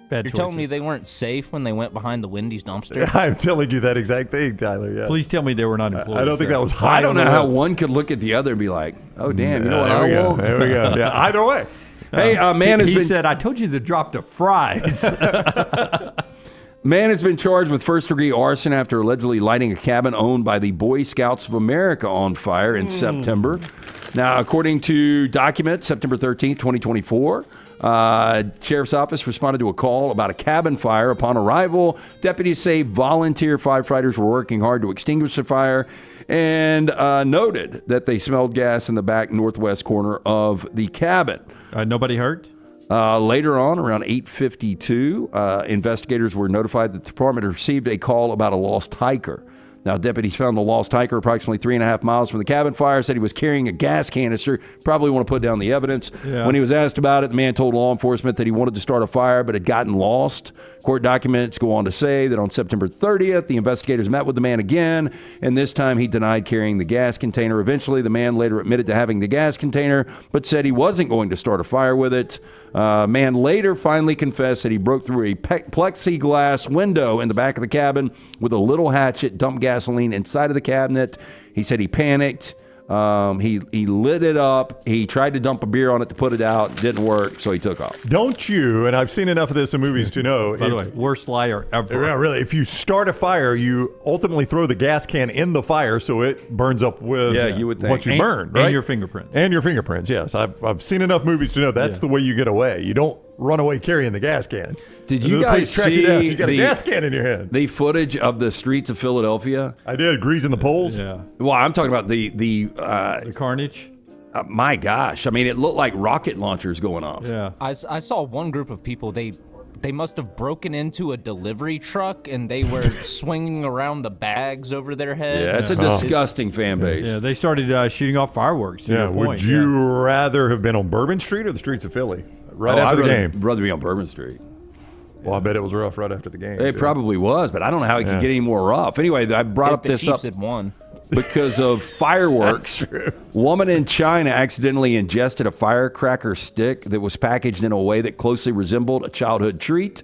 Bad You're choices. telling me they weren't safe when they went behind the Wendy's dumpster? I'm telling you that exact thing, Tyler. Yeah. Please tell me they were not employees. I don't think that was high. I don't on know the how list. one could look at the other and be like, oh, damn, you know what I want? There we go. Yeah, either way. Hey, man has he been... said, I told you to drop the fries. Man has been charged with first-degree arson after allegedly lighting a cabin owned by the Boy Scouts of America on fire in September. Now, according to documents, September 13th, 2024, Sheriff's Office responded to a call about a cabin fire. Upon arrival, deputies say volunteer firefighters were working hard to extinguish the fire and noted that they smelled gas in the back northwest corner of the cabin. Nobody hurt? Later on, around 8:52, investigators were notified that the department had received a call about a lost hiker. Now, deputies found the lost hiker approximately 3.5 miles from the cabin fire, said he was carrying a gas canister. Probably want to put down the evidence. Yeah. When he was asked about it, the man told law enforcement that he wanted to start a fire but had gotten lost. Court documents go on to say that on September 30th, the investigators met with the man again, and this time he denied carrying the gas container. Eventually, the man later admitted to having the gas container, but said he wasn't going to start a fire with it. Man later finally confessed that he broke through a plexiglass window in the back of the cabin with a little hatchet, dumped gasoline inside of the cabinet. He said he panicked. He lit it up. He tried to dump a beer on it to put it out. Didn't work, so he took off. Don't you, and I've seen enough of this in movies to know. By the way, worst liar ever. Yeah, really. If you start a fire, you ultimately throw the gas can in the fire so it burns up with you would think. what you burn, right? And your fingerprints. And your fingerprints, yes. I've seen enough movies to know that's the way you get away. You don't run away carrying the gas can. Did you guys track see you down, you got a gas can in your hand? The footage of the streets of Philadelphia? I did, greasing the poles. Yeah. Well, I'm talking about the carnage. My gosh, I mean, it looked like rocket launchers going off. Yeah. I saw one group of people, they must have broken into a delivery truck and they were swinging around the bags over their heads. Yeah, it's a disgusting fan base. Yeah, they started shooting off fireworks. To your point. Would you rather have been on Bourbon Street or the streets of Philly right after the game? I'd rather be on Bourbon Street. Well, I bet it was rough right after the game. It probably was, but I don't know how it could get any more rough. Anyway, I brought up this Chiefs had won. because of fireworks. Woman in China accidentally ingested a firecracker stick that was packaged in a way that closely resembled a childhood treat.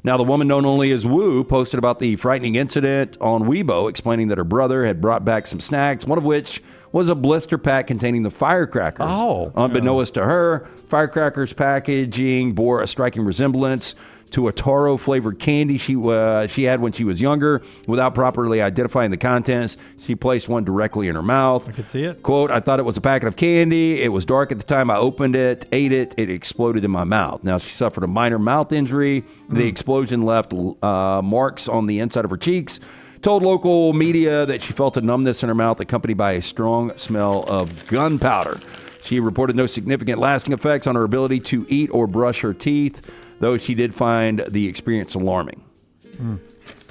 Now, the woman known only as Wu posted about the frightening incident on Weibo, explaining that her brother had brought back some snacks, one of which was a blister pack containing the firecrackers. Unbeknownst to her, firecrackers packaging bore a striking resemblance to a taro-flavored candy she had when she was younger. Without properly identifying the contents, she placed one directly in her mouth. I could see it. Quote, I thought it was a packet of candy. It was dark at the time I opened it, ate it. It exploded in my mouth. Now, she suffered a minor mouth injury. The explosion left marks on the inside of her cheeks. Told local media that she felt a numbness in her mouth accompanied by a strong smell of gunpowder. She reported no significant lasting effects on her ability to eat or brush her teeth, though she did find the experience alarming.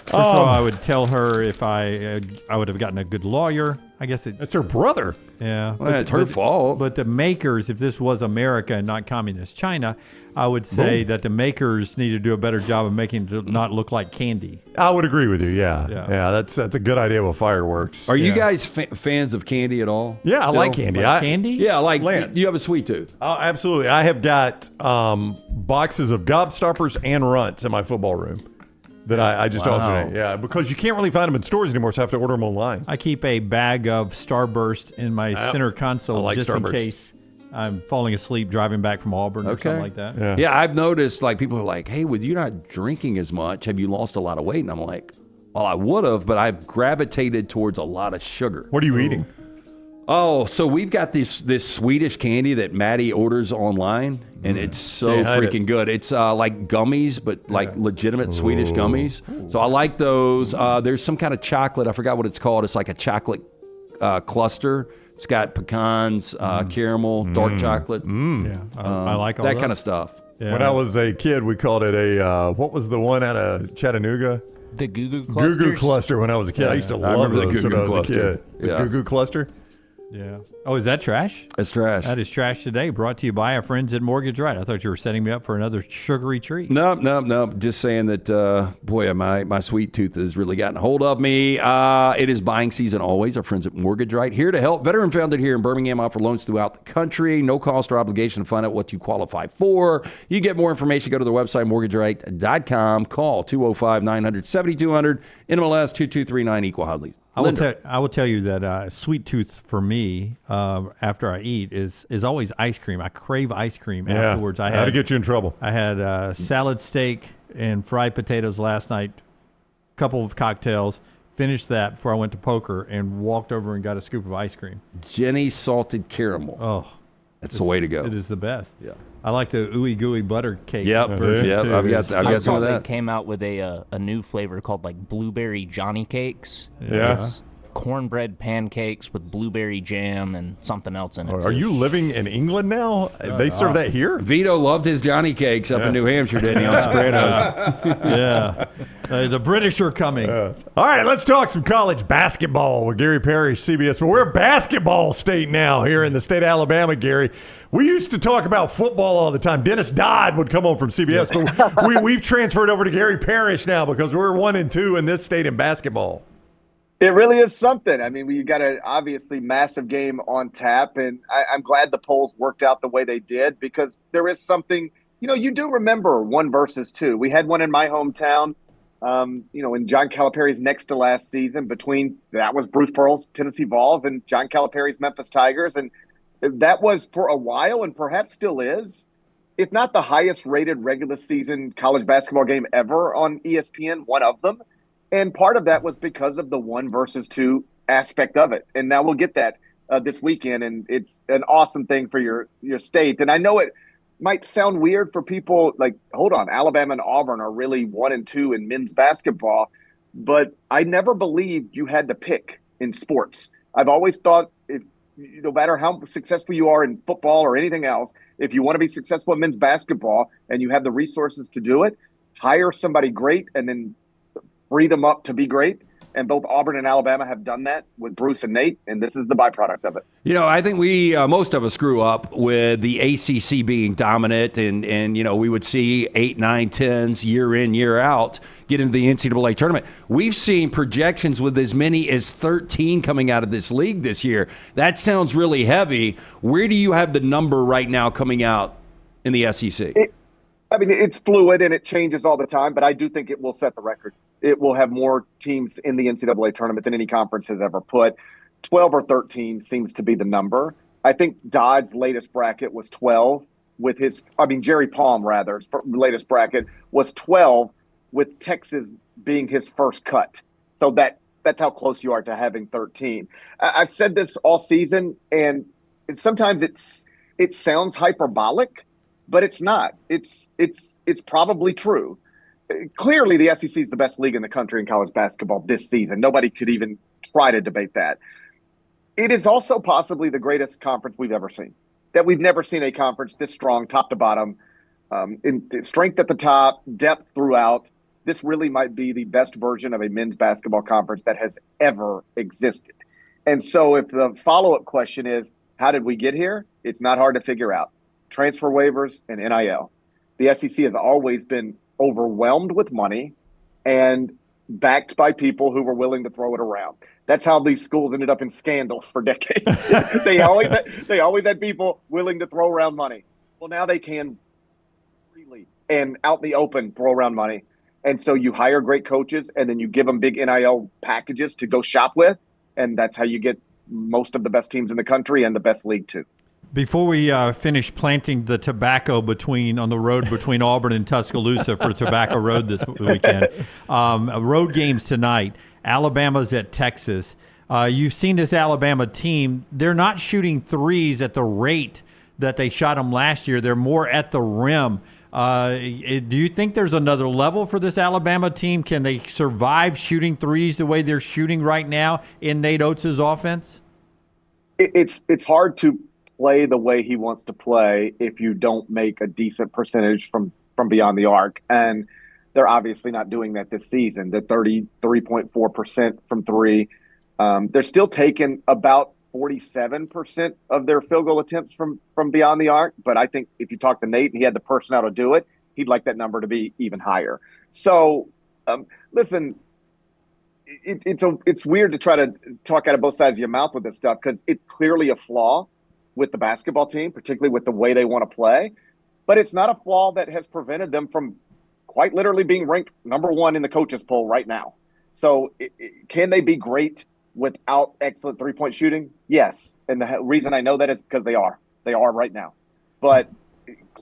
First of all, I would tell her if I would have gotten a good lawyer. I guess it's her brother. Yeah, well, it's her fault. But the makers, if this was America and not communist China, I would say that the makers need to do a better job of making it not look like candy. I would agree with you. Yeah. That's a good idea with fireworks. Are you guys fans of candy at all? Yeah, I like candy. Candy? Yeah, like Lance. you have a sweet tooth. Oh, absolutely. I have got boxes of Gobstoppers and Runts in my football room. that I just alternate. Yeah, because you can't really find them in stores anymore, so I have to order them online. I keep a bag of Starburst in my center console just in case I'm falling asleep driving back from Auburn or something like that. Yeah, I've noticed like people are like, hey, with you not drinking as much, have you lost a lot of weight? And I'm like, well, I would have, but I've gravitated towards a lot of sugar. What are you eating? Oh, so we've got this Swedish candy that Maddie orders online, and it's so freaking good. It's like gummies, but like legitimate Swedish gummies. So I like those. There's some kind of chocolate. I forgot what it's called. It's like a chocolate cluster. It's got pecans, caramel, dark chocolate. I like all that kind of stuff. Yeah. When I was a kid, we called it a, what was the one out of Chattanooga? The Goo Goo Clusters? Goo Goo Cluster when I was a kid. I used to love remember those the Goo Goo when I was a Cluster. kid. The Goo Goo Cluster? Yeah. Oh, is that trash? It's trash. That is trash today, brought to you by our friends at Mortgage Right. I thought you were setting me up for another sugary treat. No. Just saying that, boy, my sweet tooth has really gotten a hold of me. It is buying season always. Our friends at Mortgage Right here to help. Veteran founded here in Birmingham, offer loans throughout the country. No cost or obligation to find out what you qualify for. You get more information, go to their website, mortgageright.com. Call 205-900-7200, NMLS 2239, equal housing. I will tell you that sweet tooth for me after I eat is always ice cream. I crave ice cream afterwards. I had to get you in trouble. I had salad, steak, and fried potatoes last night. Couple of cocktails. Finished that before I went to poker and walked over and got a scoop of ice cream. Jenny's salted caramel. Oh, that's the way to go. It is the best. Yeah. I like the ooey gooey butter cake. version too. I've got some of that. They came out with a new flavor called like blueberry Johni cakes. Yeah. It's cornbread pancakes with blueberry jam and something else in it. Are you living in England now? They serve that here? Vito loved his Johnny cakes up in New Hampshire, didn't he, on Sopranos? Yeah. The British are coming. All right, let's talk some college basketball with Gary Parrish, CBS. Well, we're a basketball state now here in the state of Alabama, Gary. We used to talk about football all the time. Dennis Dodd would come on from CBS, but we've transferred over to Gary Parrish now because we're 1-2 in this state in basketball. It really is something. I mean, we got an obviously massive game on tap, and I'm glad the polls worked out the way they did because there is something, you do remember 1 versus 2. We had one in my hometown, in John Calipari's next to last season that was Bruce Pearl's Tennessee Vols and John Calipari's Memphis Tigers. And that was for a while and perhaps still is, if not the highest rated regular season college basketball game ever on ESPN, one of them. And part of that was because of the 1 versus 2 aspect of it. And now we'll get that this weekend. And it's an awesome thing for your state. And I know it might sound weird for people like, hold on, Alabama and Auburn are really 1-2 in men's basketball. But I never believed you had to pick in sports. I've always thought no matter how successful you are in football or anything else, if you want to be successful in men's basketball and you have the resources to do it, hire somebody great and then free them up to be great. And both Auburn and Alabama have done that with Bruce and Nate, and this is the byproduct of it. I think we most of us grew up with the ACC being dominant, and we would see 8, 9, 10s year in, year out get into the NCAA tournament. We've seen projections with as many as 13 coming out of this league this year. That sounds really heavy. Where do you have the number right now coming out in the SEC? It's fluid and it changes all the time, but I do think it will set the record. It will have more teams in the NCAA tournament than any conference has ever put. 12 or 13 seems to be the number. I think Dodd's latest bracket was 12 with Jerry Palm, rather, latest bracket was 12 with Texas being his first cut. So that's how close you are to having 13. I've said this all season, and sometimes it sounds hyperbolic, but it's not. It's probably true. Clearly, the SEC is the best league in the country in college basketball this season. Nobody could even try to debate that. It is also possibly the greatest conference we've ever seen. That we've never seen a conference this strong, top to bottom, in strength at the top, depth throughout. This really might be the best version of a men's basketball conference that has ever existed. And so if the follow-up question is, how did we get here? It's not hard to figure out. Transfer waivers and NIL. The SEC has always been overwhelmed with money and backed by people who were willing to throw it around. That's how these schools ended up in scandal for decades. They always had people willing to throw around money. Well, now they can freely and out in the open throw around money. And so you hire great coaches, and then you give them big NIL packages to go shop with, and that's how you get most of the best teams in the country and the best league too. Before we finish planting the tobacco on the road between Auburn and Tuscaloosa for Tobacco Road this weekend, road games tonight. Alabama's at Texas. You've seen this Alabama team. They're not shooting threes at the rate that they shot them last year. They're more at the rim. Do you think there's another level for this Alabama team? Can they survive shooting threes the way they're shooting right now in Nate Oates' offense? It's hard to play the way he wants to play if you don't make a decent percentage from beyond the arc. And they're obviously not doing that this season. The 33.4% from three. They're still taking about 47% of their field goal attempts from beyond the arc. But I think if you talk to Nate and he had the personnel to do it, he'd like that number to be even higher. So, listen, it's weird to try to talk out of both sides of your mouth with this stuff because it's clearly a flaw with the basketball team, particularly with the way they want to play. But it's not a flaw that has prevented them from quite literally being ranked number one in the coaches poll right now. So can they be great without excellent three-point shooting? Yes. And the reason I know that is because they are. They are right now. But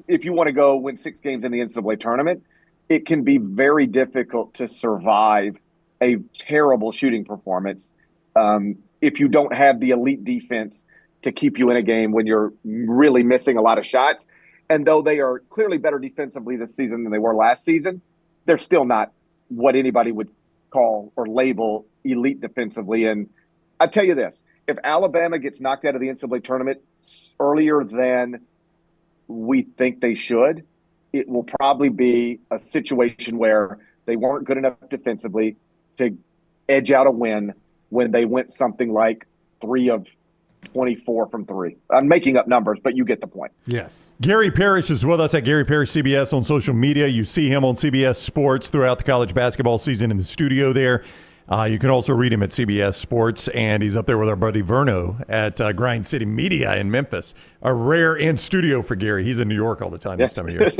if you want to go win 6 games in the NCAA tournament, it can be very difficult to survive a terrible shooting performance if you don't have the elite defense to keep you in a game when you're really missing a lot of shots. And though they are clearly better defensively this season than they were last season, they're still not what anybody would call or label elite defensively. And I tell you this, if Alabama gets knocked out of the NCAA tournament earlier than we think they should, it will probably be a situation where they weren't good enough defensively to edge out a win when they went something like 3 of 24 from 3. I'm making up numbers, but you get the point. Yes. Gary Parrish is with us at Gary Parrish CBS on social media. You see him on CBS Sports throughout the college basketball season in the studio there. You can also read him at CBS Sports, and he's up there with our buddy Verno at Grind City Media in Memphis. A rare in-studio for Gary. He's in New York all the time this time of year.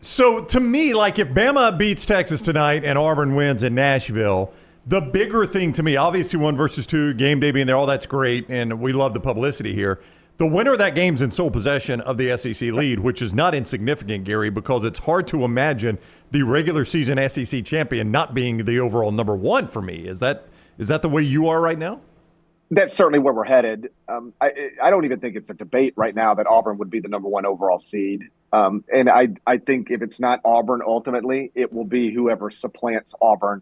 So to me, like if Bama beats Texas tonight and Auburn wins in Nashville, the bigger thing to me, obviously 1 versus 2, game day being there, all that's great, and we love the publicity here. The winner of that game's in sole possession of the SEC lead, which is not insignificant, Gary, because it's hard to imagine the regular season SEC champion not being the overall number 1 for me. Is that the way you are right now? That's certainly where we're headed. I don't even think it's a debate right now that Auburn would be the number 1 overall seed. And I think if it's not Auburn ultimately, it will be whoever supplants Auburn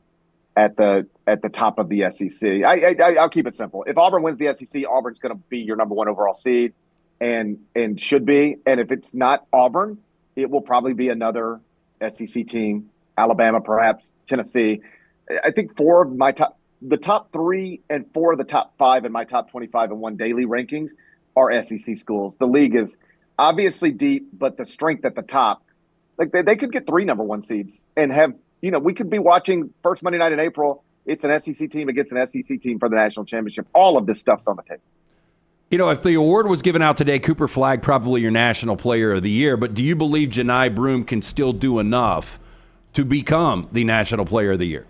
at the top of the SEC. I'll keep it simple. If Auburn wins the SEC, Auburn's going to be your number 1 overall seed and should be. And if it's not Auburn, it will probably be another SEC team, Alabama, perhaps Tennessee. I think the top 3 and 4 of the top 5 in my top 25 and 1 daily rankings are SEC schools. The league is obviously deep, but the strength at the top, like they could get 3 number 1 seeds and have, we could be watching first Monday night in April. It's an SEC team against an SEC team for the national championship. All of this stuff's on the table. If the award was given out today, Cooper Flagg probably your national player of the year, but do you believe Johni Broome can still do enough to become the national player of the year?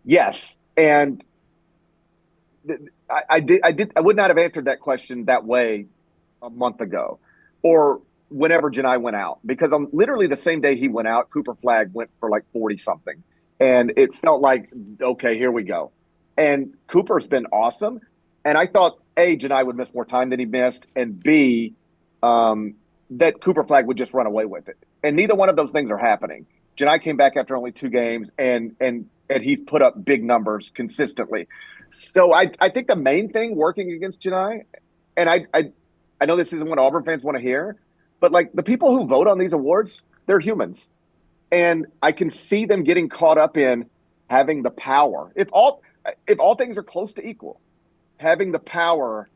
Yes. And I would not have answered that question that way a month ago or whenever Johni went out, because on literally the same day he went out, Cooper Flagg went for like 40 something. And it felt like, okay, here we go. And Cooper's been awesome. And I thought, A, Johni would miss more time than he missed, and B, that Cooper Flagg would just run away with it. And neither one of those things are happening. Johni came back after only 2 games, and he's put up big numbers consistently. So I think the main thing working against Johni, and I know this isn't what Auburn fans want to hear, but like the people who vote on these awards, they're humans. And I can see them getting caught up in having the power. If all things are close to equal, having the power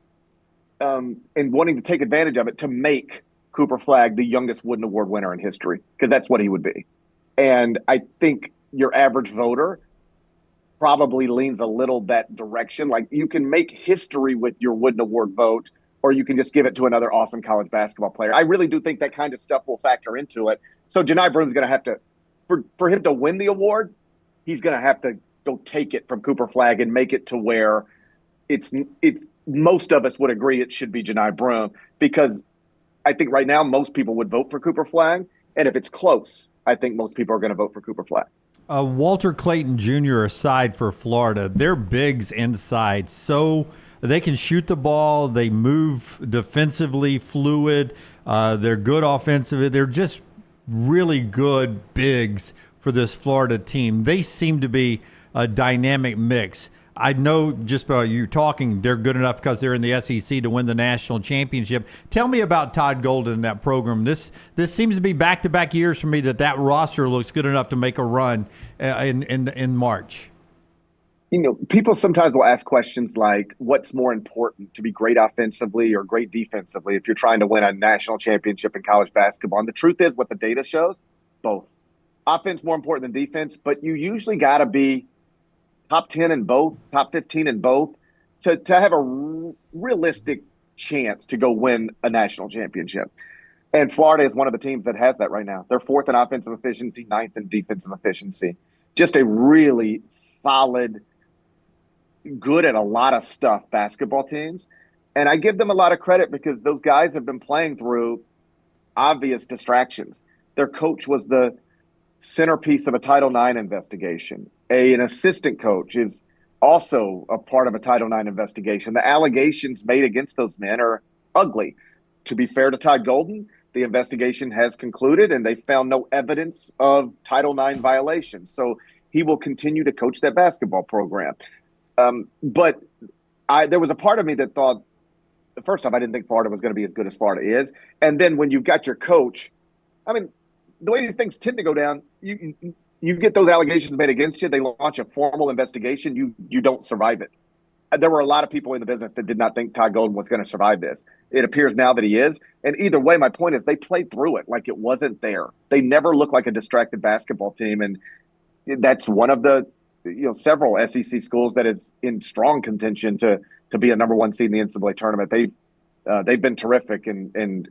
and wanting to take advantage of it to make Cooper Flagg the youngest Wooden Award winner in history, because that's what he would be. And I think your average voter probably leans a little that direction. Like you can make history with your Wooden Award vote, or you can just give it to another awesome college basketball player. I really do think that kind of stuff will factor into it. So Johni Broome's going to have to for him to win the award, he's going to have to go take it from Cooper Flagg and make it to where it's most of us would agree it should be Johni Broome, because I think right now most people would vote for Cooper Flagg, and if it's close, I think most people are going to vote for Cooper Flagg. Walter Clayton Jr. aside for Florida, their bigs inside, so they can shoot the ball, they move defensively fluid, they're good offensively, they're just really good bigs for this Florida team. They seem to be a dynamic mix. I know just by you talking, they're good enough because they're in the SEC to win the national championship. Tell me about Todd Golden and that program. This seems to be back-to-back years for me that roster looks good enough to make a run in March. You know, people sometimes will ask questions like, what's more important, to be great offensively or great defensively if you're trying to win a national championship in college basketball? And the truth is, what the data shows, both. Offense more important than defense, but you usually got to be top 10 in both, top 15 in both, to have a realistic chance to go win a national championship. And Florida is one of the teams that has that right now. They're 4th in offensive efficiency, 9th in defensive efficiency. Just a really solid, good at a lot of stuff basketball teams. And I give them a lot of credit because those guys have been playing through obvious distractions. Their coach was the centerpiece of a Title IX investigation. An assistant coach is also a part of a Title IX investigation. The allegations made against those men are ugly. To be fair to Todd Golden, the investigation has concluded and they found no evidence of Title IX violations. So he will continue to coach that basketball program. But there was a part of me that thought, first off, I didn't think Florida was going to be as good as Florida is. And then when you've got your coach, I mean, the way these things tend to go down, you get those allegations made against you, they launch a formal investigation, you don't survive it. There were a lot of people in the business that did not think Todd Golden was going to survive this. It appears now that he is. And either way, my point is they played through it like it wasn't there. They never looked like a distracted basketball team. And that's one of the several SEC schools that is in strong contention to be a number one seed in the NCAA tournament. They've been terrific, and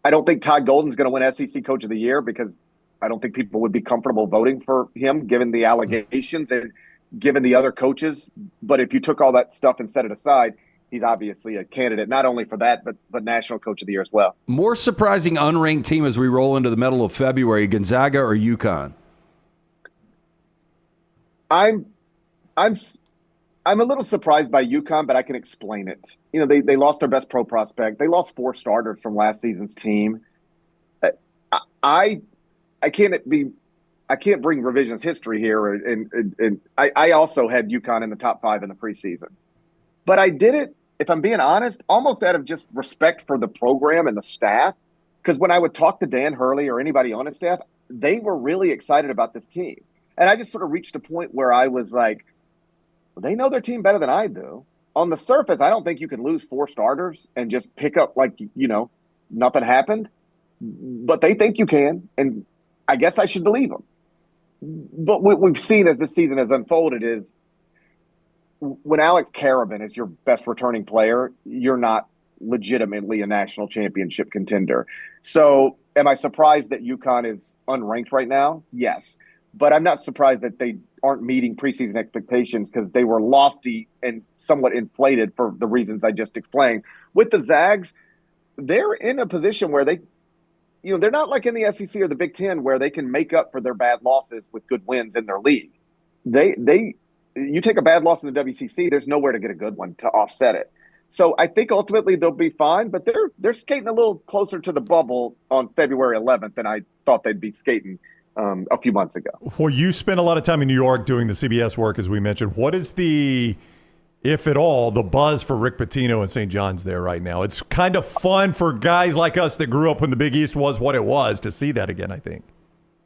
I don't think Todd Golden's going to win SEC Coach of the Year because I don't think people would be comfortable voting for him given the allegations and given the other coaches. But if you took all that stuff and set it aside, he's obviously a candidate not only for that but National Coach of the Year as well. More surprising unranked team as we roll into the middle of February, Gonzaga or UConn? I'm a little surprised by UConn, but I can explain it. They lost their best pro prospect. They lost 4 starters from last season's team. I can't bring revisionist history here, and I also had UConn in the top 5 in the preseason. But I did it, if I'm being honest, almost out of just respect for the program and the staff. Because when I would talk to Dan Hurley or anybody on his staff, they were really excited about this team. And I just sort of reached a point where I was like, they know their team better than I do. On the surface, I don't think you can lose 4 starters and just pick up like, nothing happened. But they think you can, and I guess I should believe them. But what we've seen as this season has unfolded is when Alex Karabin is your best returning player, you're not legitimately a national championship contender. So am I surprised that UConn is unranked right now? Yes. But I'm not surprised that they aren't meeting preseason expectations because they were lofty and somewhat inflated for the reasons I just explained. With the Zags, they're in a position where they're not like in the SEC or the Big Ten where they can make up for their bad losses with good wins in their league. You take a bad loss in the WCC, there's nowhere to get a good one to offset it. So I think ultimately they'll be fine, but they're skating a little closer to the bubble on February 11th than I thought they'd be skating a few months ago. Well, you spent a lot of time in New York doing the CBS work, as we mentioned. What is the, if at all, the buzz for Rick Pitino and St. John's there right now? It's kind of fun for guys like us that grew up when the Big East was what it was to see that again, I think.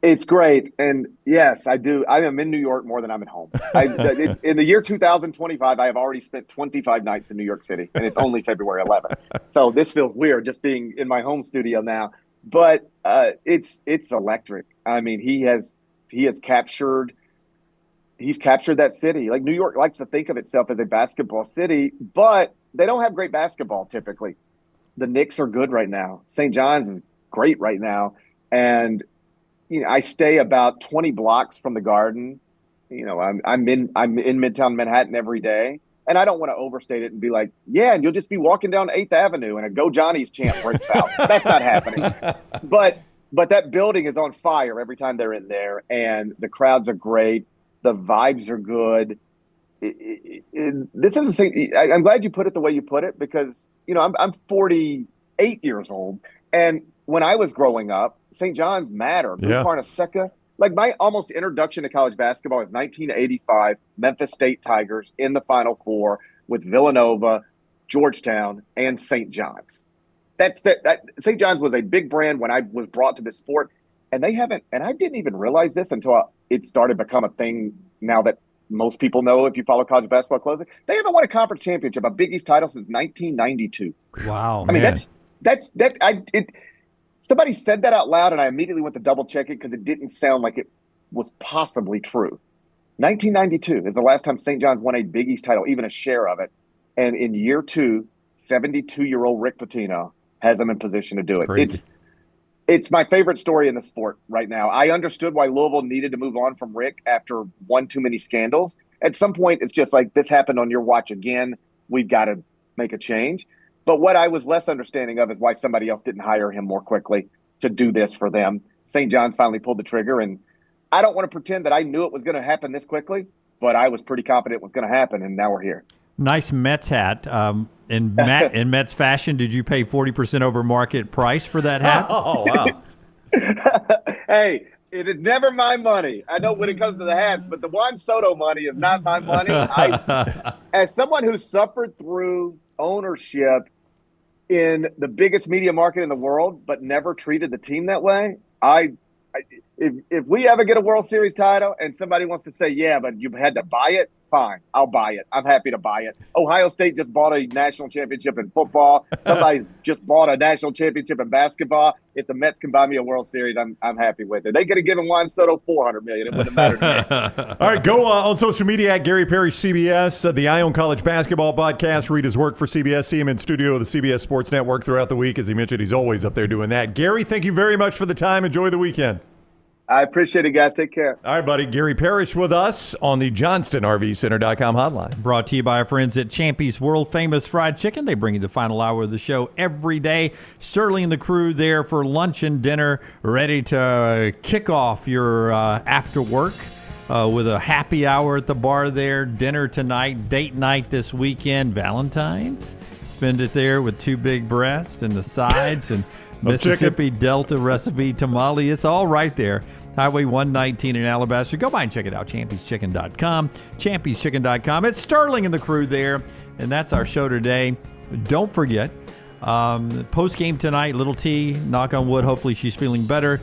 It's great. And yes, I do. I am in New York more than I'm at home. In the year 2025, I have already spent 25 nights in New York City, and it's only February 11th. So this feels weird just being in my home studio now. But it's electric. I mean, he's captured that city. Like New York likes to think of itself as a basketball city, but they don't have great basketball typically. The Knicks are good right now. St. John's is great right now. And, I stay about 20 blocks from the Garden. I'm in Midtown Manhattan every day, and I don't want to overstate it and be like, yeah, and you'll just be walking down 8th Avenue and a Go Johnny's chant breaks out. That's not happening. But that building is on fire every time they're in there, and the crowds are great. The vibes are good. This is I'm glad you put it the way you put it, because I'm 48 years old, and when I was growing up, St. John's mattered. Yeah. Carnesecca. Like, my almost introduction to college basketball is 1985 Memphis State Tigers in the Final Four with Villanova, Georgetown, and St. John's. St. John's was a big brand when I was brought to this sport, and they haven't. And I didn't even realize this until it started to become a thing. Now that most people know, if you follow college basketball closely, they haven't won a conference championship, a Big East title, since 1992. Wow, I mean, somebody said that out loud, and I immediately went to double check it because it didn't sound like it was possibly true. 1992 is the last time St. John's won a Big East title, even a share of it. And in year 2, 72-year-old Rick Pitino has them in position to do it. It's my favorite story in the sport right now. I understood why Louisville needed to move on from Rick after one too many scandals. At some point, it's just like, this happened on your watch again. We've got to make a change. But what I was less understanding of is why somebody else didn't hire him more quickly to do this for them. St. John's finally pulled the trigger, and I don't want to pretend that I knew it was going to happen this quickly, but I was pretty confident it was going to happen, and now we're here. Nice Mets hat. In Mets fashion, did you pay 40% over market price for that hat? Oh, wow. Hey, it is never my money. I know when it comes to the hats, but the Juan Soto money is not my money. As someone who suffered through ownership in the biggest media market in the world, but never treated the team that way, if we ever get a World Series title and somebody wants to say, yeah, but you had to buy it, fine, I'll buy it. I'm happy to buy it. Ohio State just bought a national championship in football. Somebody just bought a national championship in basketball. If the Mets can buy me a World Series, I'm happy with it. They could have given Juan Soto $400 million. It wouldn't have mattered to me. All right, go on social media at Gary Parrish CBS, the Eye on College Basketball podcast. Read his work for CBS. See him in studio of the CBS Sports Network throughout the week. As he mentioned, he's always up there doing that. Gary, thank you very much for the time. Enjoy the weekend. I appreciate it, guys. Take care. All right, buddy. Gary Parrish with us on the JohnstonRVCenter.com hotline. Brought to you by our friends at Champy's World Famous Fried Chicken. They bring you the final hour of the show every day. Sterling and the crew there for lunch and dinner, ready to kick off your after work with a happy hour at the bar there. Dinner tonight, date night this weekend, Valentine's. Spend it there with 2 big breasts and the sides and Mississippi Delta recipe tamale. It's all right there. Highway 119 in Alabaster. Go by and check it out. Champy'sChicken.com. Champy'sChicken.com. It's Sterling and the crew there. And that's our show today. Don't forget, post-game tonight, Little T, knock on wood, hopefully she's feeling better.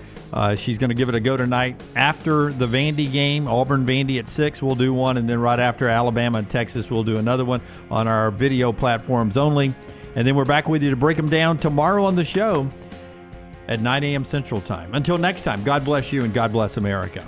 She's going to give it a go tonight. After the Vandy game, Auburn-Vandy at 6, we'll do one. And then right after Alabama and Texas, we'll do another one on our video platforms only. And then we're back with you to break them down tomorrow on the show at 9 a.m. Central Time. Until next time, God bless you and God bless America.